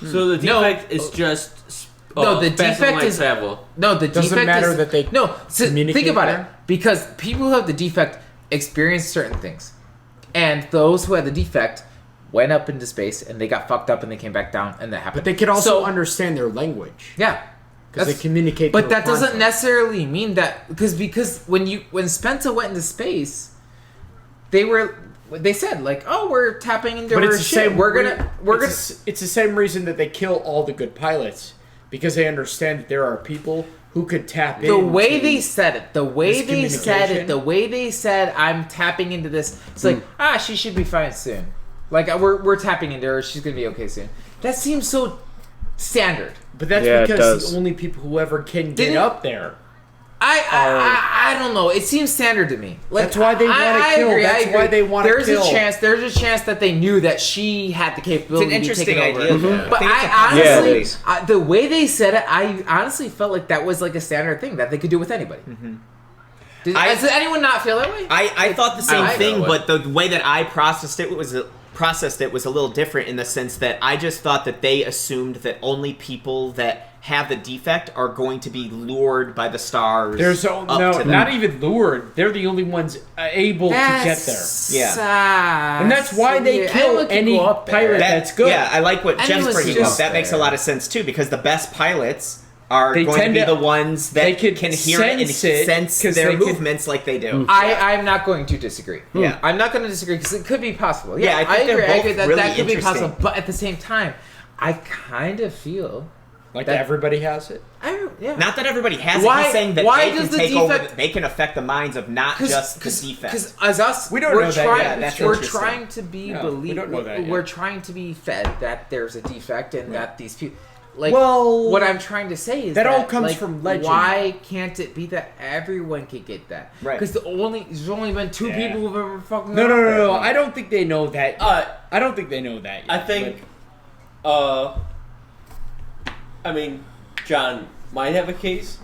Speaker 3: So the defect is just
Speaker 2: the defect is
Speaker 3: travel.
Speaker 2: No, the
Speaker 1: doesn't
Speaker 2: defect
Speaker 1: matter
Speaker 2: is,
Speaker 1: that they
Speaker 2: think about it, because people who have the defect experience certain things, and those who had the defect went up into space and they got fucked up and they came back down and that happened.
Speaker 1: But they could also understand their language.
Speaker 2: Yeah.
Speaker 1: Because they communicate.
Speaker 2: But that doesn't necessarily mean that because when Spencer went into space, they were they said like, oh, we're tapping into
Speaker 1: But
Speaker 2: her
Speaker 1: it's the
Speaker 2: shit.
Speaker 1: same. It's the same reason that they kill all the good pilots because they understand that there are people who could tap in.
Speaker 2: The way they said it, the way they
Speaker 1: miscommunication.
Speaker 2: said it, the way they said, I'm tapping into this. It's like, she should be fine soon. Like we're tapping into her. She's gonna be okay soon. That seems so standard.
Speaker 1: But that's
Speaker 5: Yeah, it
Speaker 1: because
Speaker 5: does.
Speaker 1: the only people who ever can get
Speaker 2: Didn't-
Speaker 1: up there.
Speaker 2: I don't know. It seems standard to me. Like,
Speaker 1: That's why they wanna
Speaker 2: I
Speaker 1: kill.
Speaker 2: agree,
Speaker 1: That's
Speaker 2: I
Speaker 1: why
Speaker 2: agree.
Speaker 1: they wanna
Speaker 2: There's
Speaker 1: kill.
Speaker 2: There's a chance that they knew that she had the capability
Speaker 4: It's an
Speaker 2: to take
Speaker 4: interesting
Speaker 2: it over.
Speaker 4: idea, though.
Speaker 2: But
Speaker 4: I think it's a
Speaker 2: I
Speaker 5: possibility.
Speaker 2: honestly, the way they said it, I honestly felt like that was like a standard thing that they could do with anybody. Does anyone not feel that way?
Speaker 4: I thought the same
Speaker 2: I
Speaker 4: thing,
Speaker 2: know
Speaker 4: but the way that I processed it was a little different in the sense that I just thought that they assumed that only people that have the defect are going to be lured by the stars.
Speaker 1: There's
Speaker 4: up
Speaker 1: no,
Speaker 4: to them.
Speaker 1: not even lured. They're the only ones able to get there.
Speaker 4: Yeah.
Speaker 1: And that's why they kill any pirate that's good.
Speaker 4: Yeah, I like what
Speaker 2: Anyone's
Speaker 4: Jeff's bringing
Speaker 2: just
Speaker 4: up. That makes a lot of sense too, because the best pilots are
Speaker 1: They
Speaker 4: going to
Speaker 1: tend
Speaker 4: be
Speaker 1: to-
Speaker 4: the ones
Speaker 1: they
Speaker 4: that
Speaker 1: could
Speaker 4: can hear it and
Speaker 1: sense it,
Speaker 4: sense
Speaker 1: 'cause
Speaker 4: their
Speaker 1: they could-
Speaker 4: movements like they do.
Speaker 2: I'm not going to disagree.
Speaker 4: Yeah.
Speaker 2: I'm not going to disagree because it could be possible.
Speaker 4: Yeah, I think
Speaker 2: I
Speaker 4: they're
Speaker 2: agree. I
Speaker 4: both
Speaker 2: agree that
Speaker 4: really
Speaker 2: that could be
Speaker 4: interesting.
Speaker 2: possible. But at the same time, I kind of feel
Speaker 1: Like
Speaker 2: that-
Speaker 1: everybody has it.
Speaker 4: Not that everybody has
Speaker 2: Why-
Speaker 4: it. He's saying that
Speaker 2: why
Speaker 4: they
Speaker 2: does
Speaker 4: can
Speaker 2: the
Speaker 4: take over.
Speaker 2: defect-
Speaker 4: They can affect the minds of not just the defect.
Speaker 2: Because as us,
Speaker 1: We don't
Speaker 2: we're
Speaker 1: know that
Speaker 2: trying,
Speaker 1: yet.
Speaker 4: That's
Speaker 2: we're
Speaker 4: interesting.
Speaker 2: trying to be
Speaker 1: No, we don't know that yet.
Speaker 2: We're trying to be fed that there's a defect and that these people. Like,
Speaker 1: Well,
Speaker 2: what I'm trying to say is
Speaker 1: that
Speaker 2: that
Speaker 1: all comes
Speaker 2: like,
Speaker 1: from legend.
Speaker 2: Why can't it be that everyone could get that?
Speaker 4: Right.
Speaker 2: Because there's only been two
Speaker 1: Yeah.
Speaker 2: people who've ever fucking.
Speaker 1: No. I don't think they know that. I don't think they know that yet.
Speaker 3: I think, I mean, John might have a case,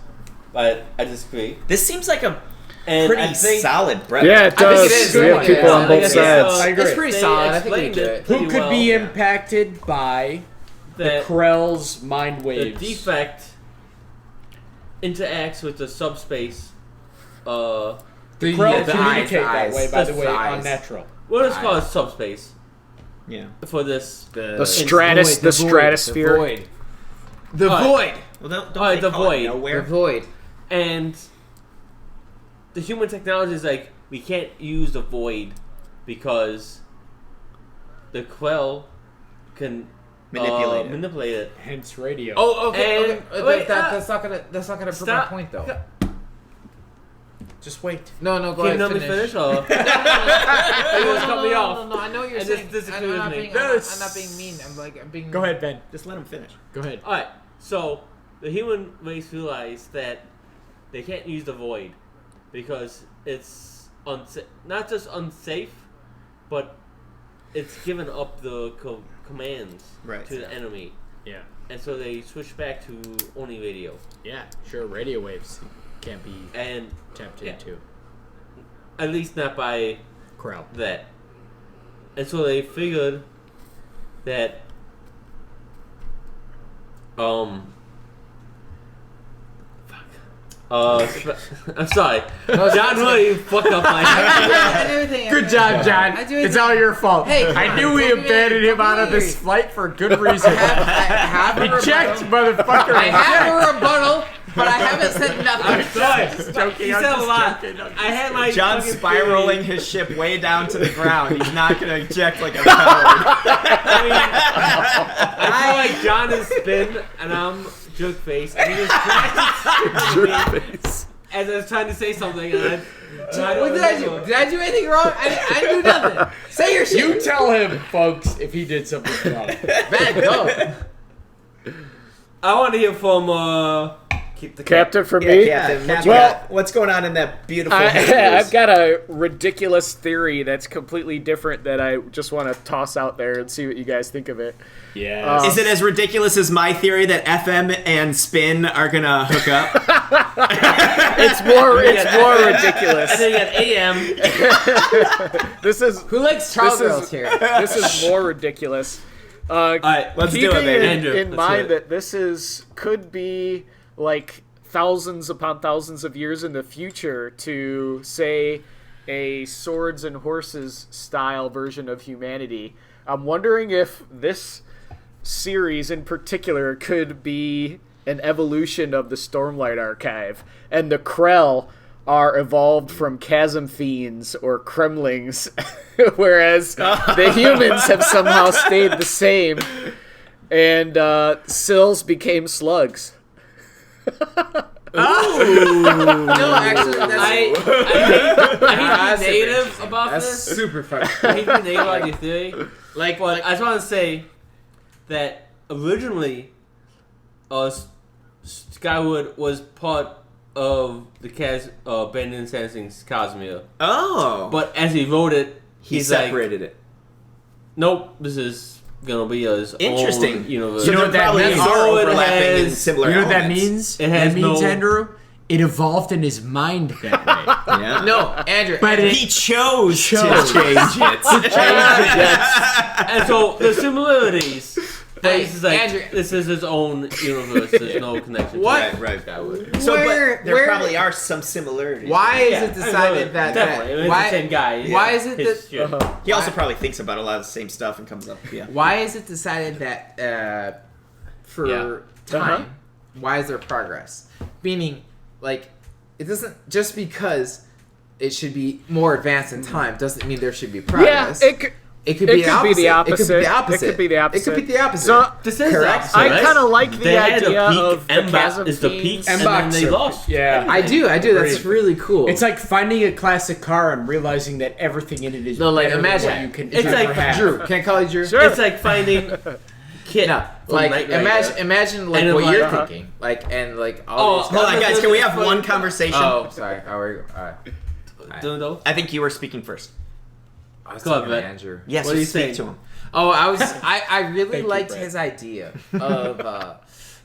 Speaker 3: but I disagree.
Speaker 4: This seems like a
Speaker 3: And
Speaker 4: pretty
Speaker 3: I think
Speaker 4: solid breath.
Speaker 5: Yeah, it
Speaker 2: I think
Speaker 5: does.
Speaker 2: it is.
Speaker 5: We have
Speaker 2: Yeah,
Speaker 5: people on
Speaker 2: like
Speaker 5: both
Speaker 2: I said,
Speaker 5: sides.
Speaker 1: I agree.
Speaker 2: It's pretty
Speaker 3: They
Speaker 2: solid. I think we
Speaker 3: explained
Speaker 2: do
Speaker 3: it.
Speaker 2: it.
Speaker 1: Who
Speaker 3: pretty
Speaker 1: could
Speaker 3: well,
Speaker 1: be
Speaker 3: yeah.
Speaker 1: impacted by the
Speaker 3: that
Speaker 1: Krell's mind
Speaker 3: the
Speaker 1: waves?
Speaker 3: defect interacts with the subspace.
Speaker 1: The
Speaker 2: The
Speaker 1: Krell
Speaker 2: eyes,
Speaker 1: communicate
Speaker 2: the
Speaker 1: that
Speaker 2: eyes.
Speaker 1: way, by the
Speaker 2: The
Speaker 1: way,
Speaker 2: eyes.
Speaker 1: unnatural.
Speaker 3: What is called subspace
Speaker 4: Yeah.
Speaker 3: for this?
Speaker 5: The stratosphere.
Speaker 2: void. The
Speaker 3: Alright.
Speaker 2: void.
Speaker 4: Well, don't
Speaker 3: Alright,
Speaker 4: they
Speaker 3: the
Speaker 4: call it
Speaker 3: void.
Speaker 2: The
Speaker 4: nowhere?
Speaker 2: void.
Speaker 3: And the human technology is like, we can't use the void because the Quell can
Speaker 4: Manipulate it.
Speaker 3: manipulate it.
Speaker 1: Hence radio.
Speaker 2: Oh, okay.
Speaker 3: And-
Speaker 2: okay.
Speaker 3: wait,
Speaker 2: That's not gonna prove my
Speaker 3: stop.
Speaker 2: point though.
Speaker 1: Just wait.
Speaker 2: No, go
Speaker 3: Can
Speaker 2: ahead.
Speaker 3: you let me finish? Or?
Speaker 2: No,
Speaker 3: You just cut me off.
Speaker 2: No, I know what you're
Speaker 3: And
Speaker 2: saying.
Speaker 3: just disagree
Speaker 2: I'm
Speaker 3: with
Speaker 2: not
Speaker 3: me.
Speaker 2: being,
Speaker 1: No,
Speaker 2: I'm not being mean. I'm being.
Speaker 1: Go ahead, Ben.
Speaker 4: Just let him finish.
Speaker 1: Go ahead.
Speaker 3: Alright, so the human race realized that they can't use the void because it's not just unsafe, but it's given up the commands
Speaker 4: Right.
Speaker 3: to the enemy.
Speaker 1: Yeah.
Speaker 3: And so they switched back to only radio.
Speaker 1: Yeah, sure. Radio waves can't be
Speaker 3: And
Speaker 1: tapped
Speaker 3: Yeah.
Speaker 1: into.
Speaker 3: at least not by
Speaker 1: Krell.
Speaker 3: that. And so they figured that I'm sorry. John really fucked up my
Speaker 1: Good job, John. It's all your fault.
Speaker 2: Hey,
Speaker 1: I knew we
Speaker 2: don't give me
Speaker 1: abandoned
Speaker 2: that-
Speaker 1: him out of
Speaker 2: don't
Speaker 1: this
Speaker 2: be
Speaker 1: flight for good reason.
Speaker 2: I have a
Speaker 1: Eject,
Speaker 2: rebuttal.
Speaker 1: motherfucker.
Speaker 2: I have a rebuttal, but I haven't said nothing.
Speaker 3: I'm sorry.
Speaker 1: Just joking.
Speaker 3: He
Speaker 1: I'm
Speaker 3: said a
Speaker 1: just
Speaker 3: lot.
Speaker 1: joking, I'm
Speaker 3: I had my
Speaker 4: John's
Speaker 3: fucking
Speaker 4: spiraling
Speaker 3: theory.
Speaker 4: his ship way down to the ground. He's not going to eject like a coward.
Speaker 3: I feel like John is spin and I'm jerk face, and he just cracked me as I was trying to say something. And I
Speaker 2: What did I do? Did I do anything wrong? I didn't do nothing. Say your shit.
Speaker 1: You tell him, folks, if he did something wrong.
Speaker 2: Man, go.
Speaker 3: I want to hear from keep the
Speaker 5: Captain for
Speaker 4: Yeah,
Speaker 5: me.
Speaker 4: Captain,
Speaker 5: Well-
Speaker 4: what's going on in that beautiful head of yours?
Speaker 5: I've got a ridiculous theory that's completely different that I just want to toss out there and see what you guys think of it.
Speaker 1: Yeah.
Speaker 4: Is it as ridiculous as my theory that FM and Spin are gonna hook up?
Speaker 5: It's more ridiculous.
Speaker 3: And then you got AM.
Speaker 5: This is
Speaker 2: Who likes child
Speaker 5: This
Speaker 2: girls
Speaker 5: is-
Speaker 2: here?
Speaker 5: this is more ridiculous.
Speaker 3: Alright,
Speaker 4: let's do it,
Speaker 5: Keeping
Speaker 4: baby.
Speaker 3: Andrew,
Speaker 5: in
Speaker 3: let's
Speaker 5: mind
Speaker 3: do it.
Speaker 5: that this could be like thousands upon thousands of years in the future to say a swords and horses style version of humanity. I'm wondering if this series in particular could be an evolution of the Stormlight Archive, and the Krell are evolved from chasm fiends or kremlings, whereas the humans have somehow stayed the same, and sills became slugs.
Speaker 2: No, actually,
Speaker 3: I hate to be negative about
Speaker 2: that's
Speaker 3: this.
Speaker 2: super funny.
Speaker 3: I hate to be negative about your theory.
Speaker 2: Like,
Speaker 3: But I just want to say that originally, Skyward was part of the Brandon Sanderson's Cosmere.
Speaker 4: Oh.
Speaker 3: But as he wrote it,
Speaker 4: he
Speaker 3: he's
Speaker 4: separated
Speaker 3: like,
Speaker 4: it.
Speaker 3: nope, this is gonna be his
Speaker 4: Interesting.
Speaker 3: own universe.
Speaker 4: So
Speaker 1: You know
Speaker 4: there
Speaker 1: what that
Speaker 4: probably
Speaker 1: means?
Speaker 4: are
Speaker 3: Oh, it
Speaker 4: overlapping and
Speaker 3: has-
Speaker 4: similar
Speaker 1: You know what that
Speaker 4: elements.
Speaker 1: means?
Speaker 3: It has
Speaker 1: that means,
Speaker 3: no-
Speaker 1: Andrew, it evolved in his mind that way.
Speaker 4: Yeah.
Speaker 2: no, Andrew.
Speaker 1: But it-
Speaker 4: He chose to
Speaker 1: Chose.
Speaker 4: change it.
Speaker 3: And so the similarities.
Speaker 2: Hey,
Speaker 3: This is like
Speaker 2: Andrew-
Speaker 3: this is his own universe. There's no connection.
Speaker 2: What?
Speaker 3: To
Speaker 4: Right.
Speaker 3: Skyward.
Speaker 4: So,
Speaker 2: Where-
Speaker 4: but there
Speaker 2: where-
Speaker 4: probably are some similarities.
Speaker 2: Why is
Speaker 3: Yeah,
Speaker 2: it decided that
Speaker 3: definitely? I mean,
Speaker 2: why,
Speaker 3: it's the same guy.
Speaker 2: why is it
Speaker 3: His
Speaker 2: that
Speaker 3: shit.
Speaker 4: He also probably thinks about a lot of the same stuff and comes up. Yeah.
Speaker 2: why is it decided that for
Speaker 3: Yeah.
Speaker 2: time? Why is there progress? Meaning, like, it doesn't just because it should be more advanced in time doesn't mean there should be
Speaker 5: Yeah,
Speaker 2: progress.
Speaker 5: it could.
Speaker 2: It could
Speaker 5: It
Speaker 2: be
Speaker 5: could
Speaker 2: the
Speaker 5: be the
Speaker 2: opposite. It could be the
Speaker 5: opposite.
Speaker 2: opposite.
Speaker 5: It could be the opposite.
Speaker 2: It could be the opposite.
Speaker 5: So
Speaker 3: This is
Speaker 2: Correct.
Speaker 3: the opposite,
Speaker 5: I
Speaker 3: right?
Speaker 5: kind of like the
Speaker 3: They had a
Speaker 5: idea
Speaker 3: peak
Speaker 5: of the
Speaker 3: Mbach
Speaker 5: chasm
Speaker 3: is the
Speaker 5: fiends.
Speaker 3: peak,
Speaker 1: Mbach's
Speaker 3: and then they
Speaker 1: are-
Speaker 3: lost.
Speaker 1: yeah.
Speaker 2: I do. That's
Speaker 1: Agreed.
Speaker 2: really cool.
Speaker 1: It's like finding a classic car and realizing that everything in it is
Speaker 2: No, like,
Speaker 1: better
Speaker 2: imagine-
Speaker 1: than what you can
Speaker 3: It's
Speaker 1: ever
Speaker 3: like
Speaker 1: have.
Speaker 2: Drew. Can I call you Drew?
Speaker 5: Sure.
Speaker 3: It's like finding Kit.
Speaker 2: No,
Speaker 3: from
Speaker 2: like
Speaker 3: Knight Rider.
Speaker 2: imagine like
Speaker 3: And then
Speaker 2: what
Speaker 3: like,
Speaker 2: you're thinking, like and like all
Speaker 3: Oh,
Speaker 2: these.
Speaker 4: Hold on, guys. Can we have one conversation?
Speaker 2: Oh, sorry. Oh, we're, all right.
Speaker 3: Don't know.
Speaker 4: I think you were speaking first.
Speaker 2: I was
Speaker 3: Go on,
Speaker 2: talking to
Speaker 3: Brett.
Speaker 2: Andrew.
Speaker 4: Yes.
Speaker 3: What are you
Speaker 4: speak
Speaker 3: saying?
Speaker 4: to him.
Speaker 2: Oh, I really
Speaker 1: Thank you,
Speaker 2: liked
Speaker 1: Brett.
Speaker 2: his idea of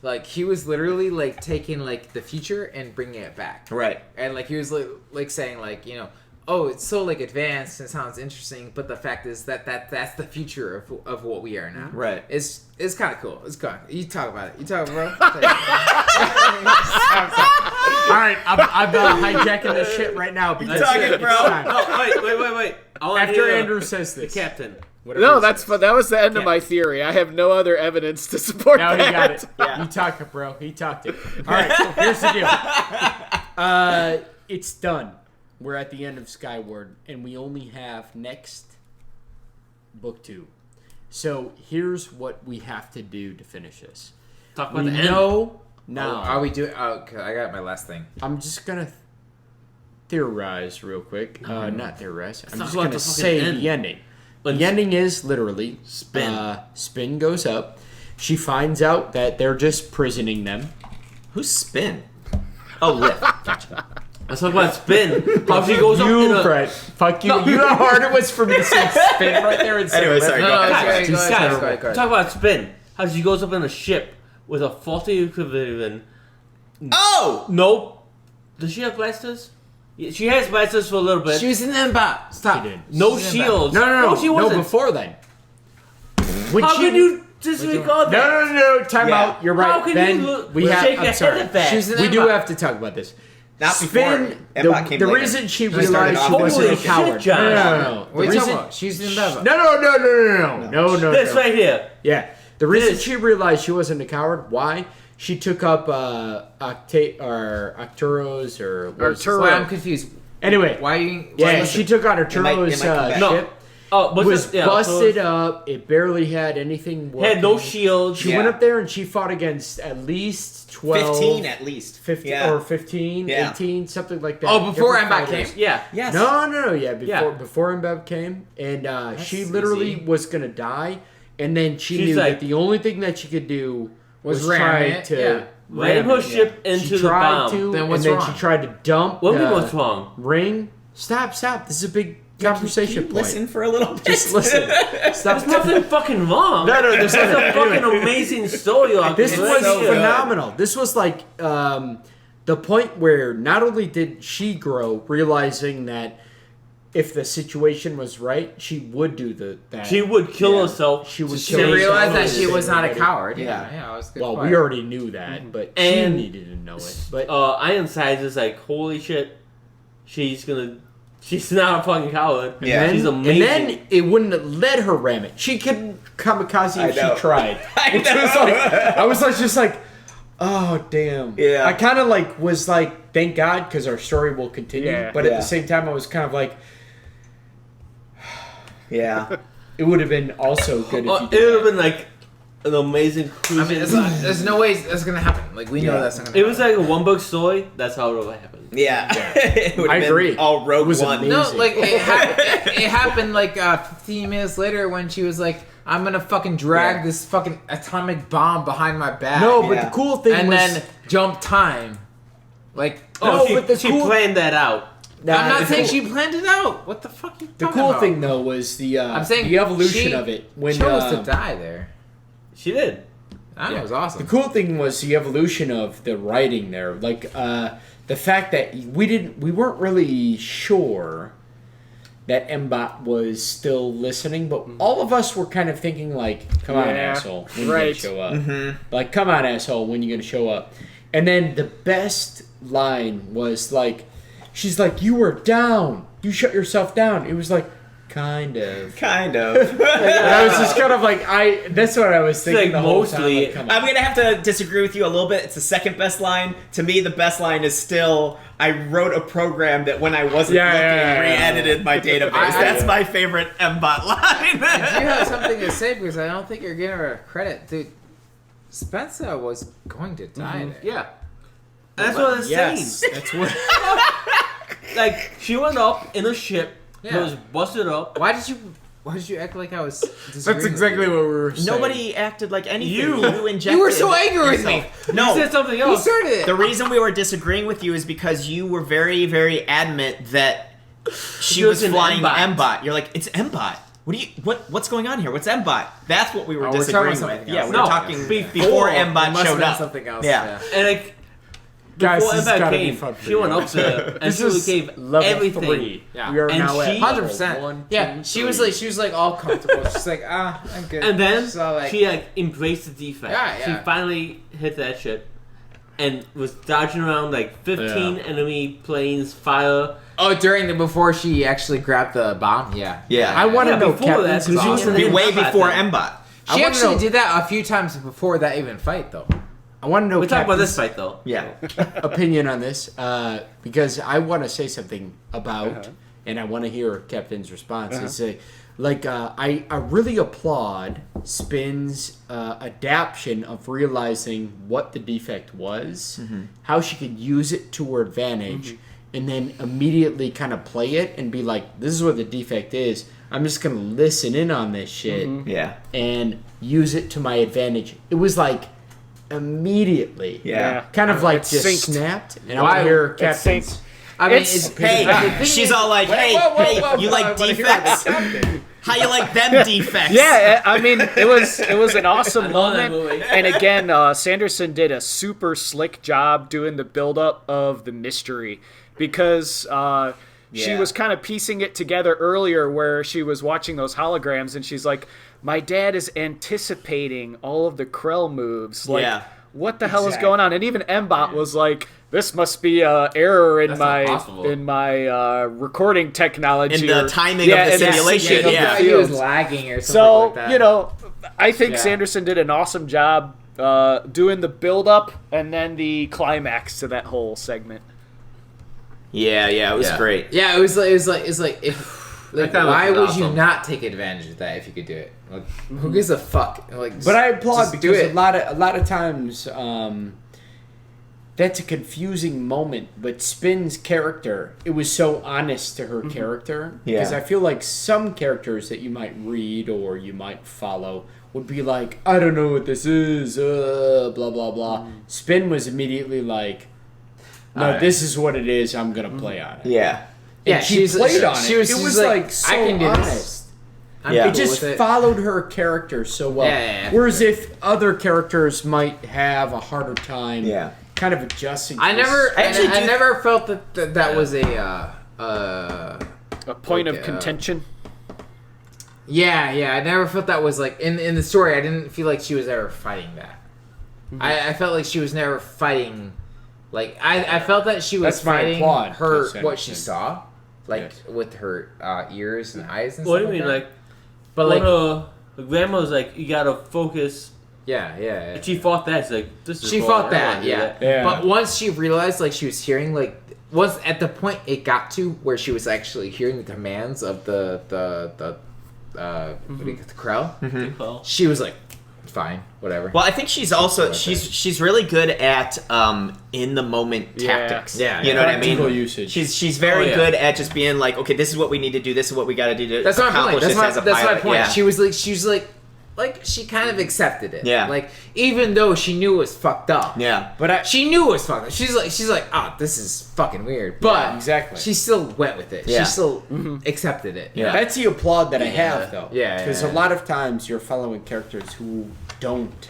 Speaker 2: like he was literally like taking like the future and bringing it back,
Speaker 4: Right.
Speaker 2: and like he was like saying like, you know, oh, it's so like advanced and sounds interesting, but the fact is that's the future of what we are now.
Speaker 4: Right.
Speaker 2: It's kind of cool. It's kind. You talk about it. You talk, bro.
Speaker 1: All right, I'm hijacking this shit right now because
Speaker 4: Talking,
Speaker 1: it's
Speaker 4: bro.
Speaker 1: time.
Speaker 3: No, wait. I wanna
Speaker 1: After
Speaker 3: hear
Speaker 1: Andrew says
Speaker 3: the
Speaker 1: this,
Speaker 3: captain.
Speaker 1: whatever
Speaker 5: No,
Speaker 1: he
Speaker 5: that's
Speaker 1: says.
Speaker 5: that was the end of my theory. I have no other evidence to support
Speaker 1: Now
Speaker 5: that.
Speaker 1: he got it.
Speaker 4: Yeah.
Speaker 1: You talk it, bro. He talked it. All right, here's the deal. It's done. We're at the end of Skyward, and we only have next book 2. So here's what we have to do to finish this.
Speaker 3: Talk about
Speaker 1: We
Speaker 3: the end.
Speaker 1: know now.
Speaker 2: Are we doing? Oh, okay, I got my last thing.
Speaker 1: I'm just gonna theorize real quick. Not theorize. I'm
Speaker 3: talk
Speaker 1: just
Speaker 3: about
Speaker 1: gonna
Speaker 3: the fucking
Speaker 1: say
Speaker 3: end.
Speaker 1: the ending.
Speaker 3: Let's-
Speaker 1: The ending is literally
Speaker 3: Spin.
Speaker 1: Spin goes up. She finds out that they're just prisoning them.
Speaker 4: Who's Spin? Oh, Lift. Gotcha.
Speaker 3: Let's talk about Spin. How she goes up in
Speaker 1: You,
Speaker 3: a...
Speaker 1: Brett. Fuck you.
Speaker 3: No.
Speaker 1: You know how hard it was for me to say Spin right there and say
Speaker 4: Anyway, sorry.
Speaker 2: No,
Speaker 4: Go ahead.
Speaker 2: it's
Speaker 3: Guys,
Speaker 2: okay, go ahead, go ahead.
Speaker 3: talk about Spin. How she goes up in a ship with a faulty equivalent.
Speaker 4: Oh!
Speaker 3: Nope. Does she have blasters? Yeah, she has blasters for a little bit.
Speaker 2: She was in the bot. Stop.
Speaker 1: She did.
Speaker 3: No
Speaker 2: She's in the
Speaker 3: shields.
Speaker 1: No,
Speaker 3: she wasn't.
Speaker 1: No, before then. When
Speaker 3: How
Speaker 1: she-
Speaker 3: can you disregard that?
Speaker 1: No. Time
Speaker 4: Yeah.
Speaker 1: out. You're right.
Speaker 3: How can
Speaker 1: Ben,
Speaker 3: you look,
Speaker 1: we have.
Speaker 3: shake your
Speaker 1: I'm
Speaker 3: head
Speaker 1: sorry.
Speaker 3: at that?
Speaker 2: She's in
Speaker 1: We
Speaker 2: the
Speaker 1: do
Speaker 2: bot.
Speaker 1: have to talk about this.
Speaker 4: Not
Speaker 1: Spin.
Speaker 4: before. Embot came
Speaker 1: The
Speaker 4: later.
Speaker 1: reason she
Speaker 4: She started
Speaker 1: realized she
Speaker 4: off-
Speaker 1: wasn't a
Speaker 3: Holy
Speaker 1: coward.
Speaker 3: shit, John.
Speaker 1: No.
Speaker 2: What
Speaker 1: The
Speaker 2: are you
Speaker 1: reason.
Speaker 2: talking about? She's in the bot.
Speaker 1: No.
Speaker 3: This right here.
Speaker 1: Yeah. The reason
Speaker 3: This.
Speaker 1: she realized she wasn't a coward, why? She took up Arturo's or what is his
Speaker 5: Arturo.
Speaker 2: Wait,
Speaker 1: name?
Speaker 2: I'm confused.
Speaker 1: Anyway.
Speaker 2: Why are you?
Speaker 1: Yeah,
Speaker 2: why-
Speaker 1: she took on
Speaker 4: might-
Speaker 1: Arturo's
Speaker 4: it might come back.
Speaker 3: No.
Speaker 1: ship.
Speaker 3: Oh, but
Speaker 1: Was
Speaker 3: yeah,
Speaker 1: busted
Speaker 3: so-
Speaker 1: up. It barely had anything working.
Speaker 3: Had no shields.
Speaker 1: She
Speaker 4: Yeah.
Speaker 1: went up there and she fought against at least 12.
Speaker 4: 15 at least.
Speaker 1: 15
Speaker 4: Yeah.
Speaker 1: or 15,
Speaker 4: Yeah.
Speaker 1: 18, something like that.
Speaker 2: Oh, before
Speaker 1: Different
Speaker 2: Embot
Speaker 1: fighters.
Speaker 2: came.
Speaker 3: Yeah.
Speaker 4: Yes.
Speaker 1: No, yeah,
Speaker 3: Yeah.
Speaker 1: before Mbeb came, and she
Speaker 2: easy.
Speaker 1: literally was gonna die, and then she
Speaker 3: She's
Speaker 1: knew
Speaker 3: like-
Speaker 1: that the only thing that she could do was
Speaker 2: ram
Speaker 1: try
Speaker 2: it,
Speaker 1: to
Speaker 2: yeah.
Speaker 3: Ram her ship into
Speaker 1: she
Speaker 3: the
Speaker 1: tried
Speaker 3: bomb.
Speaker 1: to,
Speaker 2: Then what's
Speaker 1: and then
Speaker 2: wrong?
Speaker 1: she tried to dump
Speaker 3: What do you
Speaker 1: the
Speaker 3: mean what's wrong?
Speaker 1: ring. Stop! This is a big conversation point.
Speaker 4: Listen for a little bit.
Speaker 1: Just listen. Stop.
Speaker 3: There's nothing fucking wrong.
Speaker 1: No, there's
Speaker 3: That's
Speaker 1: nothing.
Speaker 3: a fucking amazing story. Like
Speaker 1: This was
Speaker 3: so good.
Speaker 1: phenomenal. This was like the point where not only did she grow, realizing that if the situation was right, she would do that.
Speaker 3: She would kill
Speaker 1: Yeah.
Speaker 3: herself.
Speaker 1: She would
Speaker 3: to
Speaker 2: She
Speaker 1: kill
Speaker 3: save
Speaker 2: realized that
Speaker 3: others.
Speaker 2: she was not a
Speaker 1: Everybody.
Speaker 2: coward.
Speaker 1: Yeah.
Speaker 2: Yeah, it was a good
Speaker 1: Well,
Speaker 2: point.
Speaker 1: we already knew that, but she
Speaker 3: And-
Speaker 1: needed to know it. But
Speaker 3: Ironsides is like, holy shit, she's not a fucking coward.
Speaker 4: Yeah.
Speaker 3: She's
Speaker 1: and
Speaker 3: amazing.
Speaker 1: then it wouldn't have let her ram it. She couldn't kamikaze
Speaker 4: I
Speaker 1: if
Speaker 4: know.
Speaker 1: she tried.
Speaker 4: I
Speaker 1: It was like, I was like, just like, oh damn.
Speaker 4: Yeah.
Speaker 1: I kind of like was like, thank God, because our story will continue.
Speaker 5: Yeah.
Speaker 1: But at
Speaker 4: Yeah.
Speaker 1: the same time, I was kind of like,
Speaker 4: Yeah.
Speaker 1: it would have been also good if you
Speaker 3: It would
Speaker 1: did
Speaker 3: have
Speaker 1: that.
Speaker 3: been like an amazing
Speaker 2: I
Speaker 3: cruise.
Speaker 2: mean, there's no way that's gonna happen. Like we know
Speaker 4: Yeah.
Speaker 2: that's not gonna
Speaker 3: It
Speaker 2: happen.
Speaker 3: was like a one book story. That's how it would have happened.
Speaker 4: Yeah. It would have
Speaker 1: I
Speaker 4: been
Speaker 1: agree.
Speaker 4: all Rogue
Speaker 1: It was
Speaker 4: One.
Speaker 1: amazing.
Speaker 2: No, like it happened like 15 minutes later when she was like, "I'm gonna fucking drag
Speaker 4: Yeah.
Speaker 2: this fucking atomic bomb behind my back."
Speaker 1: No, but
Speaker 4: Yeah.
Speaker 1: the cool thing
Speaker 2: and
Speaker 1: was...
Speaker 2: then jump time. Like,
Speaker 3: Oh,
Speaker 1: No, but the
Speaker 3: she
Speaker 1: cool-
Speaker 3: planned that out.
Speaker 1: Nah,
Speaker 2: I'm not
Speaker 1: the
Speaker 2: saying
Speaker 1: cool-
Speaker 2: she planned it out. What the fuck are you
Speaker 1: The
Speaker 2: talking
Speaker 1: cool
Speaker 2: about?
Speaker 1: thing, though, was the
Speaker 2: I'm saying
Speaker 1: the evolution
Speaker 2: she
Speaker 1: of it. When
Speaker 2: chose to die there.
Speaker 3: She did.
Speaker 2: That
Speaker 1: Yeah.
Speaker 2: was awesome.
Speaker 1: The cool thing was the evolution of the writing there. Like, the fact that we weren't really sure that Mbot was still listening, but all of us were kind of thinking like, come on,
Speaker 5: Yeah,
Speaker 1: asshole, when you
Speaker 5: right.
Speaker 1: gonna show up? Like, come on, asshole, when you gonna show up? And then the best line was like, she's like, you were down. You shut yourself down. It was like, kind of.
Speaker 4: Kind of.
Speaker 1: And I was just kind of like, that's what I was thinking
Speaker 3: like
Speaker 1: the whole
Speaker 3: mostly-
Speaker 1: time. Like, come on.
Speaker 4: I'm gonna have to disagree with you a little bit. It's the second best line. To me, the best line is still, I wrote a program that when I wasn't looking, re-edited my database. That's my favorite Mbot line.
Speaker 2: I do have something to say because I don't think you're giving her credit, dude. Spencer was going to die there.
Speaker 3: Yeah. That's what I'm
Speaker 1: Yes,
Speaker 3: saying.
Speaker 1: that's what.
Speaker 3: Like she went up in a ship.
Speaker 2: Yeah.
Speaker 3: It was busted up.
Speaker 2: Why did you act like I was?
Speaker 1: That's exactly what we were saying.
Speaker 4: Nobody acted like anything.
Speaker 3: You-
Speaker 4: injected
Speaker 2: You were so angry with me.
Speaker 4: yourself. No,
Speaker 3: You said something
Speaker 2: You
Speaker 3: else.
Speaker 2: started it.
Speaker 4: the reason we were disagreeing with you is because you were very, very adamant that she was
Speaker 3: an
Speaker 4: flying
Speaker 3: Mbot.
Speaker 4: Mbot. You're like, it's Mbot. What's going on here? What's Mbot? That's what we were
Speaker 2: Oh, we're talking
Speaker 4: disagreeing
Speaker 2: about
Speaker 4: with.
Speaker 2: something
Speaker 4: Yeah,
Speaker 2: else.
Speaker 4: we were
Speaker 3: No,
Speaker 4: talking
Speaker 3: before
Speaker 4: before
Speaker 2: It
Speaker 4: Mbot
Speaker 2: must have
Speaker 4: showed
Speaker 2: been
Speaker 4: up.
Speaker 2: something else.
Speaker 4: Yeah.
Speaker 3: And like
Speaker 1: Guys,
Speaker 3: before
Speaker 1: this has
Speaker 3: Emma
Speaker 1: gotta be
Speaker 3: came,
Speaker 1: fun for
Speaker 3: she went
Speaker 1: you.
Speaker 3: up there and
Speaker 1: This
Speaker 3: she
Speaker 1: is
Speaker 3: gave
Speaker 1: level
Speaker 3: everything.
Speaker 1: 3.
Speaker 2: Yeah.
Speaker 1: We are
Speaker 3: And
Speaker 1: now
Speaker 3: she-
Speaker 1: at
Speaker 2: 100%.
Speaker 1: 1,
Speaker 2: Yeah,
Speaker 1: 2,
Speaker 2: she was
Speaker 1: 3.
Speaker 2: like, she was like all comfortable. She's like, I'm good.
Speaker 3: And then
Speaker 2: She's all like,
Speaker 3: she like embraced the defect.
Speaker 2: Yeah, yeah.
Speaker 3: She finally hit that ship and was dodging around like 15 enemy planes, fire.
Speaker 2: before she actually grabbed the bomb. Yeah.
Speaker 4: Yeah.
Speaker 1: I want to
Speaker 3: Yeah,
Speaker 1: know
Speaker 3: before that,
Speaker 1: Captain's
Speaker 3: because she was
Speaker 1: awesome.
Speaker 3: in
Speaker 4: Way
Speaker 3: Mbot
Speaker 4: before
Speaker 3: then.
Speaker 4: Mbot.
Speaker 2: She
Speaker 1: I wanna
Speaker 2: actually
Speaker 1: know-
Speaker 2: did that a few times before that even fight, though.
Speaker 1: I want to know
Speaker 3: We're talking about this
Speaker 1: Captain's
Speaker 3: fight though.
Speaker 4: Yeah.
Speaker 1: opinion on this because I want to say something about, and I want to hear Captain's response. It's I really applaud Spin's adaptation of realizing what the defect was, how she could use it to her advantage, and then immediately kind of play it and be like, this is what the defect is. I'm just going to listen in on this shit
Speaker 4: Yeah.
Speaker 1: and use it to my advantage. It was like immediately.
Speaker 4: Yeah.
Speaker 1: Kind of like
Speaker 5: It's
Speaker 1: just
Speaker 5: synced.
Speaker 1: snapped. And
Speaker 2: Why-
Speaker 1: I hear
Speaker 5: It's
Speaker 1: Captain's.
Speaker 5: synced.
Speaker 2: I mean,
Speaker 5: It's-
Speaker 2: it's,
Speaker 4: Hey,
Speaker 2: the thing
Speaker 4: she's
Speaker 2: is-
Speaker 4: all like, hey, you like defects? How you like them defects?
Speaker 5: Yeah, I mean, it was an awesome
Speaker 3: love that
Speaker 5: moment.
Speaker 3: movie.
Speaker 5: And again, Sanderson did a super slick job doing the buildup of the mystery because she
Speaker 4: Yeah.
Speaker 5: was kind of piecing it together earlier where she was watching those holograms and she's like, my dad is anticipating all of the Krell moves. Like,
Speaker 4: Yeah.
Speaker 5: what the hell is
Speaker 1: Exactly.
Speaker 5: going on? And even Mbot was like, this must be an error in
Speaker 2: That's not possible.
Speaker 5: my recording technology.
Speaker 4: In the
Speaker 5: or-
Speaker 4: timing of the
Speaker 5: in
Speaker 4: simulation,
Speaker 5: syncing of the
Speaker 4: yeah.
Speaker 2: He was
Speaker 5: fields.
Speaker 2: lagging or something
Speaker 5: So,
Speaker 2: like that.
Speaker 5: you know, I think
Speaker 2: Yeah.
Speaker 5: Sanderson did an awesome job doing the build-up and then the climax to that whole segment.
Speaker 4: Yeah, it was
Speaker 2: Yeah.
Speaker 4: great.
Speaker 2: Yeah, it was like if like
Speaker 3: That
Speaker 2: why
Speaker 3: was
Speaker 2: would you
Speaker 3: awesome.
Speaker 2: not take advantage of that if you could do it? Like, who gives a fuck? Like,
Speaker 1: But I applaud
Speaker 2: just do
Speaker 1: because
Speaker 2: it.
Speaker 1: a lot of times that's a confusing moment. But Spin's character, it was so honest to her character.
Speaker 4: Yeah.
Speaker 1: Because I feel like some characters that you might read or you might follow would be like, I don't know what this is, blah blah blah. Spin was immediately like, no,
Speaker 4: Alright.
Speaker 1: this is what it is. I'm gonna play on it.
Speaker 4: Yeah.
Speaker 1: And
Speaker 2: Yeah,
Speaker 1: she
Speaker 2: she's-
Speaker 1: played on
Speaker 2: she
Speaker 1: it.
Speaker 2: was-
Speaker 1: It
Speaker 2: she's
Speaker 1: was
Speaker 2: like,
Speaker 1: like so
Speaker 2: I can do this.
Speaker 1: honest.
Speaker 2: I'm
Speaker 4: Yeah.
Speaker 1: It
Speaker 2: cool
Speaker 1: just
Speaker 2: with it.
Speaker 1: followed her character so well.
Speaker 2: Yeah.
Speaker 1: Whereas if other characters might have a harder time
Speaker 4: Yeah.
Speaker 1: kind of adjusting to
Speaker 2: I never,
Speaker 4: I actually
Speaker 2: I
Speaker 4: do-
Speaker 2: never felt that was a.
Speaker 5: A point
Speaker 2: Like,
Speaker 5: of contention.
Speaker 2: Yeah, I never felt that was like in the story. I didn't feel like she was ever fighting that. I felt like she was never fighting. Like I felt that she was
Speaker 1: That's my
Speaker 2: fighting
Speaker 1: applaud
Speaker 2: her
Speaker 1: to
Speaker 2: what she
Speaker 1: Sanderson.
Speaker 2: saw, like
Speaker 1: Yes.
Speaker 2: with her ears and eyes and
Speaker 3: What do
Speaker 2: stuff.
Speaker 3: you mean,
Speaker 2: like
Speaker 3: like?
Speaker 2: that. But
Speaker 3: When
Speaker 2: like,
Speaker 3: her grandma was like, you gotta focus
Speaker 2: Yeah.
Speaker 3: She fought that. She's like, this is
Speaker 2: She
Speaker 3: wrong.
Speaker 2: fought
Speaker 3: I don't
Speaker 2: that,
Speaker 3: wanna do
Speaker 2: yeah.
Speaker 1: Yeah.
Speaker 2: But once she realized, like, she was hearing, like, once at the point it got to where she was actually hearing the commands of the what do you get, the crow?
Speaker 3: Well,
Speaker 2: She was like, fine, whatever.
Speaker 4: Well, I think she's also she's really good at in the moment tactics.
Speaker 2: Yeah,
Speaker 4: you know what I mean.
Speaker 1: Practical usage.
Speaker 4: She's very
Speaker 3: Oh, yeah.
Speaker 4: good at just being like, okay, this is what we need to do. This is what we got to do to
Speaker 2: That's my point.
Speaker 4: accomplish
Speaker 2: That's
Speaker 4: this
Speaker 2: my,
Speaker 4: as a
Speaker 2: that's my
Speaker 4: pilot.
Speaker 2: point.
Speaker 4: Yeah.
Speaker 2: She was like she kind of accepted it.
Speaker 4: Yeah.
Speaker 2: Like even though she knew it was fucked up.
Speaker 4: Yeah.
Speaker 1: But
Speaker 2: She knew it was fucked up. She's like, oh, this is fucking weird. But
Speaker 1: Yeah, exactly.
Speaker 2: she still went with it.
Speaker 4: Yeah.
Speaker 2: She still accepted it.
Speaker 4: Yeah.
Speaker 1: That's the applaud that I have, though.
Speaker 2: Yeah,
Speaker 1: Because
Speaker 2: yeah.
Speaker 1: a lot of times you're following characters who don't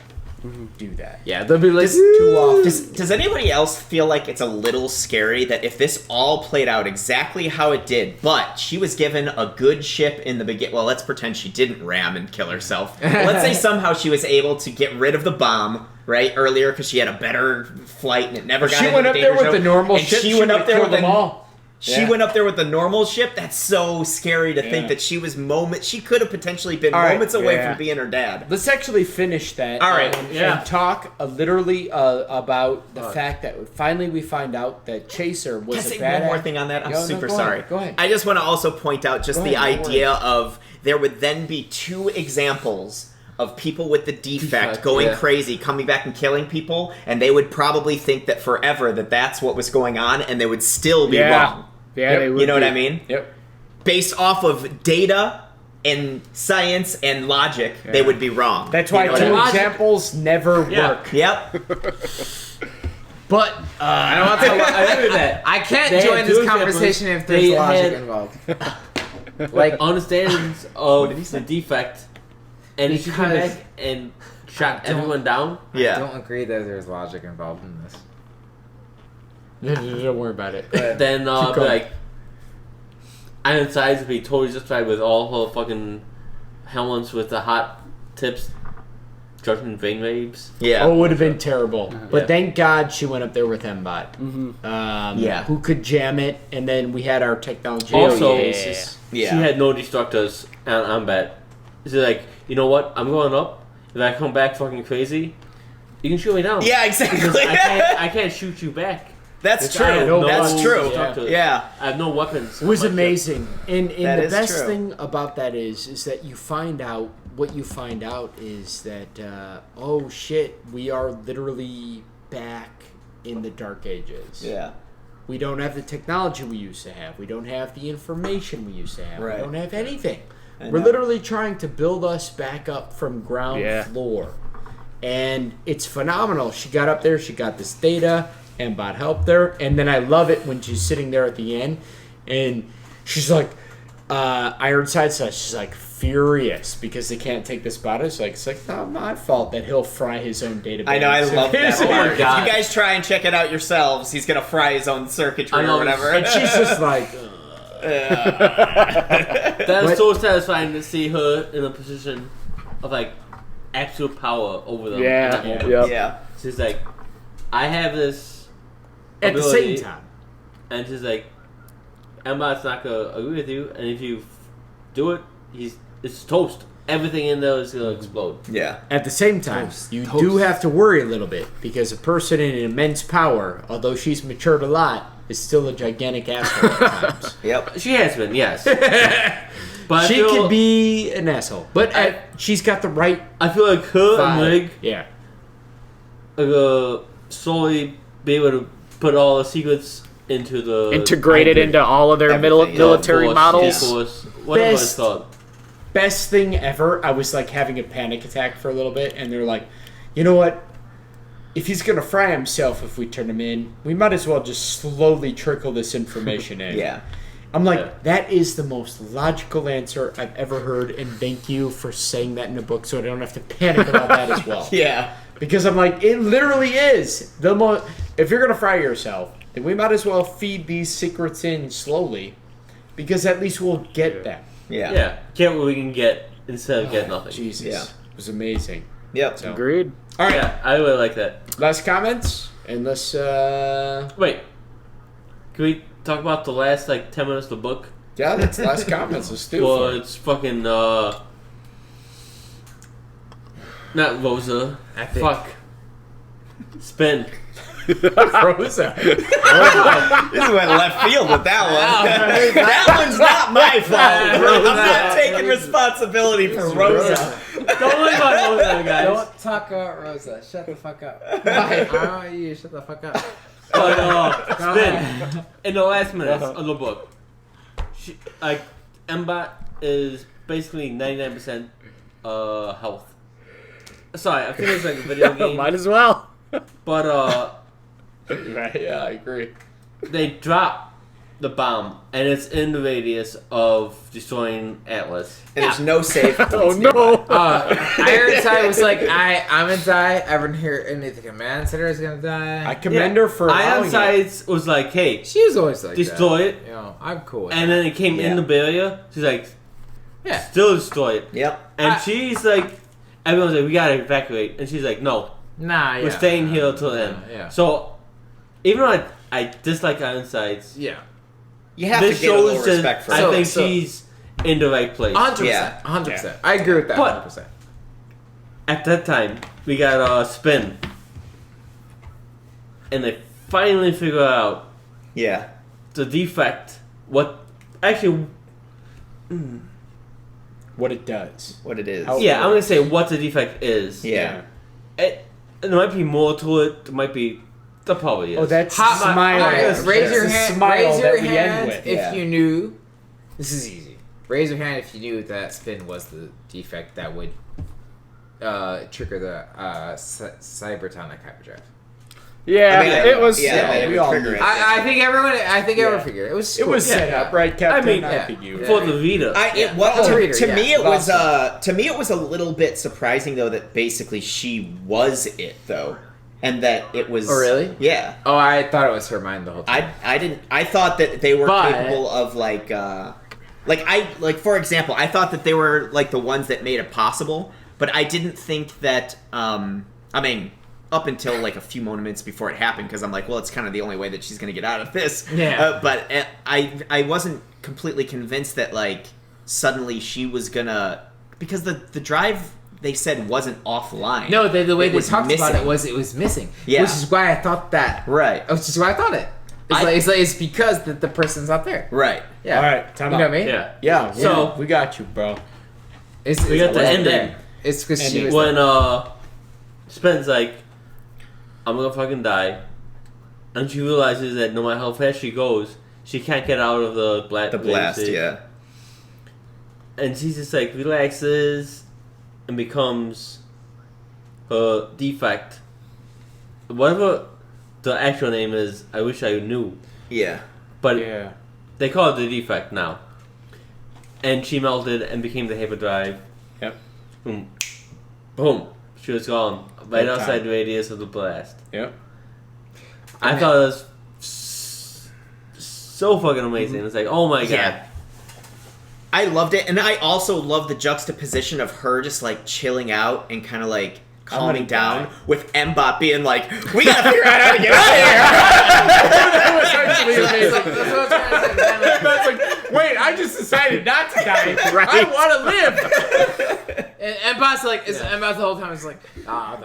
Speaker 1: do that.
Speaker 2: Yeah, they'll be like,
Speaker 1: Too often.
Speaker 4: Does anybody else feel like it's a little scary that if this all played out exactly how it did, but she was given a good ship in the beginning? Well, let's pretend she didn't ram and kill herself. Let's say somehow she was able to get rid of the bomb right earlier because she had a better flight and it never got.
Speaker 1: She
Speaker 4: into
Speaker 1: went
Speaker 4: the
Speaker 1: up there
Speaker 4: danger
Speaker 1: with the
Speaker 4: zone,
Speaker 1: normal
Speaker 4: and
Speaker 1: ship.
Speaker 4: She went up there with
Speaker 1: them
Speaker 4: the
Speaker 1: all.
Speaker 4: She
Speaker 1: Yeah.
Speaker 4: went up there with the normal ship. That's so scary to think
Speaker 1: Yeah.
Speaker 4: that she was She could have potentially been
Speaker 1: All right,
Speaker 4: moments away
Speaker 1: yeah.
Speaker 4: from being her dad.
Speaker 1: Let's actually finish that.
Speaker 4: All right,
Speaker 1: and talk literally about the fact that finally we find out that Chaser was
Speaker 4: Can I
Speaker 1: a
Speaker 4: say
Speaker 1: bad
Speaker 4: one more thing on that? I'm
Speaker 1: No,
Speaker 4: super
Speaker 1: go
Speaker 4: sorry.
Speaker 1: ahead, go ahead.
Speaker 4: I just want to also point out just
Speaker 1: Go
Speaker 4: the
Speaker 1: ahead, no
Speaker 4: idea of there would then be two examples of people with the defect going
Speaker 2: yeah.
Speaker 4: crazy, coming back and killing people, and they would probably think that forever that that's what was going on, and they would still be wrong.
Speaker 5: Yeah,
Speaker 1: Yep.
Speaker 5: they would
Speaker 4: You know what
Speaker 5: be.
Speaker 4: I mean?
Speaker 1: Yep.
Speaker 4: Based off of data and science and logic, they would be wrong.
Speaker 1: That's why
Speaker 4: You know
Speaker 1: two
Speaker 4: what I mean?
Speaker 1: examples never
Speaker 3: Yeah.
Speaker 1: work.
Speaker 4: Yep.
Speaker 1: But
Speaker 2: I don't want to.
Speaker 3: I agree with that.
Speaker 2: I can't
Speaker 3: They
Speaker 2: join
Speaker 3: had
Speaker 2: this
Speaker 3: two
Speaker 2: conversation if there's
Speaker 3: They
Speaker 2: logic
Speaker 3: had-
Speaker 2: involved. Like,
Speaker 3: Understandings of the defect, and he came
Speaker 2: Because-
Speaker 3: back and shot everyone down.
Speaker 2: I
Speaker 4: Yeah.
Speaker 2: don't agree that there's logic involved in this.
Speaker 1: don't worry about it.
Speaker 3: Then
Speaker 1: Keep
Speaker 3: be
Speaker 1: going.
Speaker 3: like, Ironsides would be totally justified with all her fucking helmets with the hot tips, judgment vein waves.
Speaker 4: Yeah.
Speaker 1: Oh, it would have been terrible. But
Speaker 3: Yeah.
Speaker 1: thank God she went up there with Mbot.
Speaker 4: Yeah.
Speaker 1: Who could jam it, and then we had our technology
Speaker 3: Also,
Speaker 1: basis.
Speaker 4: Yeah.
Speaker 3: She had no destructors on bat. She's like, you know what? I'm going up. If I come back fucking crazy, you can shoot me down.
Speaker 4: Yeah,
Speaker 3: Because
Speaker 4: exactly.
Speaker 3: I can't shoot you back.
Speaker 4: That's
Speaker 3: I have
Speaker 4: true.
Speaker 3: no
Speaker 4: That's true.
Speaker 3: destructors.
Speaker 4: Yeah.
Speaker 3: I have no weapons.
Speaker 1: It was
Speaker 3: on my ship.
Speaker 1: amazing. And
Speaker 4: That
Speaker 1: the
Speaker 4: is
Speaker 1: best
Speaker 4: true.
Speaker 1: thing about that is that you find out, what you find out is that, oh shit, we are literally back in the Dark Ages.
Speaker 4: Yeah.
Speaker 1: We don't have the technology we used to have. We don't have the information we used to have.
Speaker 4: Right.
Speaker 1: We don't have anything.
Speaker 4: I
Speaker 1: We're
Speaker 4: know.
Speaker 1: literally trying to build us back up from ground floor. And it's phenomenal. She got up there, she got this data, and Bot helped her. And then I love it when she's sitting there at the end, and she's like, Ironside says, she's like furious because they can't take this Bot. It's like not my fault that he'll fry his own database.
Speaker 4: I know, I love that
Speaker 1: His own-
Speaker 4: part. If
Speaker 3: God.
Speaker 4: you guys try and check it out yourselves, he's gonna fry his own circuitry
Speaker 3: I know,
Speaker 4: or whatever.
Speaker 1: And she's just like,
Speaker 3: That is
Speaker 1: But-
Speaker 3: so satisfying to see her in a position of like actual power over them.
Speaker 5: Yeah.
Speaker 3: in that moment.
Speaker 5: Yep.
Speaker 4: Yeah.
Speaker 3: She's like, I have this
Speaker 1: at the
Speaker 3: ability,
Speaker 1: same time.
Speaker 3: and she's like, Emma's not gonna agree with you, and if you do it, it's toast. Everything in there is gonna explode.
Speaker 4: Yeah.
Speaker 1: At the same time, you do have to worry a little bit because a person in immense power, although she's matured a lot, is still a gigantic asshole at times.
Speaker 4: Yep.
Speaker 3: She has been, yes. But
Speaker 1: She can be an asshole, but she's got the right
Speaker 3: I feel like her and
Speaker 1: vibe.
Speaker 3: Meg
Speaker 1: Yeah.
Speaker 3: slowly be able to put all the secrets into the
Speaker 5: Integrated into all of their
Speaker 4: Everything, yeah.
Speaker 5: military
Speaker 3: Force,
Speaker 5: models.
Speaker 3: Force, whatever it's
Speaker 1: Best-
Speaker 3: called.
Speaker 1: Best thing ever. I was like having a panic attack for a little bit, and they're like, you know what? If he's gonna fry himself if we turn him in, we might as well just slowly trickle this information in.
Speaker 4: Yeah.
Speaker 1: I'm like,
Speaker 3: Yeah.
Speaker 1: that is the most logical answer I've ever heard, and thank you for saying that in a book so I don't have to panic about that as well.
Speaker 4: Yeah.
Speaker 1: Because I'm like, it literally is the most. If you're gonna fry yourself, then we might as well feed these secrets in slowly, because at least we'll get them.
Speaker 4: Yeah.
Speaker 3: Yeah, get what we can get instead of get nothing.
Speaker 1: Jesus,
Speaker 4: Yeah.
Speaker 1: it was amazing.
Speaker 4: Yep.
Speaker 1: So,
Speaker 5: Agreed.
Speaker 1: all right,
Speaker 3: Yeah, I really like that.
Speaker 1: last comments, and let's.
Speaker 3: Wait, can we talk about the last like 10 minutes of the book?
Speaker 1: Yeah, that's last comments. Let's do
Speaker 3: Well,
Speaker 1: it.
Speaker 3: it's fucking Not Rosa.
Speaker 2: Epic.
Speaker 3: Fuck. Spin.
Speaker 1: Rosa.
Speaker 4: This went left field with that one. That one's not my fault. I'm not taking responsibility for Rosa.
Speaker 3: Don't worry about Rosa, guys.
Speaker 2: Don't talk about Rosa. Shut the fuck up. I want you to shut the fuck up.
Speaker 3: But Spin. In the last minutes of the book, Mbot is basically 99% health. Sorry, I think it's like a video game.
Speaker 5: Might as well.
Speaker 3: But
Speaker 1: Yeah, I agree.
Speaker 3: they drop the bomb, and it's in the radius of destroying Atlas.
Speaker 4: And there's no save points.
Speaker 5: Oh
Speaker 4: nearby.
Speaker 5: no.
Speaker 2: Ironside was like, I'm gonna die. Everyone here in the command center is gonna die.
Speaker 1: I commend her for allowing it.
Speaker 3: Ironsides was like, hey,
Speaker 2: She was always like
Speaker 3: destroy
Speaker 2: that.
Speaker 3: it.
Speaker 2: You know, I'm cool with
Speaker 3: And
Speaker 2: that.
Speaker 3: then it came in
Speaker 4: Yeah.
Speaker 3: the barrier. She's like,
Speaker 2: Yeah.
Speaker 3: still destroy it.
Speaker 4: Yep.
Speaker 3: And she's like, everyone's like, we gotta evacuate. And she's like, no,
Speaker 2: Nah, yeah.
Speaker 3: we're staying here till then.
Speaker 2: Yeah.
Speaker 3: So, even though I dislike Ironsides,
Speaker 2: Yeah.
Speaker 4: You have
Speaker 3: this
Speaker 4: to get a little
Speaker 3: shows that
Speaker 4: respect for
Speaker 3: I
Speaker 4: her.
Speaker 3: think
Speaker 2: So-
Speaker 3: she's in the right place.
Speaker 2: 100%.
Speaker 4: Yeah.
Speaker 2: 100%. I agree with that.
Speaker 3: But-
Speaker 2: 100%.
Speaker 3: At that time, we got Spin. And they finally figure out
Speaker 4: Yeah.
Speaker 3: the defect. What actually,
Speaker 1: What it does.
Speaker 4: What it is.
Speaker 1: How-
Speaker 3: yeah, I'm gonna say what the defect is.
Speaker 4: Yeah.
Speaker 3: There might be more to it. There might be. There probably is.
Speaker 1: Oh, that's
Speaker 2: Hot
Speaker 1: smile.
Speaker 2: Alright,
Speaker 1: That's
Speaker 2: raise your
Speaker 1: the
Speaker 2: hand.
Speaker 1: smile
Speaker 2: Raise your
Speaker 1: that we end
Speaker 2: hand
Speaker 1: with.
Speaker 2: if
Speaker 4: Yeah.
Speaker 2: you knew. This is easy. Raise your hand if you knew that Spin was the defect that would trigger the Cybertonic hyperdrive.
Speaker 5: Yeah,
Speaker 4: I mean,
Speaker 5: it was.
Speaker 4: Yeah,
Speaker 1: we
Speaker 4: they would
Speaker 1: all
Speaker 4: trigger
Speaker 1: knew.
Speaker 4: it.
Speaker 2: I think everyone. I think
Speaker 1: Yeah.
Speaker 2: everyone figured it was.
Speaker 1: It
Speaker 2: cool.
Speaker 1: was set
Speaker 2: Yeah.
Speaker 1: up, right, Captain?
Speaker 3: mean,
Speaker 1: I
Speaker 2: yeah.
Speaker 1: think you.
Speaker 3: for the reader.
Speaker 2: To read her,
Speaker 4: To
Speaker 2: yeah.
Speaker 4: me it
Speaker 1: But
Speaker 4: was
Speaker 1: also-
Speaker 4: to me it was a little bit surprising though that basically she was it though, and that it was.
Speaker 2: Oh, really?
Speaker 4: Yeah.
Speaker 2: Oh, I thought it was her mind the whole time.
Speaker 4: I didn't. I thought that they were
Speaker 2: But-
Speaker 4: capable of like for example, I thought that they were like the ones that made it possible, but I didn't think that. I mean, up until like a few moments before it happened, because I'm like, well, it's kind of the only way that she's gonna get out of this.
Speaker 2: Yeah.
Speaker 4: But I wasn't completely convinced that like suddenly she was gonna, because the drive they said wasn't offline.
Speaker 2: No, the way
Speaker 4: It
Speaker 2: they
Speaker 4: was
Speaker 2: talked about
Speaker 4: missing.
Speaker 2: it was missing.
Speaker 4: Yeah.
Speaker 2: Which is why I thought that.
Speaker 4: Right.
Speaker 2: Which is why I thought it. It's because the person's not there.
Speaker 4: Right.
Speaker 2: Yeah.
Speaker 1: All right, time
Speaker 2: You know
Speaker 1: out.
Speaker 2: what I mean?
Speaker 3: yeah.
Speaker 1: Yeah,
Speaker 3: So-
Speaker 1: we got you, bro.
Speaker 2: It's
Speaker 3: We got the
Speaker 2: wasn't
Speaker 3: ending.
Speaker 2: there. It's because she was
Speaker 3: When
Speaker 2: there.
Speaker 3: Spin's like, I'm gonna fucking die, and she realizes that no matter how fast she goes, she can't get out of the blast.
Speaker 4: The blast. Yeah.
Speaker 3: And she just like relaxes and becomes her defect. Whatever the actual name is, I wish I knew.
Speaker 4: Yeah.
Speaker 3: But
Speaker 1: Yeah.
Speaker 3: they call it the defect now. And she melted and became the hyperdrive.
Speaker 1: Yep.
Speaker 3: Boom. Boom. She was gone. Right
Speaker 1: Good
Speaker 3: outside
Speaker 1: time.
Speaker 3: the radius of the blast.
Speaker 1: Yep.
Speaker 3: I thought it was so fucking amazing. It's like, oh my god.
Speaker 4: Yeah. I loved it, and I also love the juxtaposition of her just like chilling out and kind of like calming down,
Speaker 1: die.
Speaker 4: with Mbot being like, "We gotta figure out how to get out of here."
Speaker 2: That's what I was trying to say, man.
Speaker 1: That's like, wait, I just decided not to die.
Speaker 5: Right.
Speaker 1: I want to live.
Speaker 2: And Bob's like, and Bob's the whole time is like,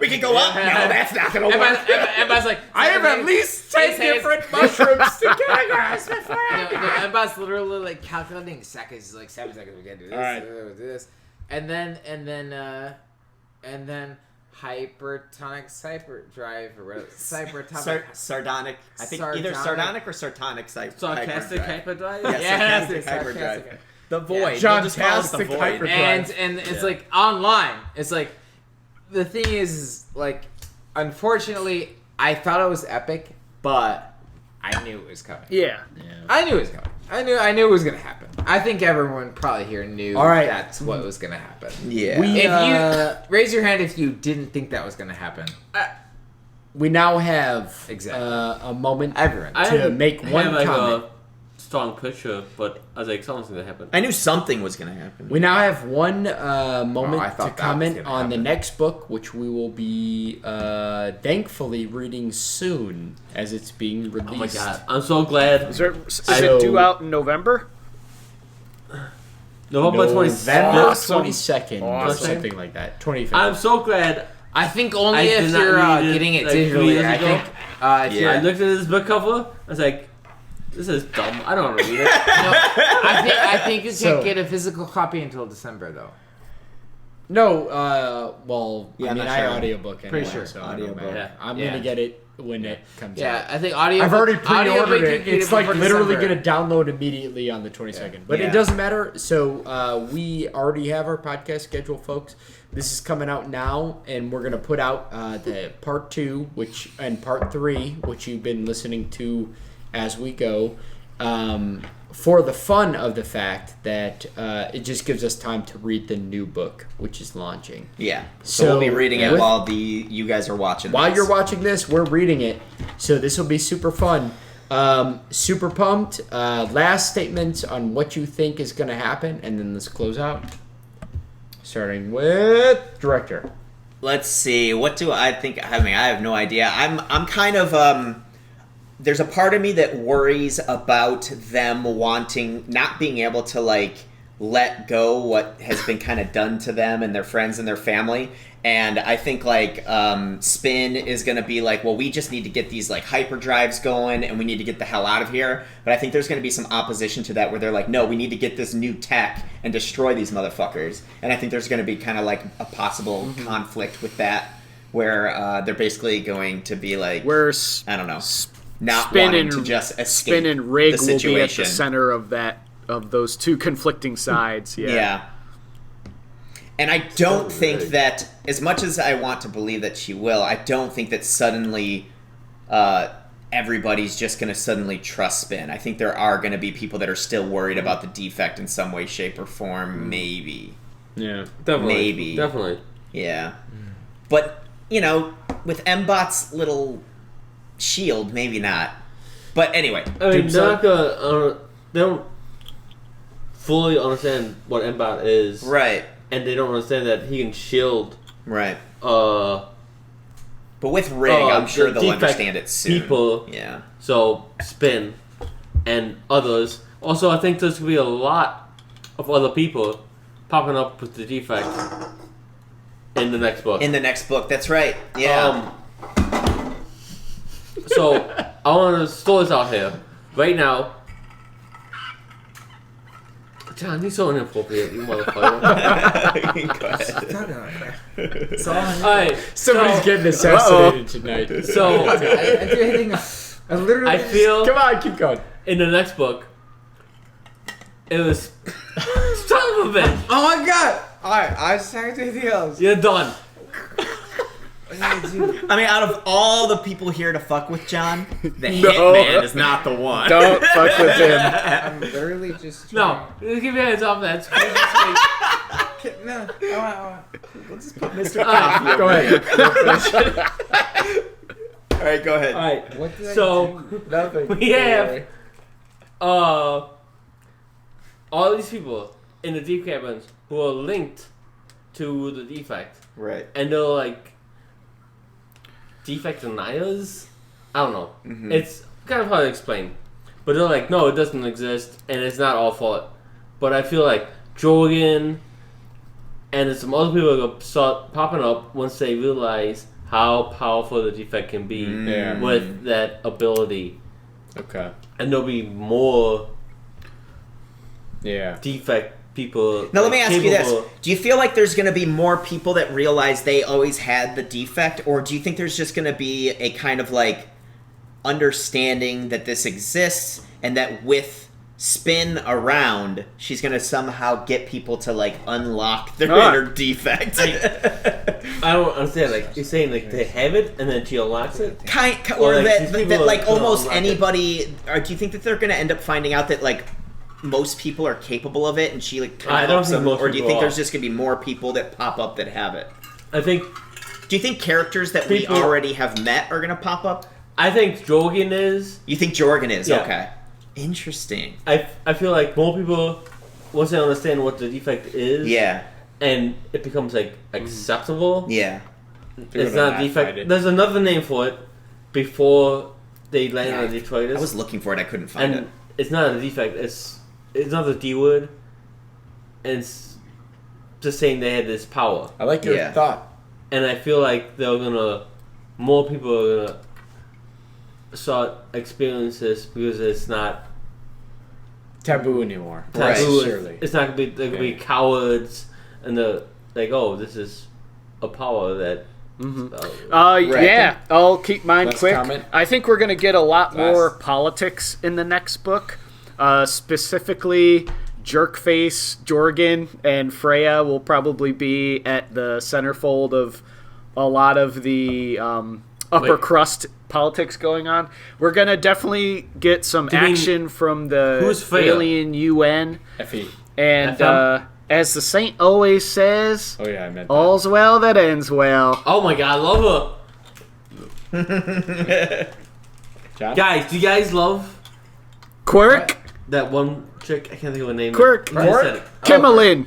Speaker 4: We can go up. No, that's not gonna
Speaker 2: And
Speaker 4: work.
Speaker 2: Bob's like,
Speaker 1: I have at least 10 different mushrooms to categorize before I
Speaker 2: And Bob's literally like calculating seconds. He's like 7 seconds. We can do this.
Speaker 1: All right.
Speaker 2: Do this. And then hypertonic hyperdrive or whatever. Cybertonic.
Speaker 4: Sardonic. I think either
Speaker 2: Sardonic.
Speaker 4: sardonic or sartonic.
Speaker 3: Sarcastic hyperdrive?
Speaker 4: Yeah,
Speaker 2: Yeah,
Speaker 4: sarcastic
Speaker 2: that's
Speaker 4: hyperdrive.
Speaker 2: sarcastic.
Speaker 4: The void.
Speaker 1: John
Speaker 4: We'll just call it the
Speaker 1: Tastic
Speaker 4: void.
Speaker 1: hyperdrive.
Speaker 2: And it's like online. It's like the thing is like, unfortunately, I thought it was epic, but I knew it was coming.
Speaker 5: Yeah.
Speaker 2: I knew it was coming. I knew it was gonna happen. I think everyone probably here knew
Speaker 1: All right.
Speaker 2: that's what was gonna happen.
Speaker 4: Yeah.
Speaker 1: We-
Speaker 2: If
Speaker 1: Uh,
Speaker 2: you raise your hand if you didn't think that was gonna happen.
Speaker 1: We now have
Speaker 2: Exactly.
Speaker 1: a moment
Speaker 2: Everyone.
Speaker 3: I
Speaker 1: to
Speaker 3: didn't
Speaker 1: make one
Speaker 3: have, like,
Speaker 1: comment.
Speaker 3: a strong picture, but I was like, something's gonna happen.
Speaker 4: I knew something was gonna happen.
Speaker 1: We now have one moment
Speaker 2: I
Speaker 1: to
Speaker 2: thought that was
Speaker 1: comment
Speaker 2: gonna
Speaker 1: on the
Speaker 2: happen.
Speaker 1: next book, which we will be thankfully reading soon as it's being released.
Speaker 3: Oh my god. I'm so glad.
Speaker 5: Is
Speaker 1: So-
Speaker 5: it due out in November?
Speaker 3: November 22nd.
Speaker 5: Awesome.
Speaker 1: 22nd,
Speaker 5: Awesome.
Speaker 1: something like that. 25th.
Speaker 3: I'm so glad.
Speaker 2: I think only
Speaker 3: I
Speaker 2: if
Speaker 3: did not
Speaker 2: you're
Speaker 3: read it,
Speaker 2: getting it
Speaker 3: like, 3
Speaker 2: digitally.
Speaker 3: years
Speaker 2: I
Speaker 3: ago.
Speaker 2: think. If
Speaker 4: Yeah.
Speaker 3: I looked at this book cover. I was like, "This is dumb. I don't want to read it."
Speaker 2: I think you
Speaker 1: So-
Speaker 2: can't get a physical copy until December though.
Speaker 1: No, well,
Speaker 4: Yeah,
Speaker 1: I
Speaker 4: I'm
Speaker 1: mean,
Speaker 4: not
Speaker 1: I
Speaker 4: sure.
Speaker 1: audiobook anyway,
Speaker 2: Pretty sure.
Speaker 1: so I don't
Speaker 4: Audiobook.
Speaker 1: matter.
Speaker 3: Yeah.
Speaker 1: I'm
Speaker 2: Yeah.
Speaker 1: gonna get it when it comes
Speaker 2: Yeah,
Speaker 1: out.
Speaker 2: I think audio.
Speaker 1: I've already pre-ordered
Speaker 2: audiobook you
Speaker 1: it.
Speaker 2: can get
Speaker 1: It's like
Speaker 2: before
Speaker 1: literally
Speaker 2: December.
Speaker 1: gonna download immediately on the 22nd. But
Speaker 4: Yeah.
Speaker 1: it doesn't matter. So we already have our podcast schedule, folks. This is coming out now, and we're gonna put out the part 2, and part 3, which you've been listening to as we go. For the fun of the fact that it just gives us time to read the new book, which is launching.
Speaker 4: Yeah. So we'll be reading it
Speaker 1: with-
Speaker 4: while you guys are watching.
Speaker 1: While
Speaker 4: this.
Speaker 1: you're watching this, we're reading it. So this will be super fun. Super pumped. Last statements on what you think is going to happen, and then let's close out. Starting with director.
Speaker 4: Let's see. What do I think? I mean, I have no idea. I'm kind of there's a part of me that worries about them not being able to like let go what has been kind of done to them and their friends and their family. And I think like Spin is going to be like, well, we just need to get these like hyperdrives going and we need to get the hell out of here. But I think there's going to be some opposition to that where they're like, no, we need to get this new tech and destroy these motherfuckers. And I think there's going to be kind of like a possible conflict with that where they're basically going to be like,
Speaker 5: Where
Speaker 4: I don't know, not
Speaker 5: Spin
Speaker 4: wanting
Speaker 5: and-
Speaker 4: to just escape
Speaker 5: Spin and Rig
Speaker 4: the
Speaker 5: will be at
Speaker 4: situation.
Speaker 5: the center of those two conflicting sides. Yeah.
Speaker 4: Yeah. And I don't think that, as much as I want to believe that she will, I don't think that suddenly everybody's just going to suddenly trust Spin. I think there are going to be people that are still worried about the defect in some way, shape, or form. Maybe.
Speaker 1: Yeah.
Speaker 3: Definitely.
Speaker 4: Maybe.
Speaker 3: Definitely.
Speaker 4: Yeah. But, you know, with M-Bot's little shield, maybe not. But anyway.
Speaker 3: I mean,
Speaker 1: Doomslug?
Speaker 3: they're not gonna, they don't fully understand what M-Bot is.
Speaker 4: Right.
Speaker 3: And they don't understand that he can shield
Speaker 4: Right.
Speaker 3: uh
Speaker 4: But with Rig, I'm sure
Speaker 3: the
Speaker 4: they'll
Speaker 3: defect
Speaker 4: understand it soon.
Speaker 3: people.
Speaker 4: Yeah.
Speaker 3: So Spin and others. Also, I think there's gonna be a lot of other people popping up with the defect in the next book.
Speaker 4: In the next book, that's right. Yeah.
Speaker 3: So I want to throw this out here right now. John, he's so inappropriate, you motherfucker.
Speaker 4: Go ahead.
Speaker 3: Alright,
Speaker 1: Somebody's
Speaker 3: so,
Speaker 1: getting assassinated tonight.
Speaker 3: so
Speaker 2: I didn't do anything. I literally.
Speaker 3: I feel
Speaker 1: Come on, keep going.
Speaker 3: in the next book, it was son of a bitch.
Speaker 2: Oh my god! Alright, I was talking to anything else.
Speaker 3: You're done.
Speaker 4: I mean, out of all the people here to fuck with John, the
Speaker 5: No.
Speaker 4: hitman is not the one.
Speaker 5: Don't fuck with him.
Speaker 2: I'm literally just.
Speaker 3: No, just give your hands off that.
Speaker 2: No. I want.
Speaker 4: Let's just put Mr.
Speaker 3: Alright,
Speaker 4: Coffee
Speaker 1: Go
Speaker 4: over
Speaker 1: ahead.
Speaker 4: All right, go ahead.
Speaker 3: Alright,
Speaker 2: What did I
Speaker 3: so
Speaker 2: do?
Speaker 1: Nothing.
Speaker 3: we have all these people in the deep caverns who are linked to the defect.
Speaker 4: Right.
Speaker 3: And they're like defect deniers? I don't know.
Speaker 4: Mhm.
Speaker 3: It's kind of hard to explain. But they're like, no, it doesn't exist and it's not all fault. But I feel like Jorgen and some other people are going to start popping up once they realize how powerful the defect can be
Speaker 1: Yeah.
Speaker 3: with that ability.
Speaker 1: Okay.
Speaker 3: And there'll be more
Speaker 1: Yeah.
Speaker 3: defect people.
Speaker 4: Now, let me
Speaker 3: like,
Speaker 4: ask you this.
Speaker 3: capable-
Speaker 4: Do you feel like there's going to be more people that realize they always had the defect? Or do you think there's just going to be a kind of like understanding that this exists and that with Spin around, she's going to somehow get people to like unlock their inner defect?
Speaker 3: I don't understand. Like, you're saying like they have it and then she unlocks it?
Speaker 4: Or
Speaker 3: Or, like,
Speaker 4: that,
Speaker 3: these
Speaker 4: that
Speaker 3: people
Speaker 4: like
Speaker 3: are
Speaker 4: almost
Speaker 3: unlock it.
Speaker 4: anybody, or do you think that they're going to end up finding out that like most people are capable of it and she like kind
Speaker 3: I
Speaker 4: of
Speaker 3: don't
Speaker 4: helps
Speaker 3: think
Speaker 4: them?
Speaker 3: most
Speaker 4: Or do you
Speaker 3: people
Speaker 4: think
Speaker 3: are.
Speaker 4: there's just going to be more people that pop up that have it?
Speaker 3: I think
Speaker 4: Do you think characters that
Speaker 3: People-
Speaker 4: we already have met are going to pop up?
Speaker 3: Jorgen is.
Speaker 4: You think Jorgen is?
Speaker 3: Yeah.
Speaker 4: Okay. Interesting.
Speaker 3: I feel like more people, once they understand what the defect is,
Speaker 4: Yeah.
Speaker 3: and it becomes like acceptable.
Speaker 4: Yeah.
Speaker 3: It's not a defect. There's another name for it before they land
Speaker 4: Yeah,
Speaker 3: on the Detroiters.
Speaker 4: I was looking for it. I couldn't find
Speaker 3: and it's not a defect. It's not the D word. and it's just saying they had this power.
Speaker 1: I like your
Speaker 4: Yeah.
Speaker 1: thought.
Speaker 3: And I feel like more people are gonna start experience this because it's not
Speaker 1: Taboo anymore.
Speaker 4: Right.
Speaker 3: taboo.
Speaker 1: Surely.
Speaker 3: It's not gonna be there gonna be cowards and this is a power that.
Speaker 5: Yeah, I'll keep mine
Speaker 1: Last
Speaker 5: quick.
Speaker 1: comment?
Speaker 5: I think we're going to get a lot more
Speaker 1: Last.
Speaker 5: politics in the next book. Specifically, Jerkface, Jorgen, and Freya will probably be at the centerfold of a lot of the upper crust politics going on. We're going to definitely get some action from the
Speaker 3: who's Freya?
Speaker 5: alien UN.
Speaker 1: Fe.
Speaker 5: And
Speaker 3: FM?
Speaker 5: as the saint always says,
Speaker 1: Oh yeah, I meant that.
Speaker 5: all's well that ends well.
Speaker 3: Oh my god, I love her.
Speaker 1: John?
Speaker 3: Guys, do you guys love
Speaker 5: Quirk,
Speaker 3: that one chick? I can't think of her name.
Speaker 5: Quirk,
Speaker 3: I just said it.
Speaker 5: Kimmelin,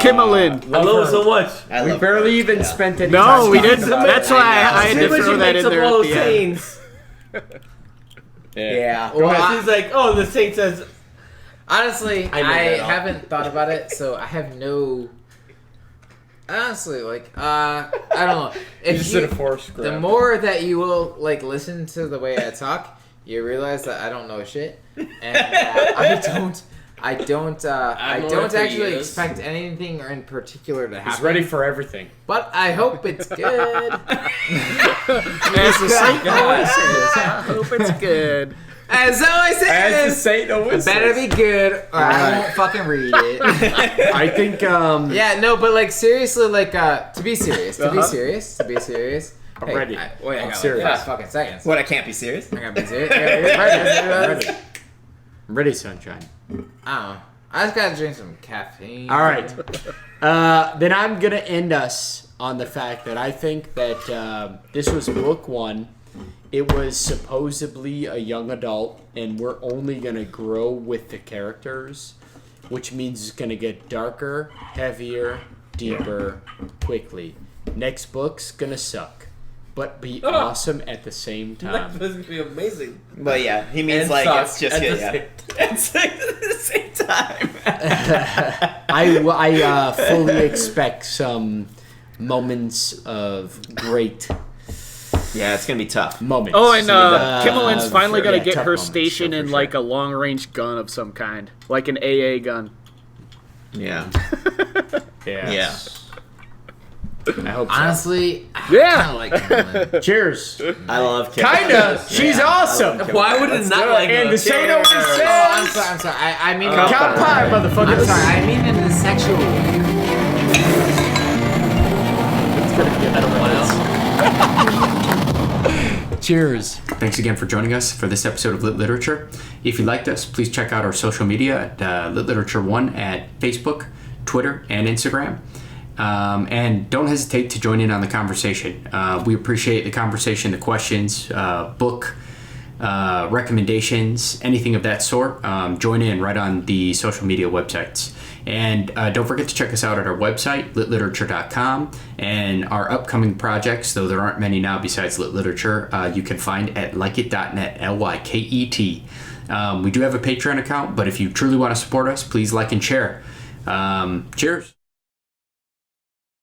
Speaker 5: Kimmelin.
Speaker 3: I love her so much.
Speaker 4: I
Speaker 1: We
Speaker 4: love
Speaker 1: barely even spent any
Speaker 5: No,
Speaker 1: time
Speaker 5: we
Speaker 1: talking
Speaker 5: didn't.
Speaker 1: about
Speaker 5: That's
Speaker 1: it.
Speaker 5: why I had to
Speaker 3: Pretty much
Speaker 5: throw
Speaker 3: she
Speaker 5: that
Speaker 3: makes
Speaker 5: in
Speaker 3: up
Speaker 5: there
Speaker 3: all
Speaker 5: at
Speaker 3: those
Speaker 5: the end.
Speaker 3: saints.
Speaker 4: Yeah.
Speaker 1: Go ahead.
Speaker 3: She's like, oh, the saint says.
Speaker 2: Honestly,
Speaker 3: I
Speaker 2: I,
Speaker 3: made that up.
Speaker 2: haven't thought about it, so I have no. Honestly, I don't know.
Speaker 1: You
Speaker 2: If
Speaker 1: just did a force grab.
Speaker 2: the more that you will listen to the way I talk, you realize that I don't know shit, and I don't
Speaker 3: known it for
Speaker 2: actually
Speaker 3: years.
Speaker 2: expect anything in particular to happen.
Speaker 1: He's ready for everything.
Speaker 2: But I hope it's good.
Speaker 5: As the saint always says, I hope it's good.
Speaker 2: As always,
Speaker 1: As the saint always
Speaker 2: better
Speaker 1: says.
Speaker 2: be good, or I won't fucking read it.
Speaker 1: I think
Speaker 2: Yeah, no, but seriously, to be serious, to be serious.
Speaker 1: I'm
Speaker 2: Hey,
Speaker 1: ready.
Speaker 2: I
Speaker 1: I'm
Speaker 2: got
Speaker 1: serious.
Speaker 2: 5 fucking seconds.
Speaker 4: What, I can't be serious?
Speaker 2: I gotta be serious.
Speaker 1: I'm ready. I'm ready, sunshine.
Speaker 2: I don't know. I just gotta drink some caffeine.
Speaker 1: All right. Then I'm gonna end us on the fact that I think that this was book 1. It was supposedly a young adult, and we're only gonna grow with the characters, which means it's gonna get darker, heavier, deeper, quickly. Next book's gonna suck, but be awesome at the same time.
Speaker 3: This is gonna be amazing.
Speaker 4: But yeah, he means
Speaker 3: And
Speaker 4: like
Speaker 3: suck
Speaker 4: it's just
Speaker 3: at the
Speaker 4: good. Yeah. It's like at the same time.
Speaker 1: I fully expect some moments of great
Speaker 4: Yeah, it's gonna be tough.
Speaker 1: moments.
Speaker 5: Oh, and
Speaker 1: Uh,
Speaker 5: Kimmelin's finally
Speaker 1: sure,
Speaker 5: going to
Speaker 1: yeah,
Speaker 5: get
Speaker 1: tough
Speaker 5: her
Speaker 1: moments,
Speaker 5: station
Speaker 1: sure,
Speaker 5: in
Speaker 1: for sure.
Speaker 5: a long-range gun of some kind, like an AA gun.
Speaker 4: Yeah.
Speaker 1: Yeah.
Speaker 4: Yeah.
Speaker 1: I hope so.
Speaker 2: Honestly,
Speaker 5: Yeah.
Speaker 2: I like Kimberly.
Speaker 1: Cheers.
Speaker 4: I love Kim.
Speaker 1: Kinda. She's awesome.
Speaker 3: Why would it not like
Speaker 1: And
Speaker 3: her?
Speaker 1: the saint always
Speaker 2: Oh, I'm
Speaker 1: says,
Speaker 2: sorry. I'm sorry. I mean,
Speaker 1: "Count pie,
Speaker 2: I'm
Speaker 1: motherfuckers."
Speaker 2: sorry. I mean in the sexual way.
Speaker 1: Cheers. Thanks again for joining us for this episode of Lit Literature. If you liked us, please check out our social media at Lit Literature 1 at Facebook, Twitter, and Instagram. And don't hesitate to join in on the conversation. We appreciate the conversation, the questions, book recommendations, anything of that sort. Join in right on the social media websites. And don't forget to check us out at our website, litliterature.com, and our upcoming projects, though there aren't many now besides Lit Literature, you can find at lyket.net, Lyket. We do have a Patreon account, but if you truly want to support us, please like and share. Cheers.